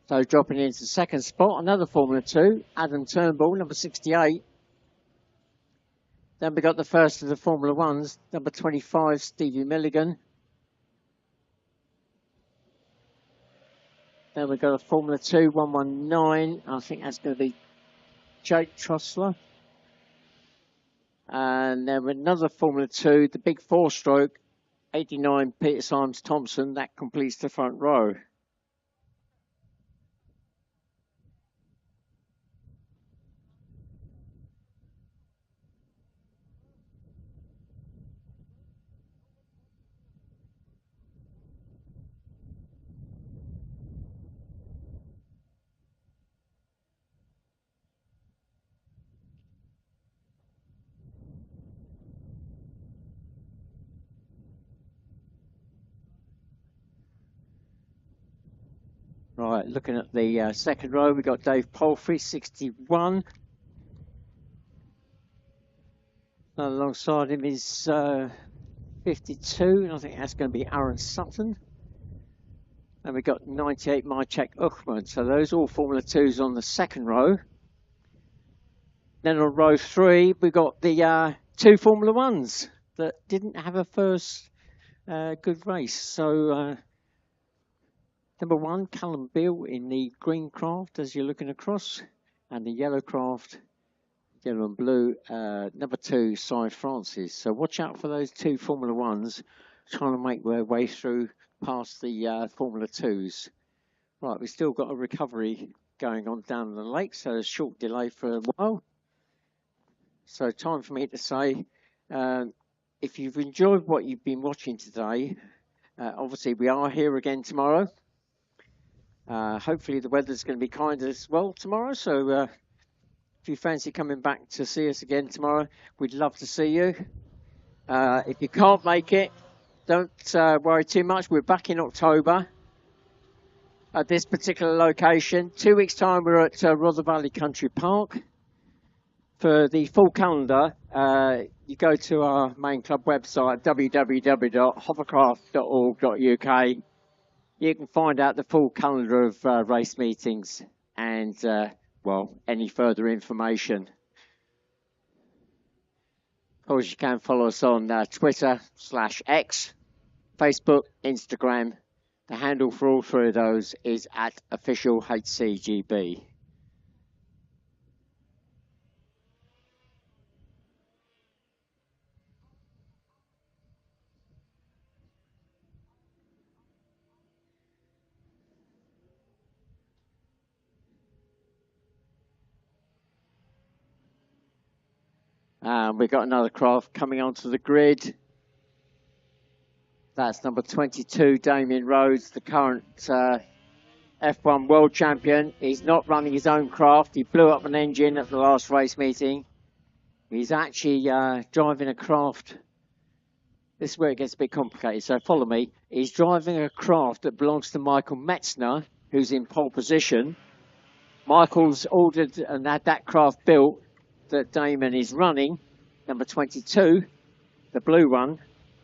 So dropping into second spot, another Formula 2, Adam Turnbull, number 68. Then we got the first of the Formula 1s, number 25, Stevie Milligan. Then we got a Formula 2, 119. I think that's going to be Jake Trussler. And then another Formula 2, the big 4-stroke, 89, Peter Symes Thompson. That completes the front row. Right, looking at the second row, we've got Dave Palfrey, 61. Alongside him is 52, and I think that's going to be Aaron Sutton. And we've got 98, Maciek Uchman. So those all Formula 2s on the second row. Then on row 3, we've got the 2 Formula 1s that didn't have a first good race. So number 1, Callum Beale in the green craft as you're looking across, and the yellow craft, yellow and blue, number 2, Cy Francis. So watch out for those 2 Formula 1s trying to make their way through past the Formula 2s. Right, we've still got a recovery going on down the lake, so a short delay for a while. So time for me to say, if you've enjoyed what you've been watching today, obviously we are here again tomorrow. Hopefully the weather's going to be kind as well tomorrow, so if you fancy coming back to see us again tomorrow, we'd love to see you. If you can't make it, don't worry too much. We're back in October at this particular location. 2 weeks' time, we're at Rother Valley Country Park. For the full calendar, you go to our main club website, www.hovercraft.org.uk. You can find out the full calendar of race meetings and, well, any further information. Of course, you can follow us on Twitter/X, Facebook, Instagram. The handle for all 3 of those is @official HCGB. We've got another craft coming onto the grid. That's number 22, Damien Rhodes, the current F1 world champion. He's not running his own craft. He blew up an engine at the last race meeting. He's actually driving a craft. This is where it gets a bit complicated, so follow me. He's driving a craft that belongs to Michael Metzner, who's in pole position. Michael's ordered and had that craft built that Damon is running, number 22, the blue one,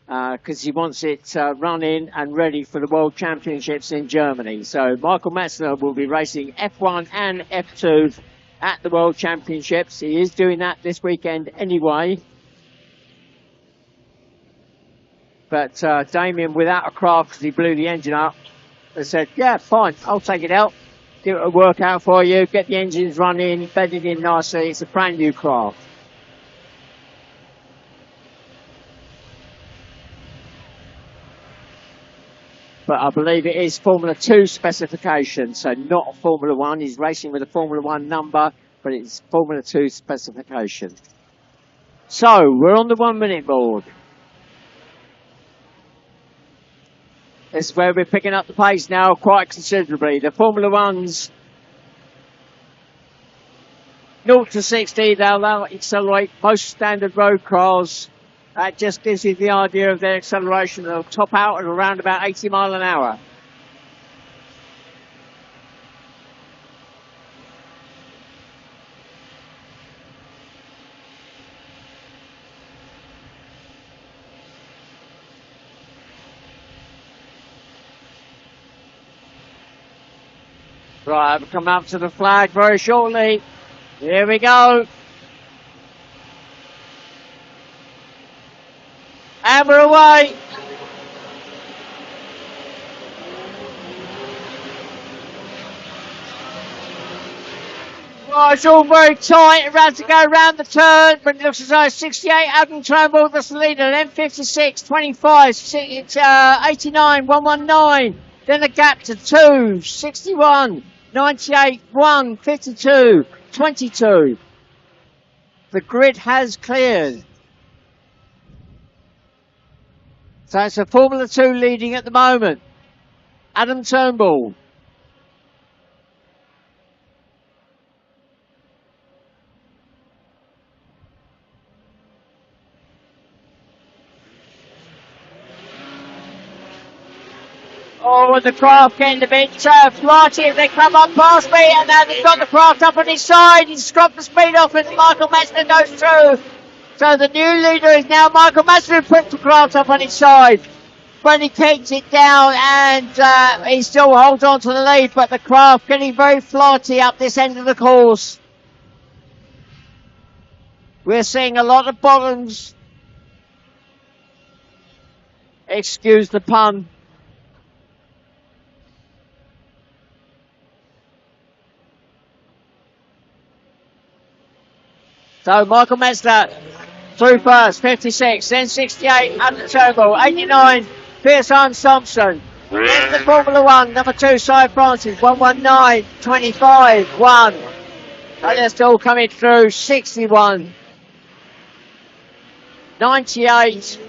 because he wants it running and ready for the World Championships in Germany. So Michael Metzner will be racing F1 and F2 at the World Championships. He is doing that this weekend anyway. But Damien, without a craft, because he blew the engine up, has said, yeah, fine, I'll take it out, give it a workout for you, get the engines running, bedded in nicely. It's a brand new craft. But I believe it is Formula 2 specification, so not a Formula 1. He's racing with a Formula 1 number, but it's Formula 2 specification. So, we're on the 1 minute board. This is where we're picking up the pace now quite considerably. The Formula 1s, 0 to 60, they'll accelerate most standard road cars. That just gives you the idea of their acceleration. They'll top out at around about 80 miles an hour. Right, we'll come up to the flag very shortly. Here we go. And we're away. Right, it's all very tight. Around to go round the turn, but it looks as though 68, Adam Turnbull, that's the leader. Then 56, 25, it's 89, 119. Then a gap to 2, 61, 98, 1, 52, 22. The grid has cleared. So it's a Formula 2 leading at the moment. Adam Turnbull. Oh, with the craft getting a bit flighty as they come up past me, and now they've got the craft up on his side. He's dropped the speed off and Michael Metzler goes through. So the new leader is now Michael Metzler, who puts the craft up on his side. But he kicks it down and he still holds on to the lead, but the craft getting very flighty up this end of the course. We're seeing a lot of bottoms. Excuse the pun. So Michael Metzler through first, 56, then 68, under turbo, 89, Pierce Arms Thompson. Then the Formula 1, number 2, Cy Francis, 119, 25, 1. And they're still coming through, 61, 98,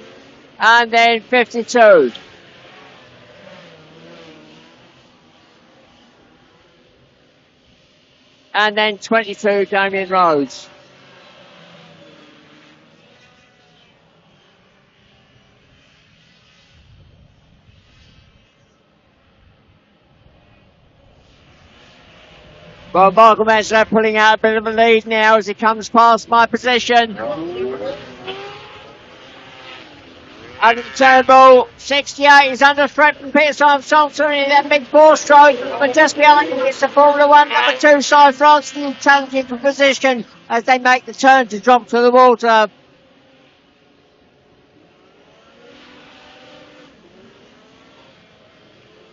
and then 52. And then 22, Damien Rhodes. Well, Michael Metzler pulling out a bit of a lead now as he comes past my position. Under the turnbull, 68 is under threat from Pierce Arms Thompson in that big 4-stroke, but just behind him is the Formula 1 number 2 Cy Francis challenging for position as they make the turn to drop to the water.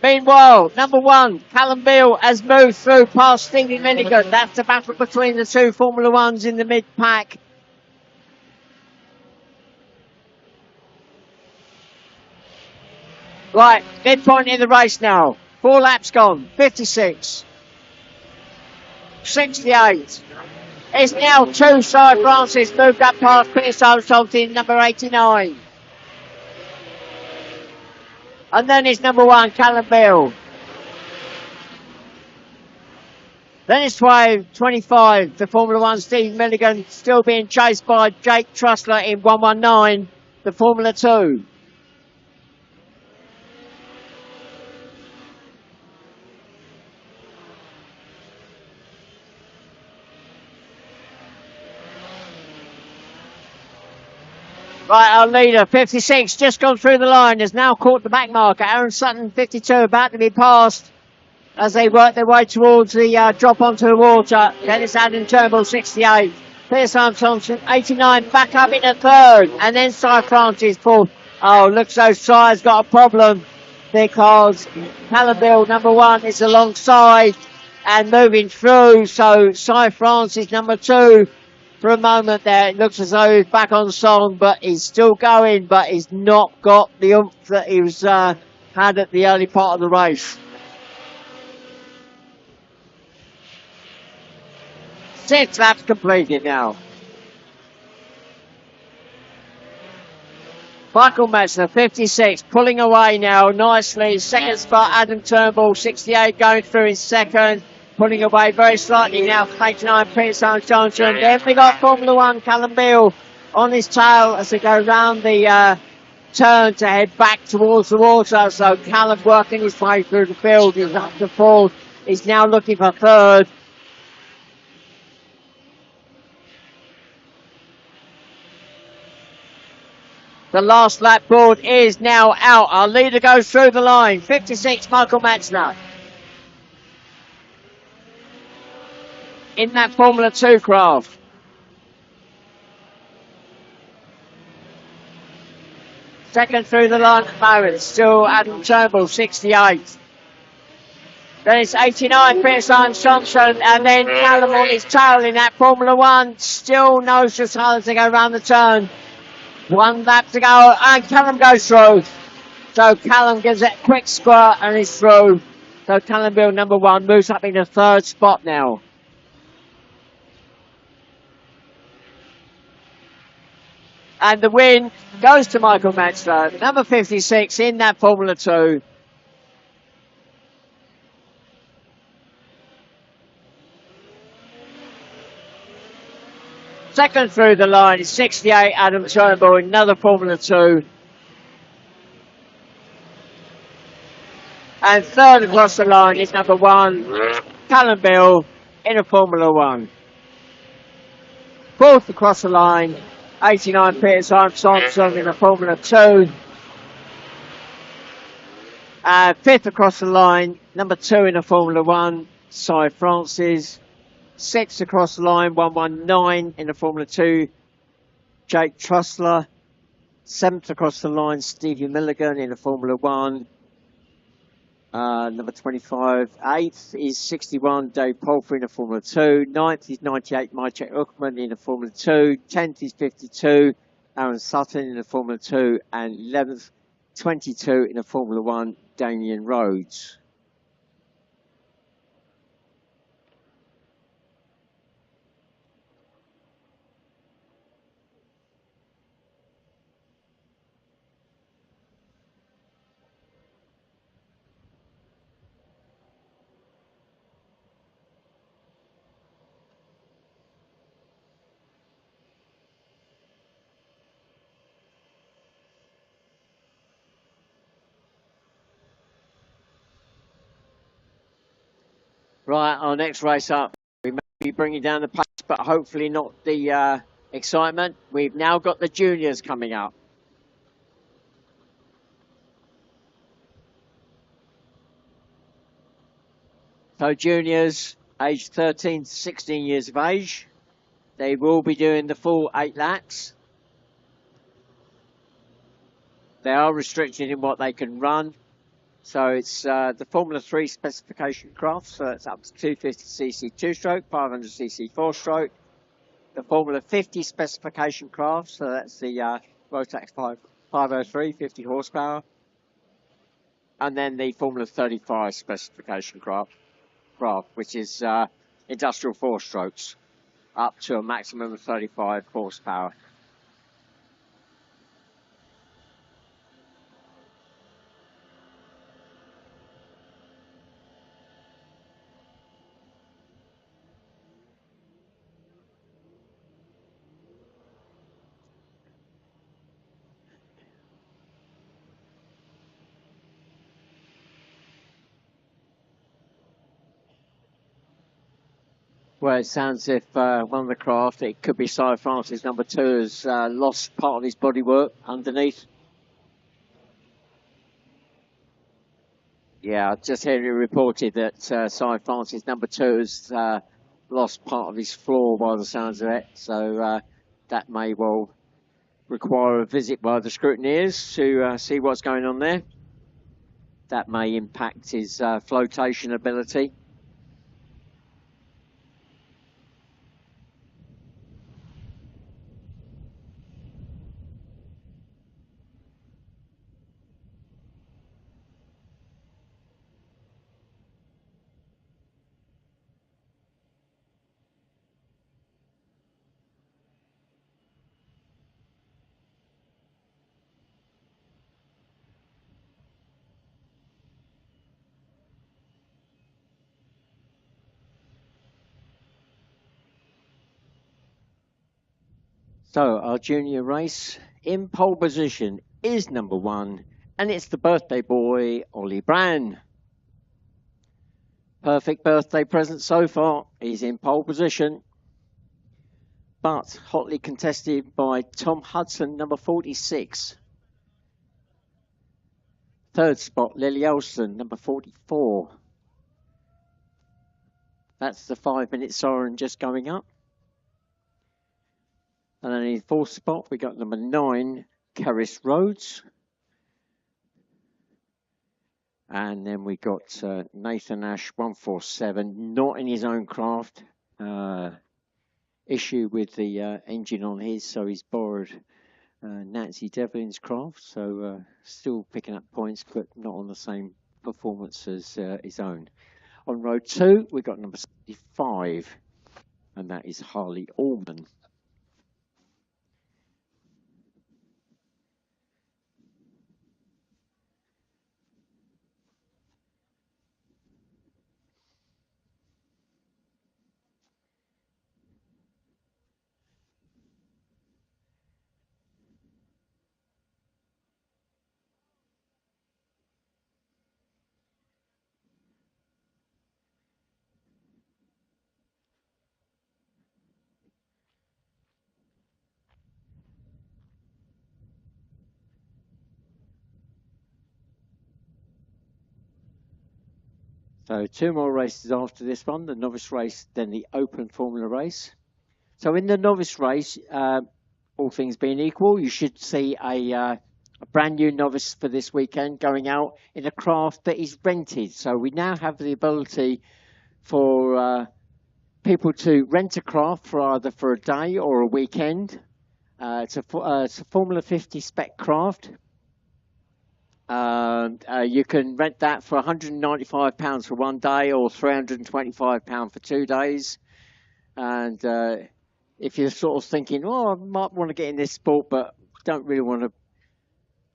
Meanwhile, number 1, Callum Beale, has moved through past Stevie Milligan. That's the battle between the two Formula 1s in the mid-pack. Right, midpoint in the race now. 4 laps gone. 56. 68. It's now 2 Cy Francis moved up past Pierce Arms Thompson, number 89. And then it's number 1, Callum Beale. Then it's 25, the Formula 1 Steve Milligan, still being chased by Jake Trussler in 119, the Formula 2. Right, our leader, 56, just gone through the line, has now caught the back marker. Aaron Sutton, 52, about to be passed as they work their way towards the drop onto the water. Dennis Adam Turnbull, 68. Pierce Arms Thompson, 89, back up in a third. And then Cy Francis, fourth. Oh, looks though Cy's got a problem because Callum Beale, number 1, is alongside and moving through. So Cy Francis, number 2. For a moment there, it looks as though he's back on song, but he's still going, but he's not got the oomph that he was had at the early part of the race. 6 laps completed now. Michael Metzler, 56, pulling away now nicely. Second spot, Adam Turnbull, 68, going through in second. Pulling away very slightly now, 89, Pierce Arms Thompson. Then we got Formula 1, Callum Beale on his tail as they go round the turn to head back towards the water. So Callum working his way through the field. He's up to fourth. He's now looking for third. The last lap board is now out. Our leader goes through the line. 56, Michael Metzler. In that Formula 2 craft. Second through the line at the moment, still Adam Turnbull, 68. Then it's 89, Pierce Arms Thompson, and then Callum on his tail in that Formula 1. Still knows just how to go around the turn. 1 lap to go, and Callum goes through. So Callum gives it a quick squirt and he's through. So Callum Beale, number 1, moves up in the 3rd spot now. And the win goes to Michael Metzler, number 56 in that Formula 2. Second through the line is 68, Adam Turnbull, another Formula 2. And third across the line is number 1, Callum Bill, in a Formula 1. Fourth across the line, 89 Peter Thompson in a Formula 2. Fifth across the line, number 2 in a Formula 1, Cy Francis. Sixth across the line, 119 in a Formula 2, Jake Trussler. Seventh across the line, Stevie Milligan in a Formula 1. Number 25. Eighth is 61, Dave Polfer in a Formula 2. Ninth is 98, Maciek Uckman in a Formula 2. 10th is 52, Aaron Sutton in a Formula 2. And 11th, 22 in a Formula 1, Damien Rhodes. Right, our next race up, we may be bringing down the pace, but hopefully not the excitement. We've now got the juniors coming up. So juniors, aged 13 to 16 years of age. They will be doing the full 8 laps. They are restricted in what they can run. So it's the Formula 3 specification craft, so it's up to 250cc 2-stroke, 500cc 4-stroke. The Formula 50 specification craft, so that's the Rotax 503, 50 horsepower. And then the Formula 35 specification craft which is industrial 4-strokes, up to a maximum of 35 horsepower. Well, it sounds as if one of the craft, it could be Cy Francis, number 2, has lost part of his bodywork underneath. Yeah, I just heard it reported that Cy Francis, number 2, has lost part of his floor by the sounds of it. So that may well require a visit by the scrutineers to see what's going on there. That may impact his flotation ability. So our junior race in pole position is number 1, and it's the birthday boy, Ollie Brand. Perfect birthday present so far. He's in pole position, but hotly contested by Tom Hudson, number 46. Third spot, Lily Elston, number 44. That's the 5-minute siren just going up. And then in fourth spot, we got number 9, Caris Rhodes. And then we got Nathan Ash, 147, not in his own craft. Issue with the engine on his, so he's borrowed Nancy Devlin's craft. So still picking up points, but not on the same performance as his own. On row 2, we got number 65, and that is Harley Allman. So 2 more races after this one, the novice race, then the open formula race. So in the novice race, all things being equal, you should see a brand new novice for this weekend going out in a craft that is rented. So we now have the ability for people to rent a craft for either for a day or a weekend. It's a Formula 50 spec craft. You can rent that for £195 for one day or £325 for 2 days. And if you're sort of thinking, oh, I might want to get in this sport, but don't really want to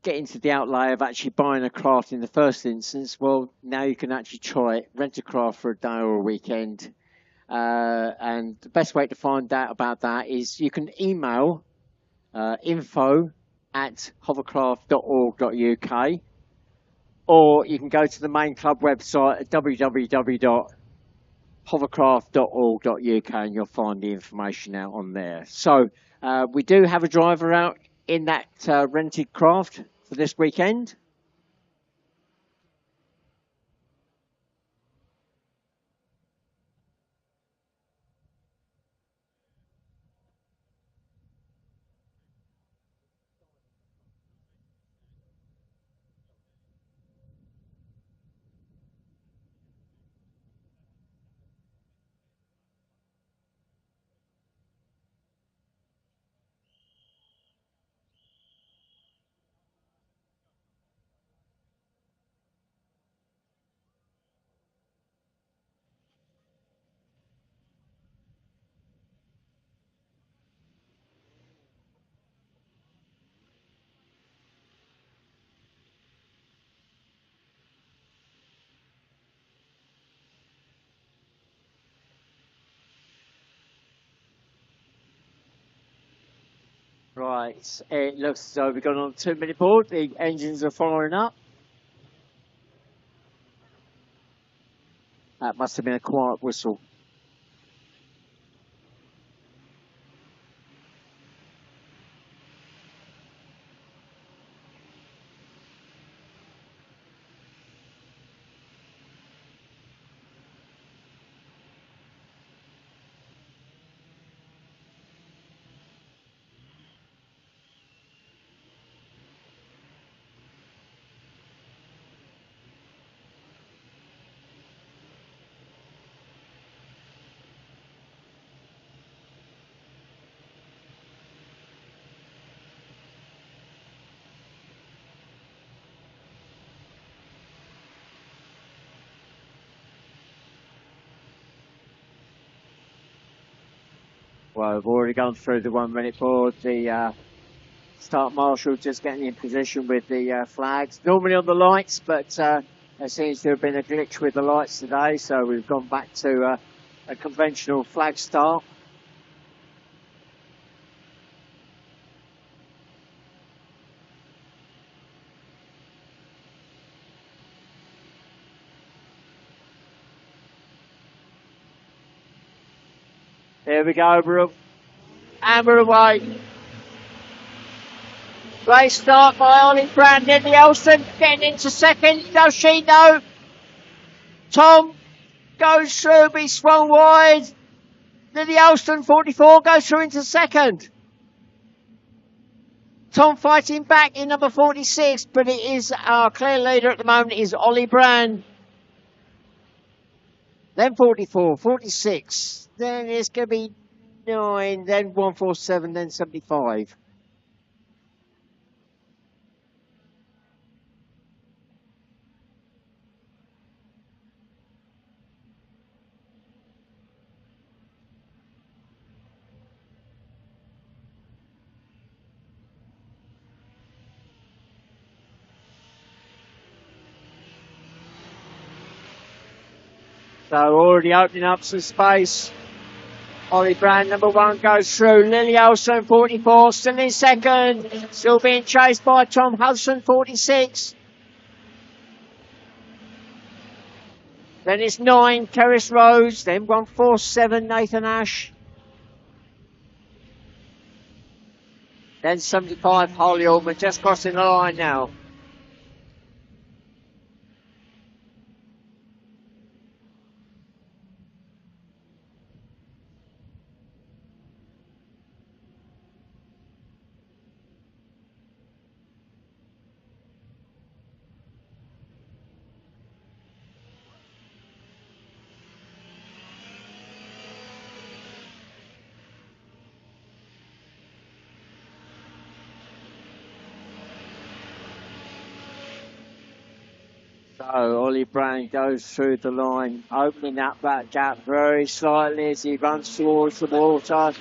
get into the outlay of actually buying a craft in the first instance, well, now you can actually try it, rent a craft for a day or a weekend. And the best way to find out about that is you can email info@hovercraft.org.uk, or you can go to the main club website at www.hovercraft.org.uk and you'll find the information out on there. So we do have a driver out in that rented craft for this weekend. Right, it looks as though we've gone on the 2-minute board. The engines are firing up. That must have been a quiet whistle. Well, we've already gone through the 1-minute board. The start marshal just getting in position with the flags. Normally on the lights, but there seems to have been a glitch with the lights today, so we've gone back to a conventional flag start. There we go, and we're away. Great start by Ollie Brand. Lily Elston getting into second. Does she know? Tom goes through, be swung wide. Lily Elston, 44, goes through into second. Tom fighting back in number 46, but it is our clear leader at the moment is Ollie Brand. Then 44, 46. Then it's going to be 9, then 147, then 75. So already opening up some space. Ollie Brand, number 1, goes through. Lily Olsen, 44, still in second. Still being chased by Tom Hudson, 46. Then it's 9, Keris Rose. Then 147, Nathan Ash. Then 75, Holly Allman, just crossing the line now. So Ollie Brand goes through the line, opening up that gap very slightly as he runs towards the water.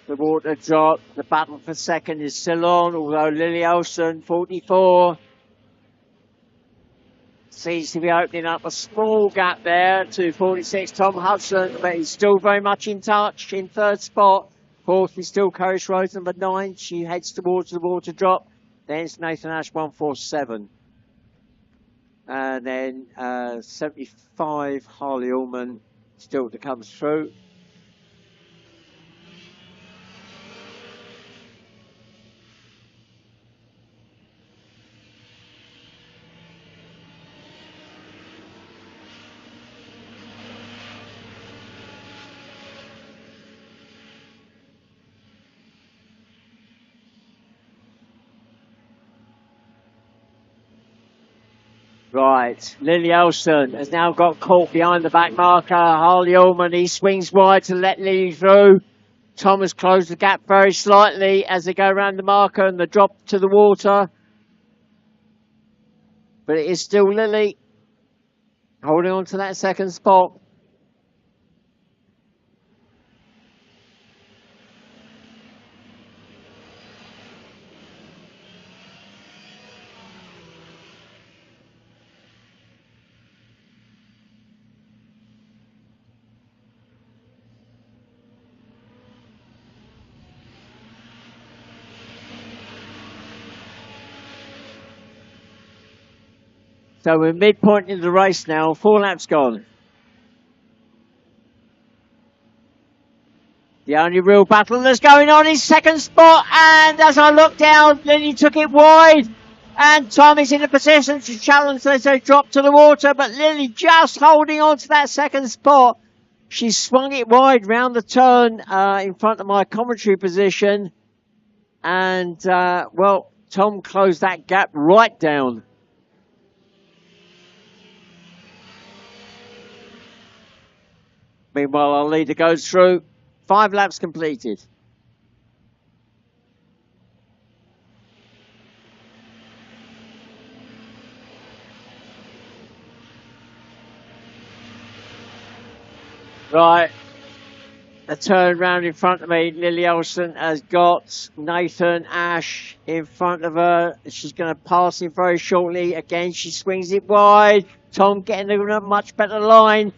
The water drop. The battle for second is still on, although Lily Olsen, 44, seems to be opening up a small gap there to 46 Tom Hudson, but he's still very much in touch in third spot. Fourth is still Courage Rose, number 9. She heads towards the water drop. Then it's Nathan Ash, 147. And then 75 Harley Ullman still to come through. Right, Lily Elson has now got caught behind the back marker. Harley Ullman, he swings wide to let Lily through. Tom has closed the gap very slightly as they go around the marker and the drop to the water. But it is still Lily holding on to that second spot. So we're midpoint in the race now, 4 laps gone. The only real battle that's going on is second spot, and as I look down, Lily took it wide, and Tom is in a position to challenge as they drop to the water, but Lily just holding on to that second spot. She swung it wide round the turn in front of my commentary position, and, well, Tom closed that gap right down. Meanwhile, our leader goes through. 5 laps completed. Right. A turn round in front of me. Lily Olsen has got Nathan Ash in front of her. She's going to pass him very shortly. Again, she swings it wide. Tom getting a much better line.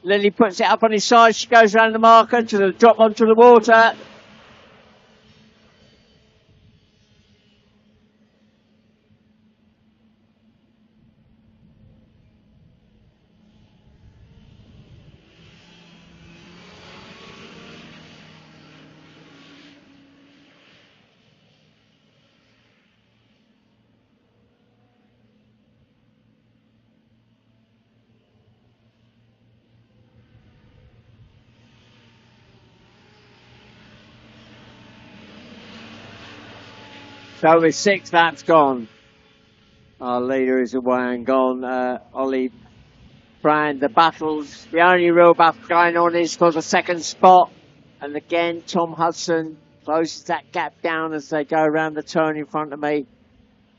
Lily puts it up on his side. She goes around the marker to the drop onto the water. So with 6 laps gone, our leader is away and gone. Ollie Brand, the battles, the only real battle going on is for the second spot. And again, Tom Hudson closes that gap down as they go around the turn in front of me.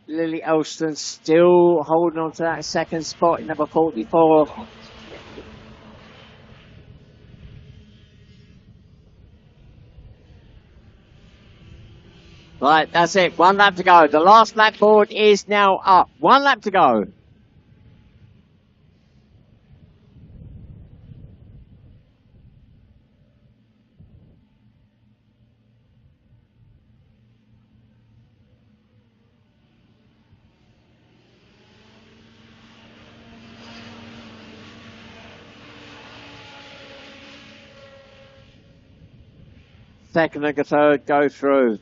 Lily Elston still holding on to that second spot in number 44. Right, that's it. 1 lap to go. The last lap board is now up. 1 lap to go. Second and third go through.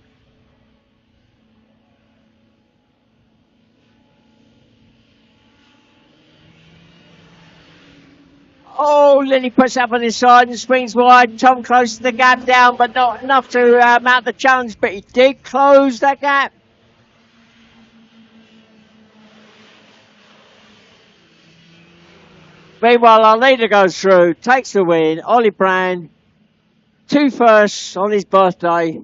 Oh, Lily puts up on his side and swings wide. Tom closes the gap down, but not enough to mount the challenge, but he did close that gap. Meanwhile, our leader goes through, takes the win. Ollie Brand, 2 firsts on his birthday.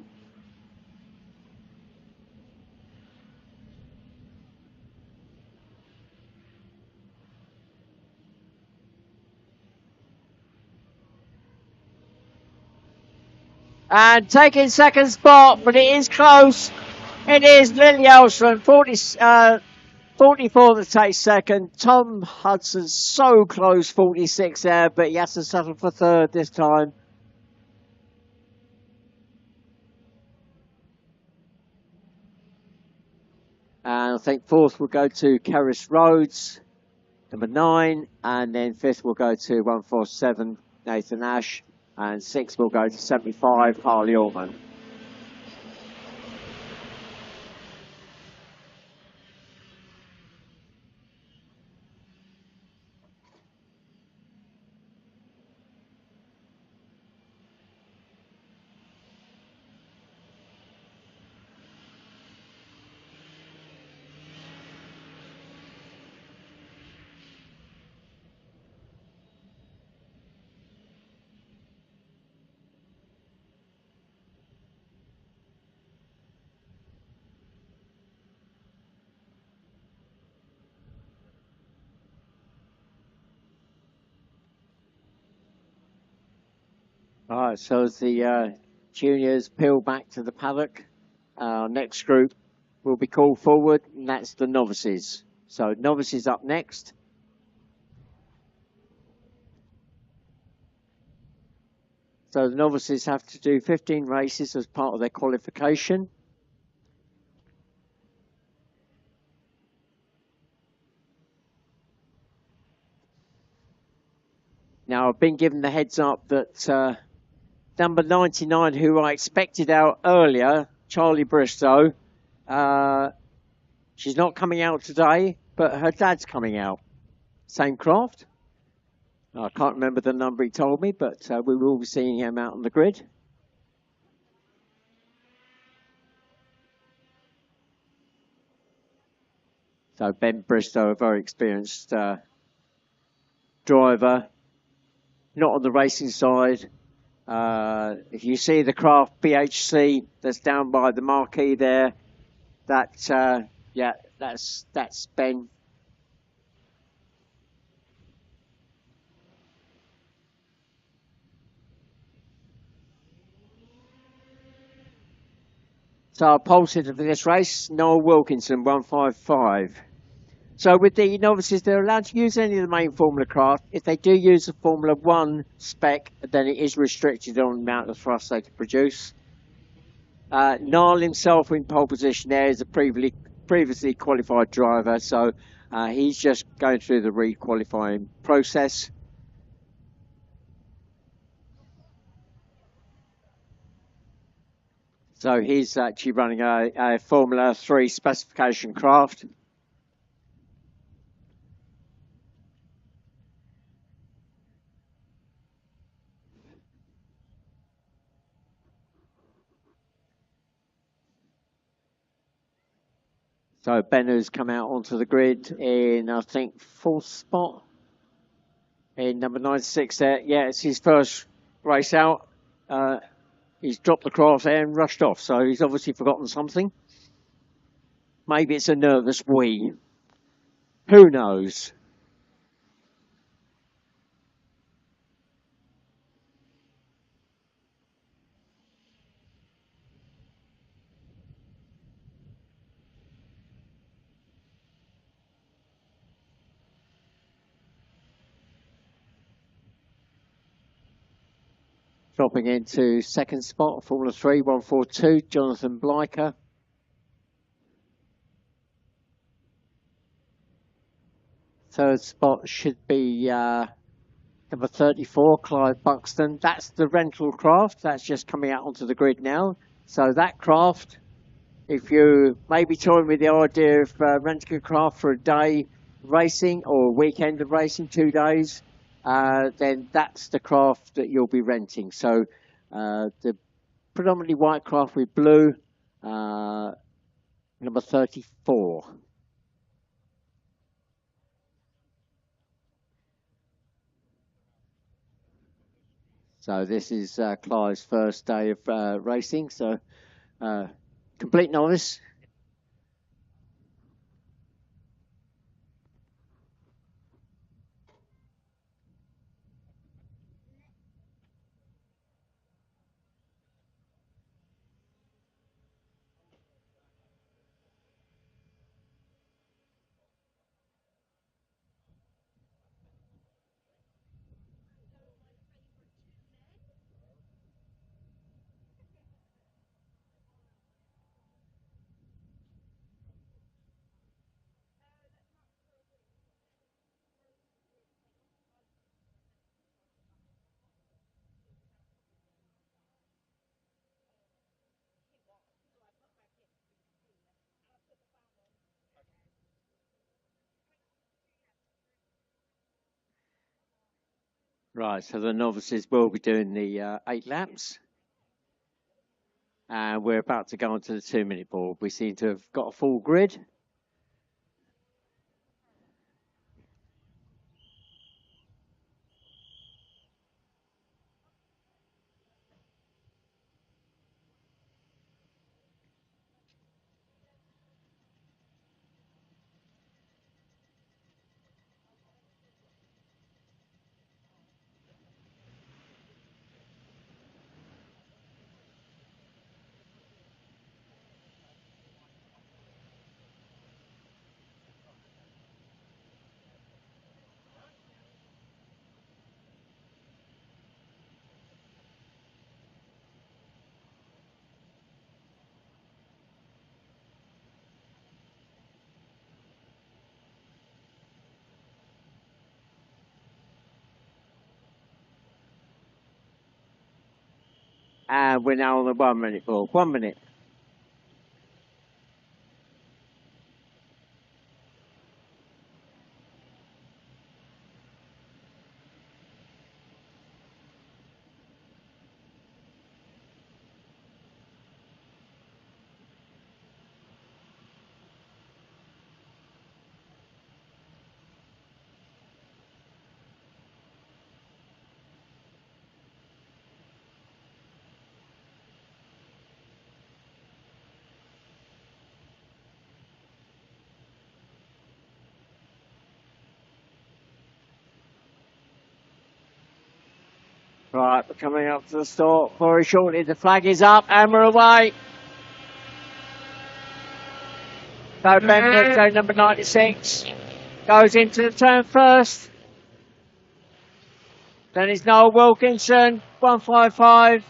And taking second spot, but it is close. It is Lily Elstrom, 44 to take second. Tom Hudson so close, 46 there, but he has to settle for third this time. And I think fourth will go to Kerris Rhodes, number 9, and then fifth will go to 147 Nathan Ash, and sixth will go to 75 Harley Orman. Alright, so as the juniors peel back to the paddock, our next group will be called forward, and that's the novices. So novices up next. So the novices have to do 15 races as part of their qualification. Now I've been given the heads up that number 99, who I expected out earlier, Charlie Bristow, she's not coming out today, but her dad's coming out. Same craft. I can't remember the number he told me, but we will be seeing him out on the grid. So Ben Bristow, a very experienced driver, not on the racing side. If you see the craft BHC that's down by the marquee there, that's Ben. So our pole sitter for this race, Noel Wilkinson, 155. So with the novices, they're allowed to use any of the main Formula craft. If they do use the Formula 1 spec, then it is restricted on the amount of thrust they can produce. Niall himself in pole position there is a previously qualified driver, so he's just going through the re-qualifying process. So he's actually running a Formula 3 specification craft. So Benner's come out onto the grid in, I think, fourth spot in number 96 there. Yeah, it's his first race out. He's dropped the craft there and rushed off, so he's obviously forgotten something. Maybe it's a nervous wee. Who knows? Dropping into second spot, Formula 3, 142, Jonathan Blyker. Third spot should be number 34, Clive Buxton. That's the rental craft. That's just coming out onto the grid now. So that craft, if you maybe toying with the idea of renting a craft for a day racing or a weekend of racing, 2 days, then that's the craft that you'll be renting. So the predominantly white craft with blue, number 34. So this is Clive's first day of racing. So complete novice. Right, so the novices will be doing the 8 laps. And we're about to go onto the 2-minute board. We seem to have got a full grid. And we're now on the 1-minute board. 1 minute. Right, we're coming up to the start very shortly. The flag is up and we're away. So Ben Bristow, number 96, goes into the turn first. Then it's Noel Wilkinson, 155.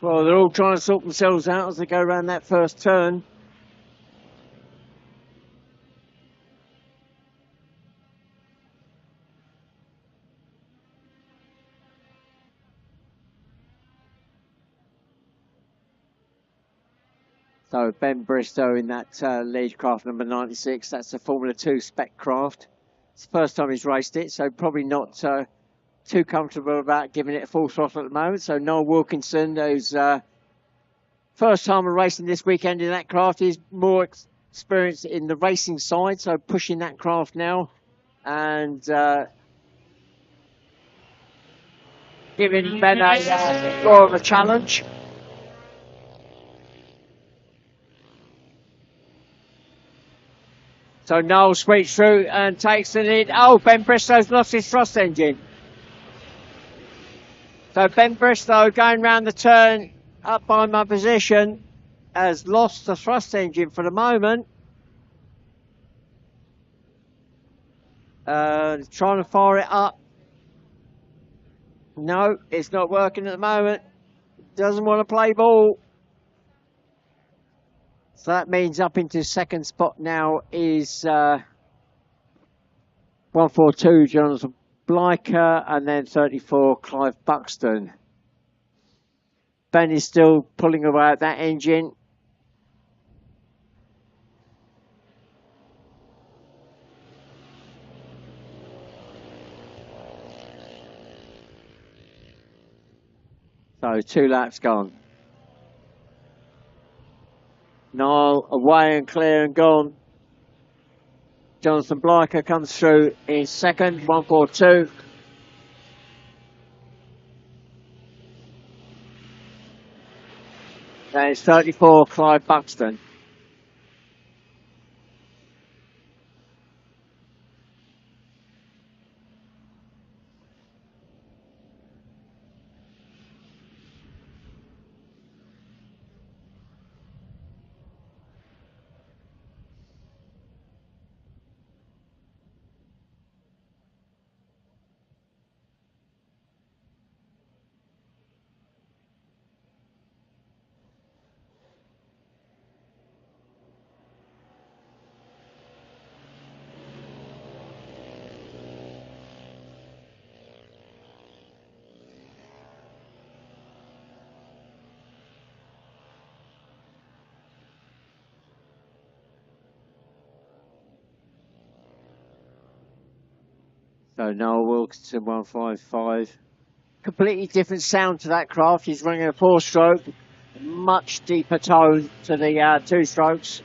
Well, they're all trying to sort themselves out as they go around that first turn. So Ben Bristow in that lead craft number 96. That's the Formula 2 spec craft. It's the first time he's raced it, so probably not too comfortable about giving it a full throttle at the moment. So Noel Wilkinson, who's first time racing this weekend in that craft, is more experienced in the racing side, so pushing that craft now and giving Ben more of a challenge. So Noel sweeps through and takes the lead. Oh, Ben Bristow's lost his thrust engine. So Ben Bristow going round the turn up by my position has lost the thrust engine for the moment. Trying to fire it up. No, it's not working at the moment. Doesn't want to play ball. So that means up into second spot now is 142 Jonathan Blyker and then 34 Clive Buxton. Ben is still pulling away at that engine. So 2 laps gone. Niall away and clear and gone. Jonathan Blyker comes through in second, 142. Then it's 34, Clive Buxton. So Noel Wilkinson 155. Completely different sound to that craft. He's running a 4-stroke, much deeper tone to the 2-strokes.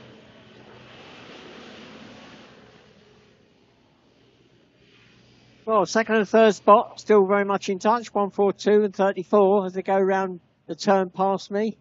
Well, second and third spot still very much in touch. 142 and 34 as they go round the turn past me.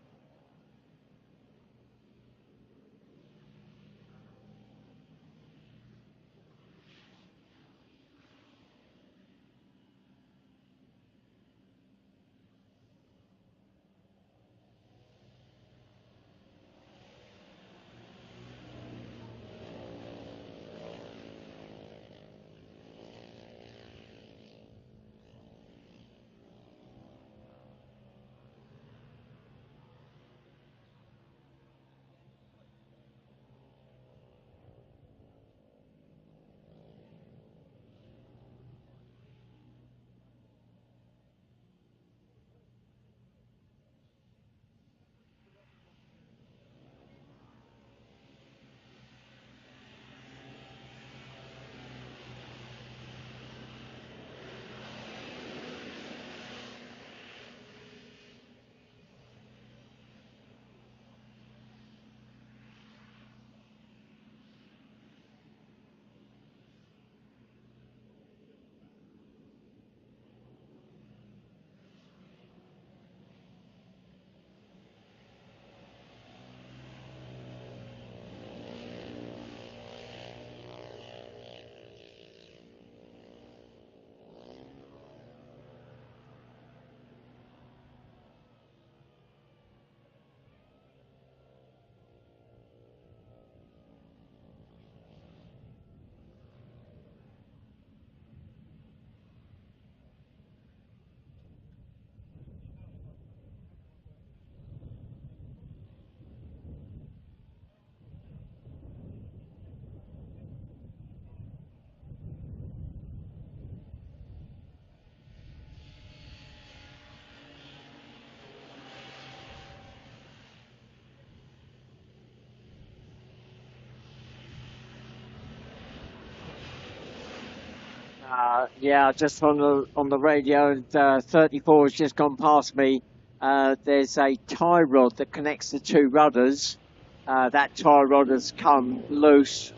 Yeah, just on the radio, 34 has just gone past me. There's a tie rod that connects the two rudders. That tie rod has come loose,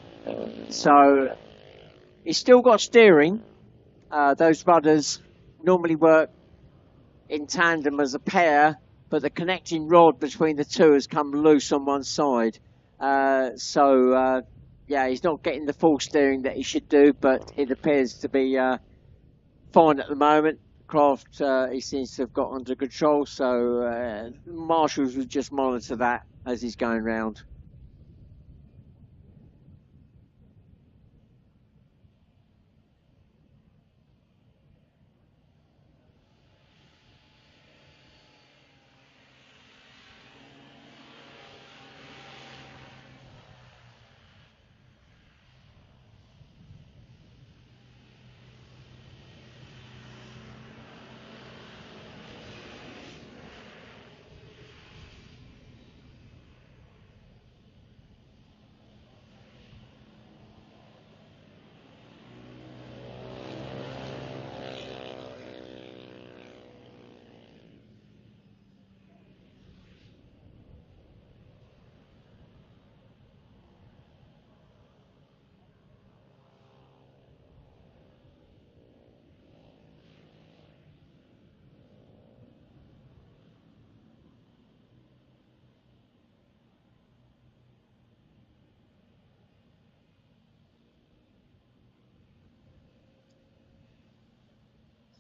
so he's still got steering. Those rudders normally work in tandem as a pair, but the connecting rod between the two has come loose on one side. Yeah, he's not getting the full steering that he should do, but it appears to be fine at the moment. Craft he seems to have got under control, so marshals will just monitor that as he's going round.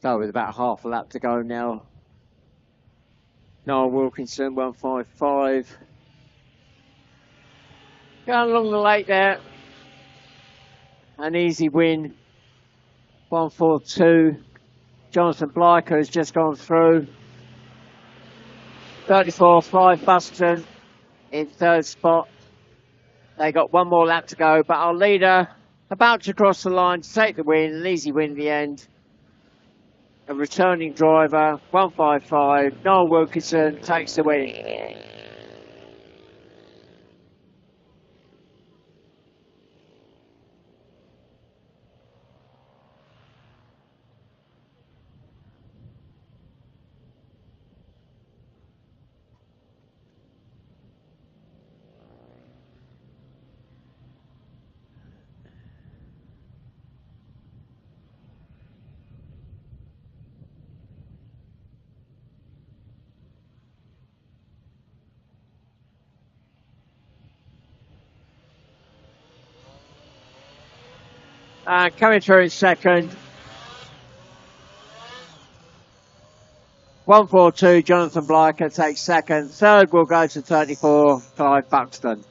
So with about half a lap to go now, Noel Wilkinson 155. Going along the lake there. An easy win. 142. Jonathan Blyker has just gone through. 34, Clive Buston in third spot. They got one more lap to go, but our leader about to cross the line to take the win. An easy win in the end. A returning driver, 155. Noel Wilkinson takes the win. Coming through in second. 142, Jonathan Blyker takes second. Third will go to 34, Clive Buxton.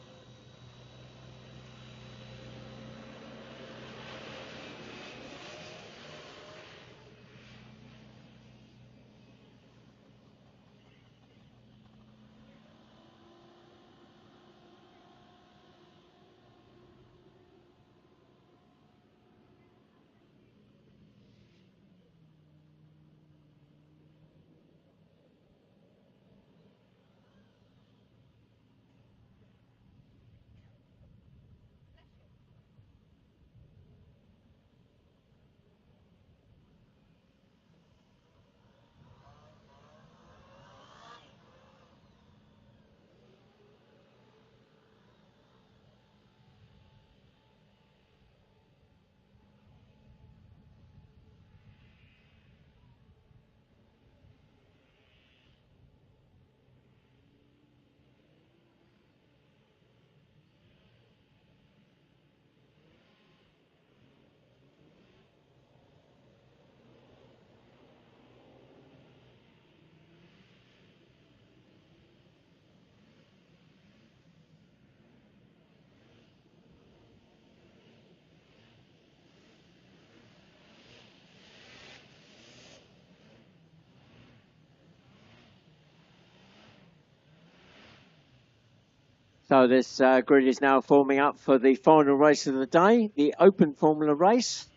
So this grid is now forming up for the final race of the day, the Open Formula race.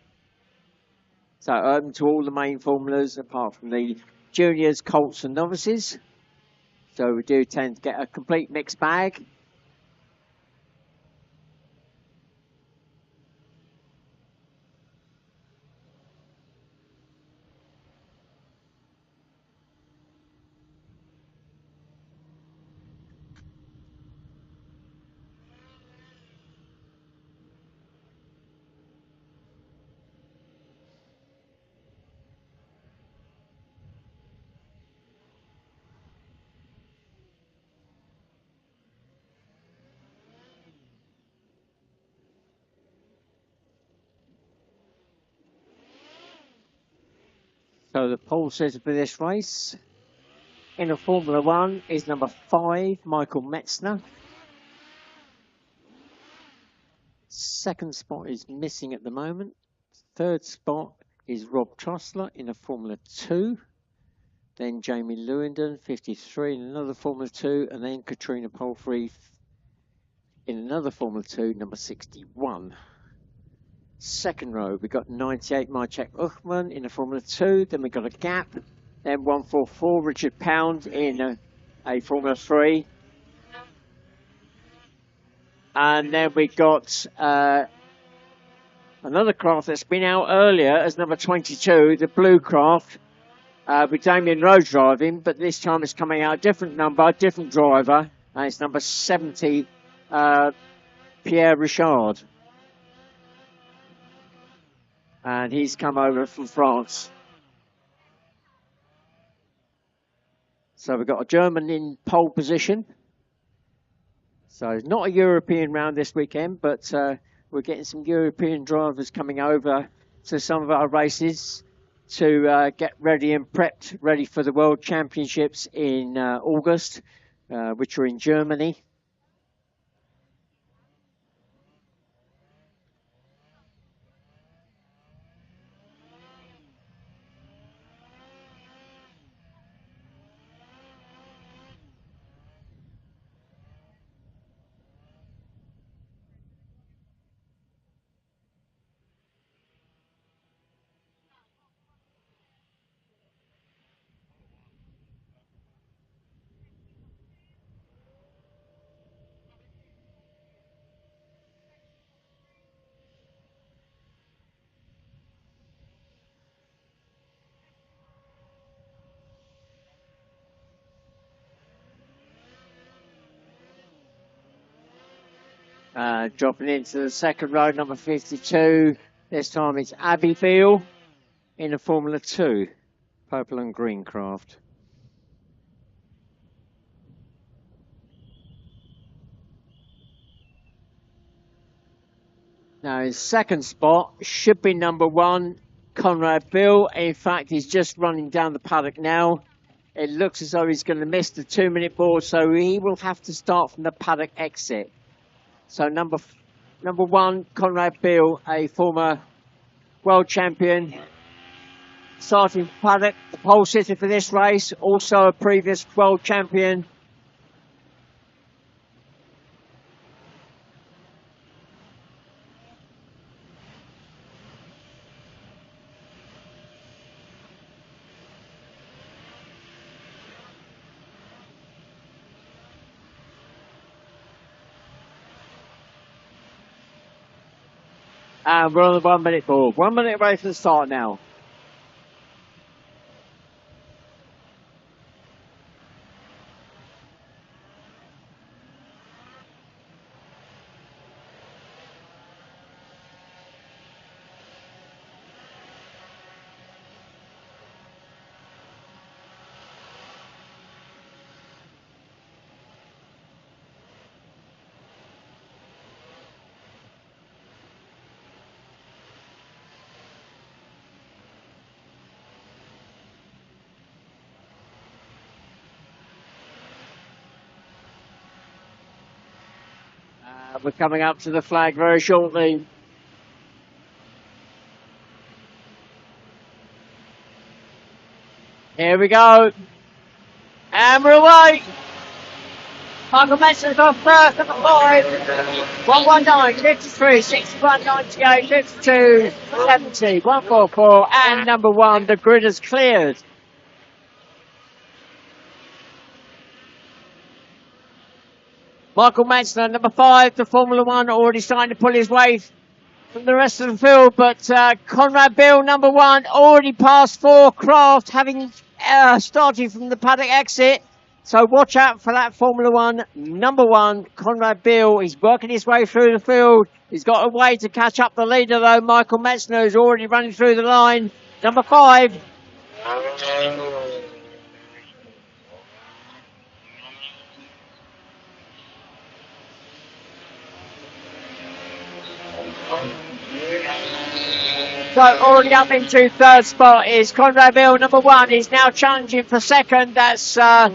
So open to all the main formulas apart from the juniors, Colts and Novices. So we do tend to get a complete mixed bag. So the pole sitter for this race in a Formula 1 is number 5, Michael Metzner. Second spot is missing at the moment. Third spot is Rob Trostler in a Formula 2. Then Jamie Lewington, 53, in another Formula 2. And then Katrina Palfrey in another Formula 2, number 61. Second row, we've got 98, Maciek Uchman in a Formula 2. Then we've got a gap. Then 144, Richard Pound in a Formula 3. And then we got another craft that's been out earlier as number 22, the blue craft, with Damien Rowe driving, but this time it's coming out different number, different driver, and it's number 70, Pierre Richard. And he's come over from France. So we've got a German in pole position. So it's not a European round this weekend, but we're getting some European drivers coming over to some of our races to get ready and prepped, ready for the World Championships in August, which are in Germany. Dropping into the second row, number 52. This time it's Abbeville in a Formula 2, purple and green craft. Now his second spot should be number 1, Conrad Bill. In fact, he's just running down the paddock now. It looks as though he's going to miss the 2-minute board, so he will have to start from the paddock exit. So number 1, Conrad Bill, a former world champion, starting paddock, the pole sitter for this race, also a previous world champion. And we're on the 1-minute board. 1 minute away from the start now. We're coming up to the flag very shortly. Here we go. And we're away. Michael Metzler's off first at the 5. 119, 53, 61, 98, 52, 70, 144. And number 1, the grid is cleared. Michael Metzler, number 5, the Formula 1, already starting to pull his way from the rest of the field, but Conrad Bill, number 1, already passed 4, Kraft, having started from the paddock exit. So watch out for that Formula 1, number 1, Conrad Bill. He's working his way through the field. He's got a way to catch up the leader, though. Michael Metzler is already running through the line. Number 5. So already up into 3rd spot is Conrad Bill, number 1. He's now challenging for 2nd. That's Rob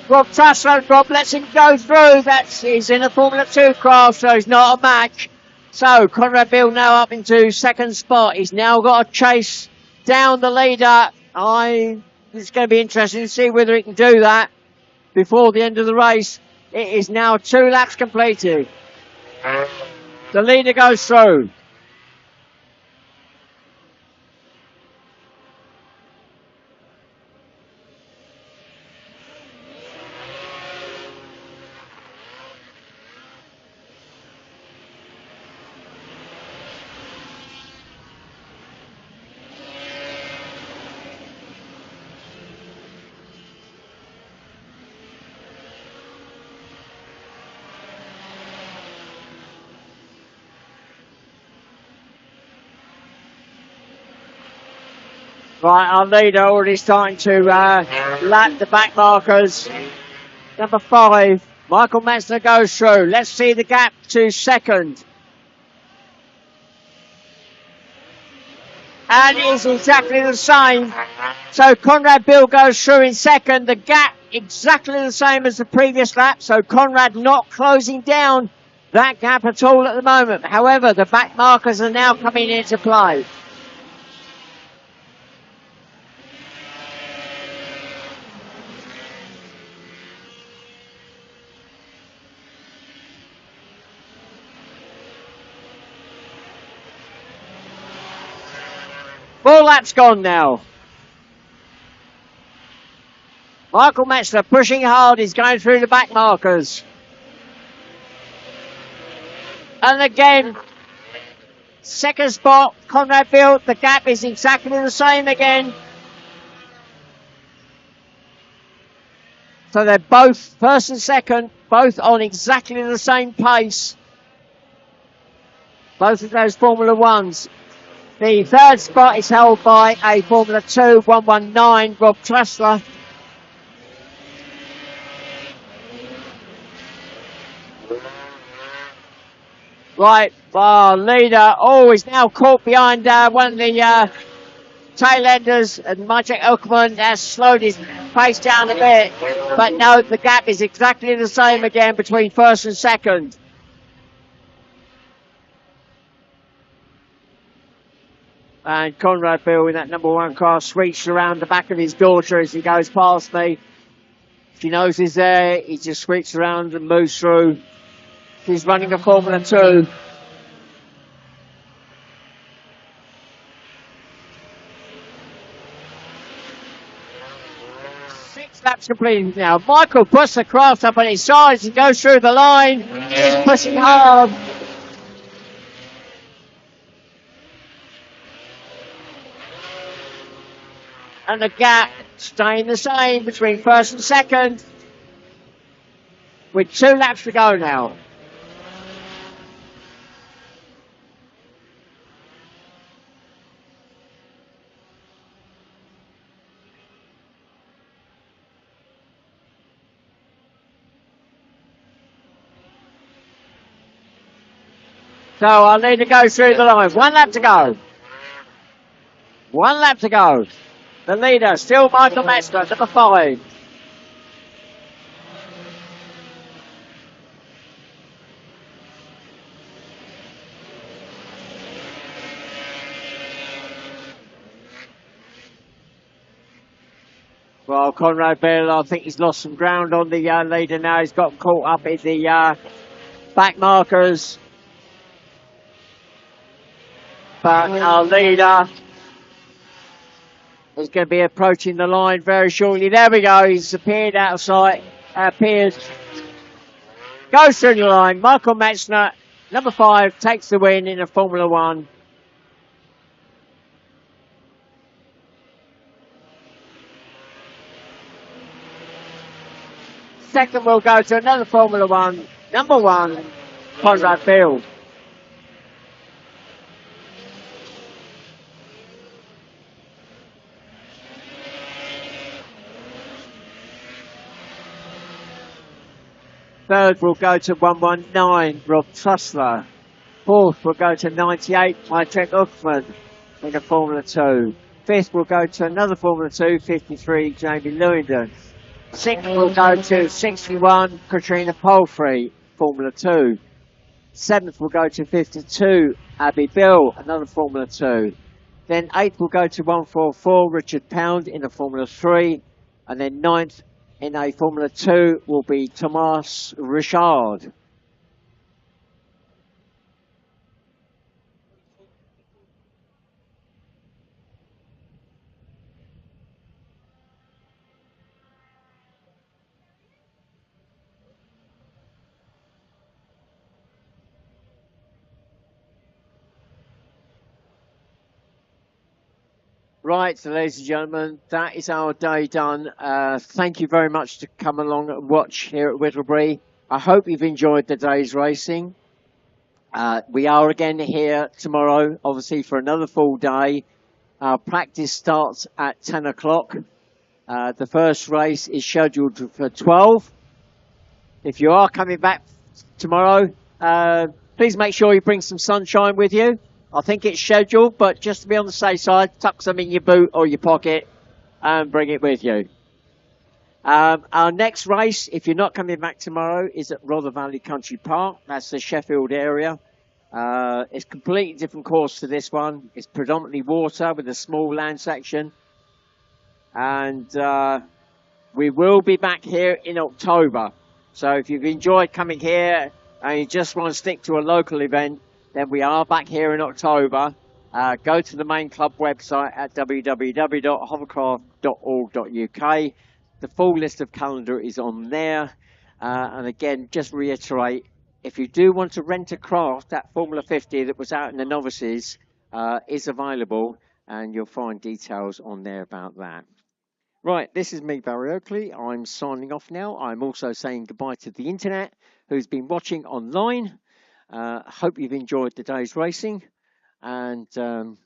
Trussler. Rob lets him go through. He's in a Formula 2 craft, so he's not a match. So Conrad Bill now up into 2nd spot. He's now got to chase down the leader. It's going to be interesting to see whether he can do that before the end of the race. It is now 2 laps completed. The leader goes through. Right, our leader already starting to lap the back markers. Number 5, Michael Metzler goes through. Let's see the gap to 2nd. And it is exactly the same. So Conrad Bill goes through in 2nd. The gap exactly the same as the previous lap. So Conrad not closing down that gap at all at the moment. However, the back markers are now coming into play. Four laps gone now. Michael Metzler pushing hard. He's going through the back markers. And again, 2nd spot, Conrad Bill. The gap is exactly the same again. So they're both, 1st and 2nd, both on exactly the same pace. Both of those Formula 1s. The 3rd spot is held by a Formula 2 119, Rob Trussler. Right, well, leader, he's now caught behind one of the tail enders, and Magic Oakman has slowed his pace down a bit. But no, the gap is exactly the same again between first and second. And Conrad Bill in that number 1 car sweeps around the back of his daughter as he goes past me. She knows he's there, he just sweeps around and moves through. He's running a Formula 2. Laps completed now. Michael puts the craft up on his sides and goes through the line. He's pushing hard. And the gap staying the same between first and second. With 2 laps to go now. So I'll need to go through the line. 1 lap to go. 1 lap to go. The leader, still Michael Metzger, number 5. Well, Conrad Bell, I think he's lost some ground on the leader now. He's got caught up in the back markers. But our leader is going to be approaching the line very shortly. There we go. He's appeared out of sight. Appears. Goes through the line. Michael Metzner, number 5, takes the win in a Formula 1. Second will go to another Formula 1. Number 1, Conrad Field. Third will go to 119, Rob Trussler. Fourth will go to 98, Mike Uckman in a Formula 2. Fifth will go to another Formula 2, 53, Jamie Lewington. Sixth will go to 61, Katrina Palfrey, Formula 2. Seventh will go to 52, Abby Bill, another Formula 2. Then eighth will go to 144, Richard Pound in a Formula 3. And then ninth in a Formula 2 will be Thomas Richard. Right, so ladies and gentlemen, that is our day done. Thank you very much to come along and watch here at Whittlebury. I hope you've enjoyed the day's racing. We are again here tomorrow, obviously, for another full day. Our practice starts at 10 o'clock. The first race is scheduled for 12. If you are coming back tomorrow, please make sure you bring some sunshine with you. I think it's scheduled, but just to be on the safe side, tuck some in your boot or your pocket and bring it with you. Our next race, if you're not coming back tomorrow, is at Rother Valley Country Park. That's the Sheffield area. It's a completely different course to this one. It's predominantly water with a small land section. And we will be back here in October. So if you've enjoyed coming here and you just want to stick to a local event, then we are back here in October. Go to the main club website at www.hovercraft.org.uk. The full list of calendar is on there. And again, just reiterate, if you do want to rent a craft, that Formula 50 that was out in the Novices is available, and you'll find details on there about that. Right, this is me, Barry Oakley. I'm signing off now. I'm also saying goodbye to the internet, who's been watching online. Hope you've enjoyed the day's racing, and go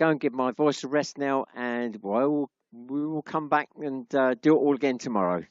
and give my voice a rest now, and we will come back and do it all again tomorrow.